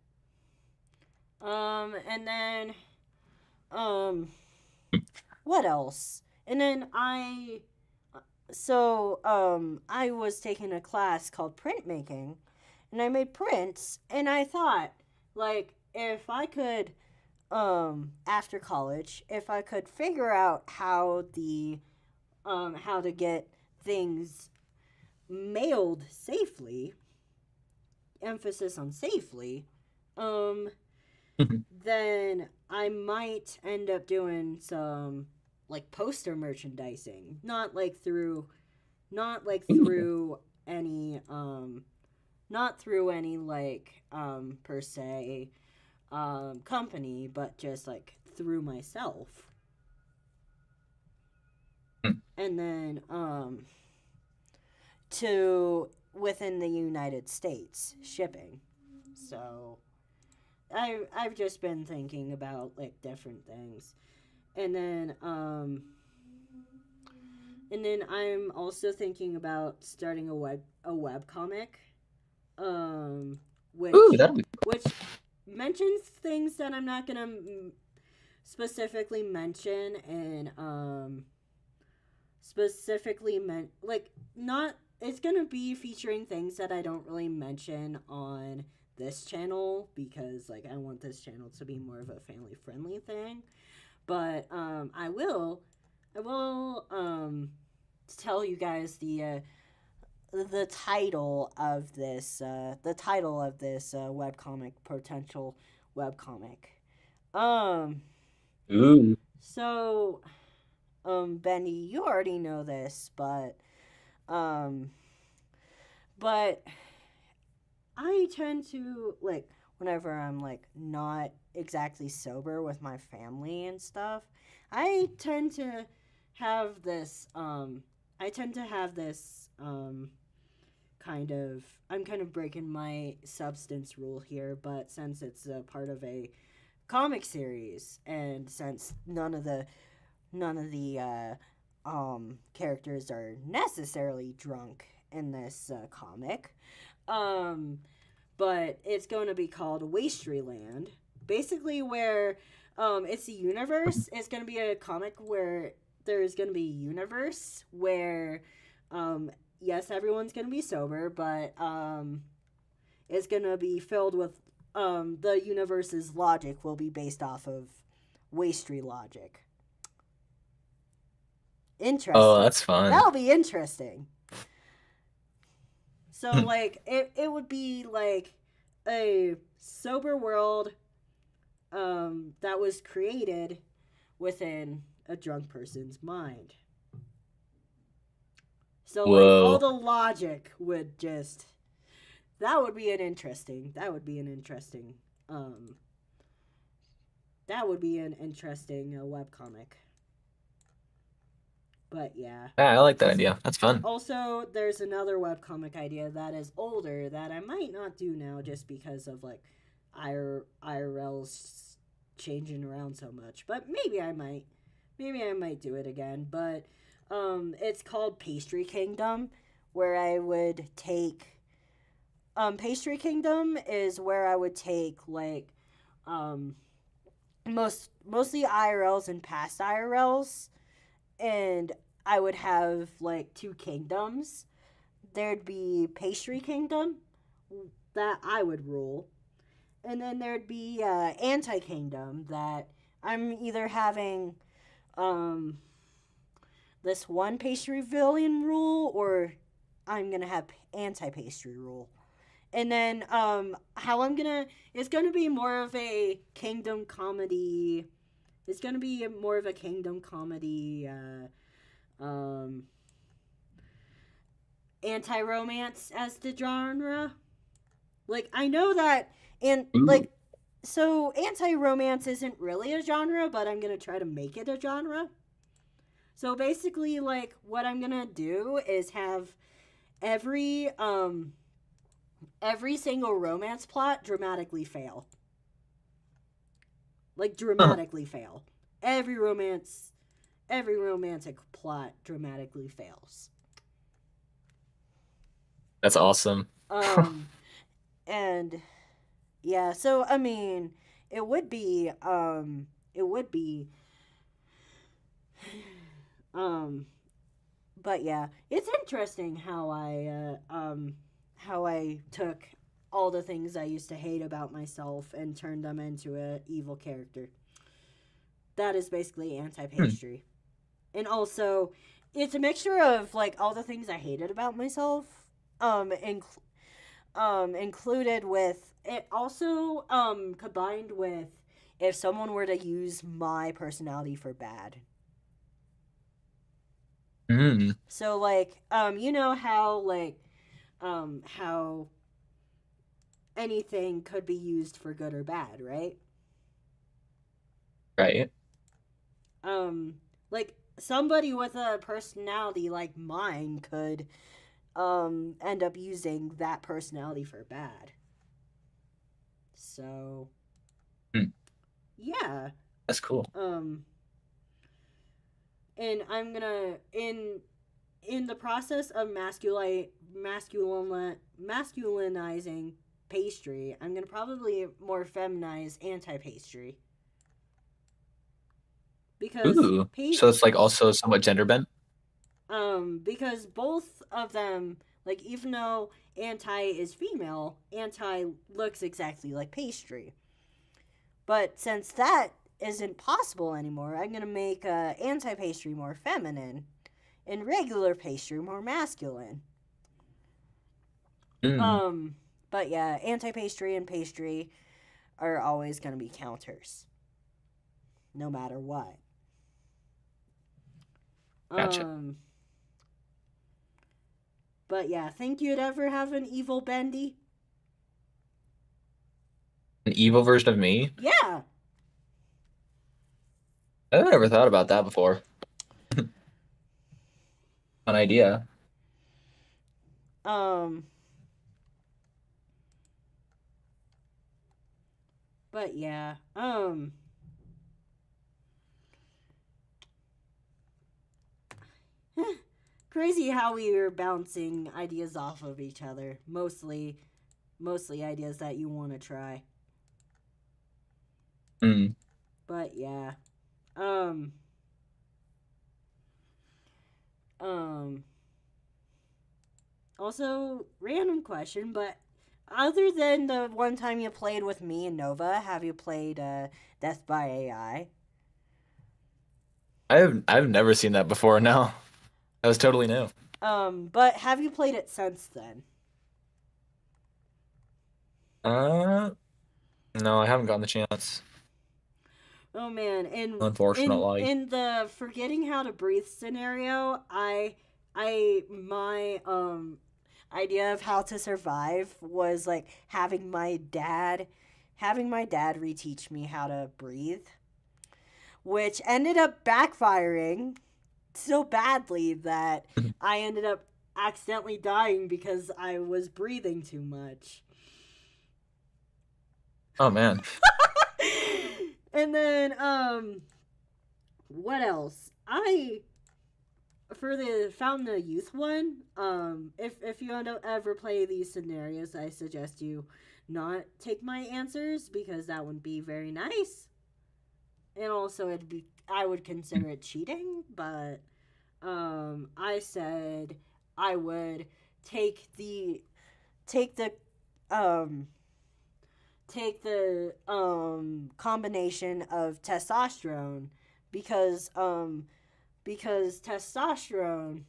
And then, what else? And then I was taking a class called printmaking, and I made prints, and I thought, like, if I could, after college, if I could figure out how to get things mailed safely, emphasis on safely, then I might end up doing some like poster merchandising, not like through not like Ooh. any not through any like per se company, but just like through myself. Hmm. And then to within the United States shipping. So I've just been thinking about like different things. And then I'm also thinking about starting a web comic um Ooh, which that'll be which mentions things that I'm not going to specifically mention and specifically meant like not it's gonna be featuring things that I don't really mention on this channel because like I want this channel to be more of a family friendly thing. But I will tell you guys the title of this webcomic potential webcomic. Um ooh. so Benny, you already know this, um, but I tend to like whenever I'm like not exactly sober with my family and stuff. I tend to have this. I tend to have this. Kind of. I'm kind of breaking my substance rule here, but since it's a part of a comic series, and since none of the characters are necessarily drunk in this comic. Um, but it's going to be called Wasteland. Basically, where it's a universe. It's going to be a comic where there's going to be a universe where, yes, everyone's going to be sober, but it's going to be filled with the universe's logic will be based off of Wastery logic. Oh, Interesting. that's fun. That'll be interesting. So Hmm. like it would be like a sober world that was created within a drunk person's mind. So like all Whoa. the logic would just that would be an interesting um that would be an interesting web comic. But yeah. Yeah, I like that idea. That's fun. Also, there's another webcomic idea that is older that I might not do now just because of like IRL's changing around so much. But maybe I might. Maybe I might do it again. But it's called Pastry Kingdom, where I would take. Pastry Kingdom is where I would take like um, mostly IRLs and past IRLs and I would have like two kingdoms. There'd be Pastry Kingdom that I would rule, and then there'd be Anti Kingdom that I'm either having um, this one pastry villain rule or I'm gonna have anti pastry rule. And then how I'm gonna it's gonna be more of a kingdom comedy. It's gonna be more of a kingdom comedy um, anti romance as the genre. Like, I know that, and Ooh. like, so anti romance isn't really a genre, but I'm gonna try to make it a genre. So basically, like, what I'm gonna do is have every every single romance plot dramatically fail. Like Huh. dramatically fail. Every romance every romantic plot dramatically fails. That's awesome. Um and yeah, so I mean, it would be um but yeah, it's interesting how I took all the things I used to hate about myself and turned them into a evil character. That is basically Hmm. anti-pastry. And also it's a mixture of like all the things I hated about myself um inc- included with it also combined with if someone were to use my personality for bad. Mm, So like, you know how like, how anything could be used for good or bad, right? right. Um, like somebody with a personality like mine could end up using that personality for bad. So, Mm, yeah. that's cool. Um and I'm going to in the process of masculinizing pastry, I'm going to probably more feminize anti-pastry because Ooh. So it's like also somewhat gender bent. because both of them, like, even though anti is female, anti looks exactly like pastry. But since that isn't possible anymore, I'm gonna make anti pastry more feminine and regular pastry more masculine. Mm, Um, but yeah, anti pastry and pastry are always gonna be counters, no matter what. gotcha. Um, but yeah, think you'd ever have an evil Bendy? An evil version of me? Yeah. I've never thought about that before. An idea. Um, but yeah. Crazy how we were bouncing ideas off of each other. Mostly ideas that you want to try. Mm. But yeah. Um um Also, random question, but other than the one time you played with me and Nova, have you played Death by AI? I've never seen that before. No, that was totally new. But have you played it since then? Uh, no, I haven't gotten the chance. Oh man, in Unfortunately. the forgetting how to breathe scenario, I my idea of how to survive was like having my dad reteach me how to breathe, which ended up backfiring so badly that I ended up accidentally dying because I was breathing too much. Oh man. And then what else? I for the Fountain of Youth one, if you don't ever play these scenarios, I suggest you not take my answers because that wouldn't be very nice. And also I would consider it cheating, but I said I would take the take the um combination of testosterone because testosterone,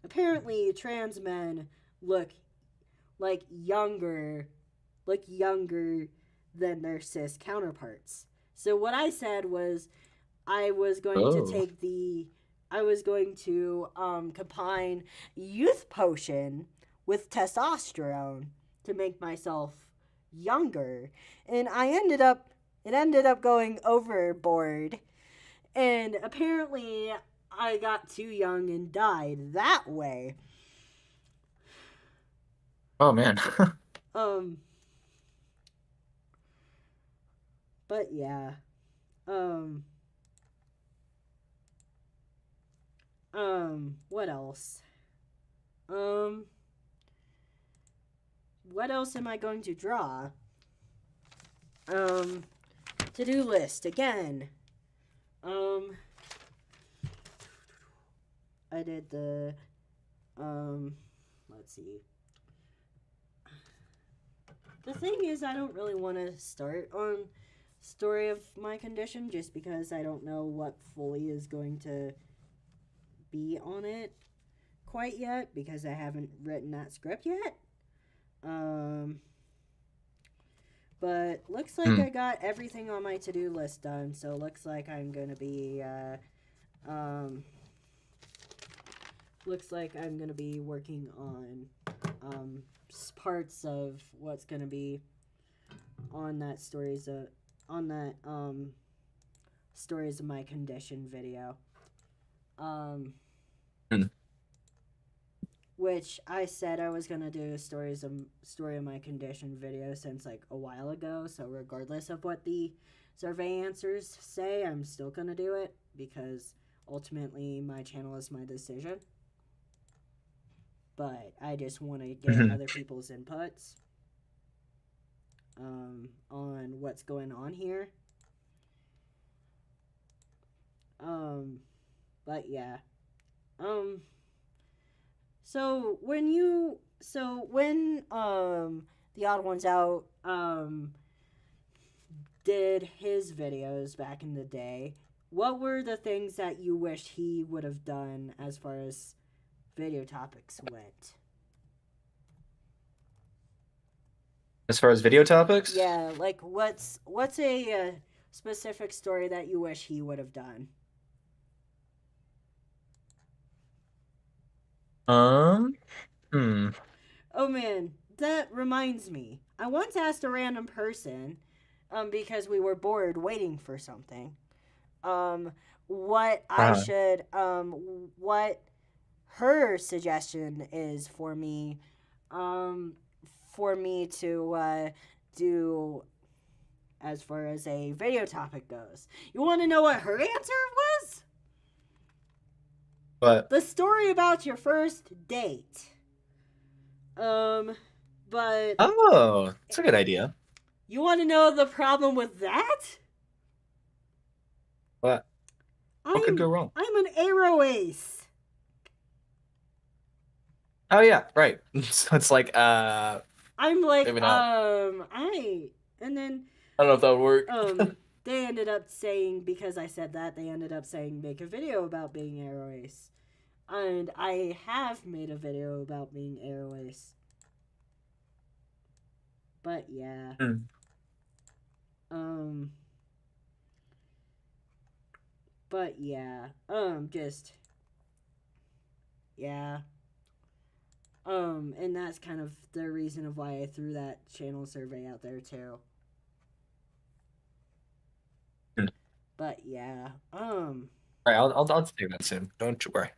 apparently trans men look like younger than their cis counterparts. So what I said was I was going to Oh. take the I was going to combine youth potion with testosterone to make myself younger, and it ended up going overboard, and apparently I got too young and died that way. Oh man. Um, but yeah. Um, what else? Um, what else am I going to draw? Um, to-do list again. Um, I did the let's see. The thing is, I don't really want to start on story of my condition just because I don't know what fully is going to be on it quite yet because I haven't written that script yet. Um, but looks like Hmm. I got everything on my to-do list done, so looks like I'm gonna be um looks like I'm gonna be working on parts of what's gonna be on that stories of my condition video. Hmm. Which I said I was gonna do a story of my condition video since like a while ago. So regardless of what the survey answers say, I'm still gonna do it because ultimately my channel is my decision. But I just want to get other people's inputs on what's going on here. But yeah. So when the Odd Ones Out did his videos back in the day, what were the things that you wished he would have done as far as video topics went? As far as video topics? Yeah, like what's a specific story that you wish he would have done? Hmm. Oh man, that reminds me. I once asked a random person, because we were bored waiting for something, what I should, what her suggestion is for me to do as far as a video topic goes. You want to know what her answer was? What? The story about your first date. But Oh, that's a good idea. you want to know the problem with that? What? What could go wrong? I'm an arrow ace. Oh yeah, right. So it's like I'm like maybe not. and then I don't know if that would work. they ended up saying, because I said that, they ended up saying make a video about being arrow ace. And I have made a video about being arrow ace. But yeah. But yeah. Just yeah. And that's kind of the reason of why I threw that channel survey out there too. But yeah. Alright, I'll take that soon. Don't you worry.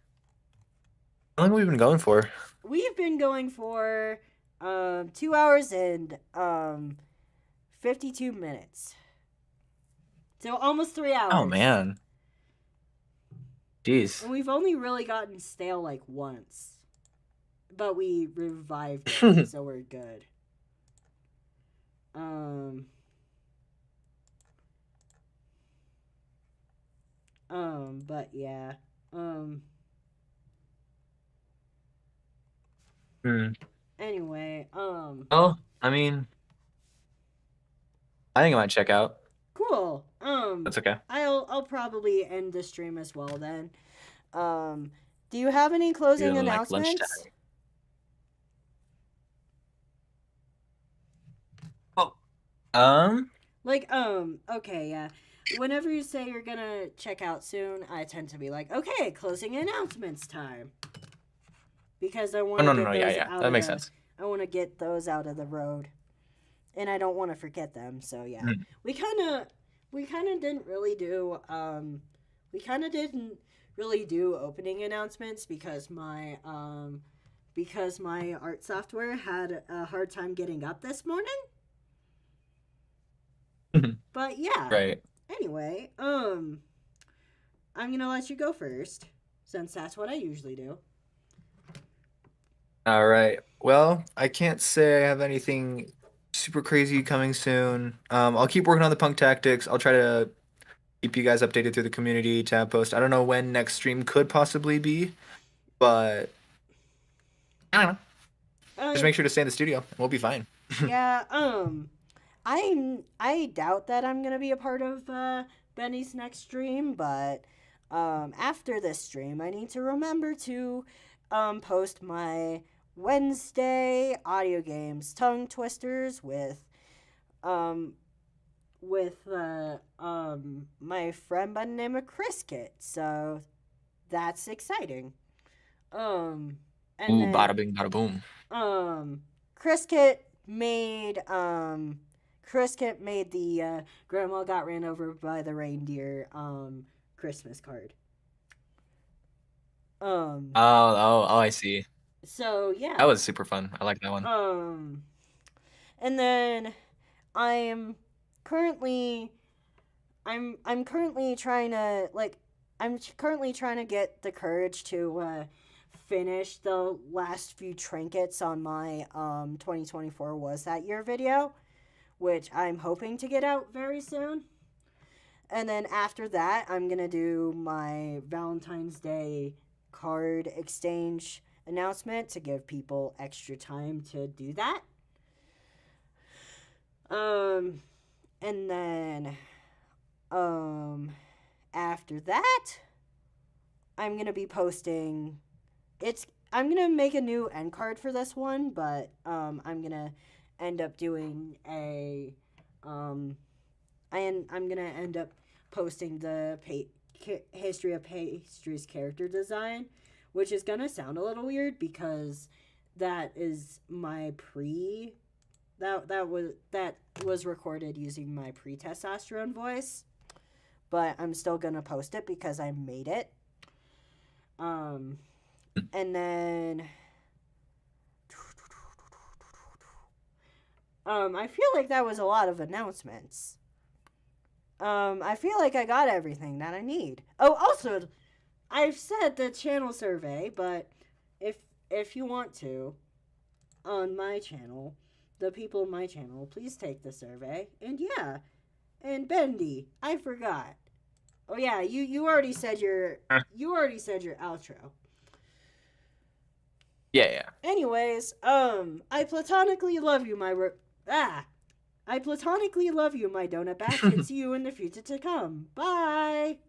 How long have we been going for? We've been going for 2 hours and 52 minutes. So almost 3 hours. Oh man. Jeez. And we've only really gotten stale like once. But we revived it, so we're good. But yeah. Anyway, Oh, I mean, I think I might check out. Cool. That's okay. I'll probably end the stream as well then. Do you have any closing announcements? Okay, yeah. Whenever you say you're gonna check out soon, I tend to be like, okay, closing announcements time. Because I want to get those out. That makes sense. I want to get those out of the road, and I don't want to forget them. So yeah, we kind of didn't really do opening announcements because my art software had a hard time getting up this morning. But yeah. Right. Anyway, I'm gonna let you go first, since that's what I usually do. All right. Well, I can't say I have anything super crazy coming soon. I'll keep working on the punk tactics. I'll try to keep you guys updated through the community tab post. I don't know when next stream could possibly be, but I don't know. Just make sure to stay in the studio, and we'll be fine. Yeah. I doubt that I'm gonna be a part of Benny's next stream, but after this stream, I need to remember to post my Wednesday audio games tongue twisters with my friend by the name of Chris Kit. So that's exciting. And then bada bing, bada boom. Criskit made the Grandma Got Ran Over by the Reindeer Christmas card. I see. So yeah. That was super fun. I like that one. And then I'm currently trying to get the courage to finish the last few trinkets on my 2024 Was That Year video, which I'm hoping to get out very soon. And then after that, I'm going to do my Valentine's Day card exchange announcement to give people extra time to do that. And then after that, I'm going to be posting I'm going to make a new end card for this one, but I'm going to end up doing I'm going to end up posting the History of Pastry's character design, which is going to sound a little weird because that is my that was recorded using my pre-testosterone voice, but I'm still going to post it because I made it. And then I feel like that was a lot of announcements. I feel like I got everything that I need. Oh, also, I've said the channel survey, but if you want to, on my channel, the people in my channel, please take the survey. And yeah, and Bendy, I forgot. Oh yeah, you already said your outro. Yeah. Anyways, I platonically love you, my donut batch, and see you in the future to come. Bye!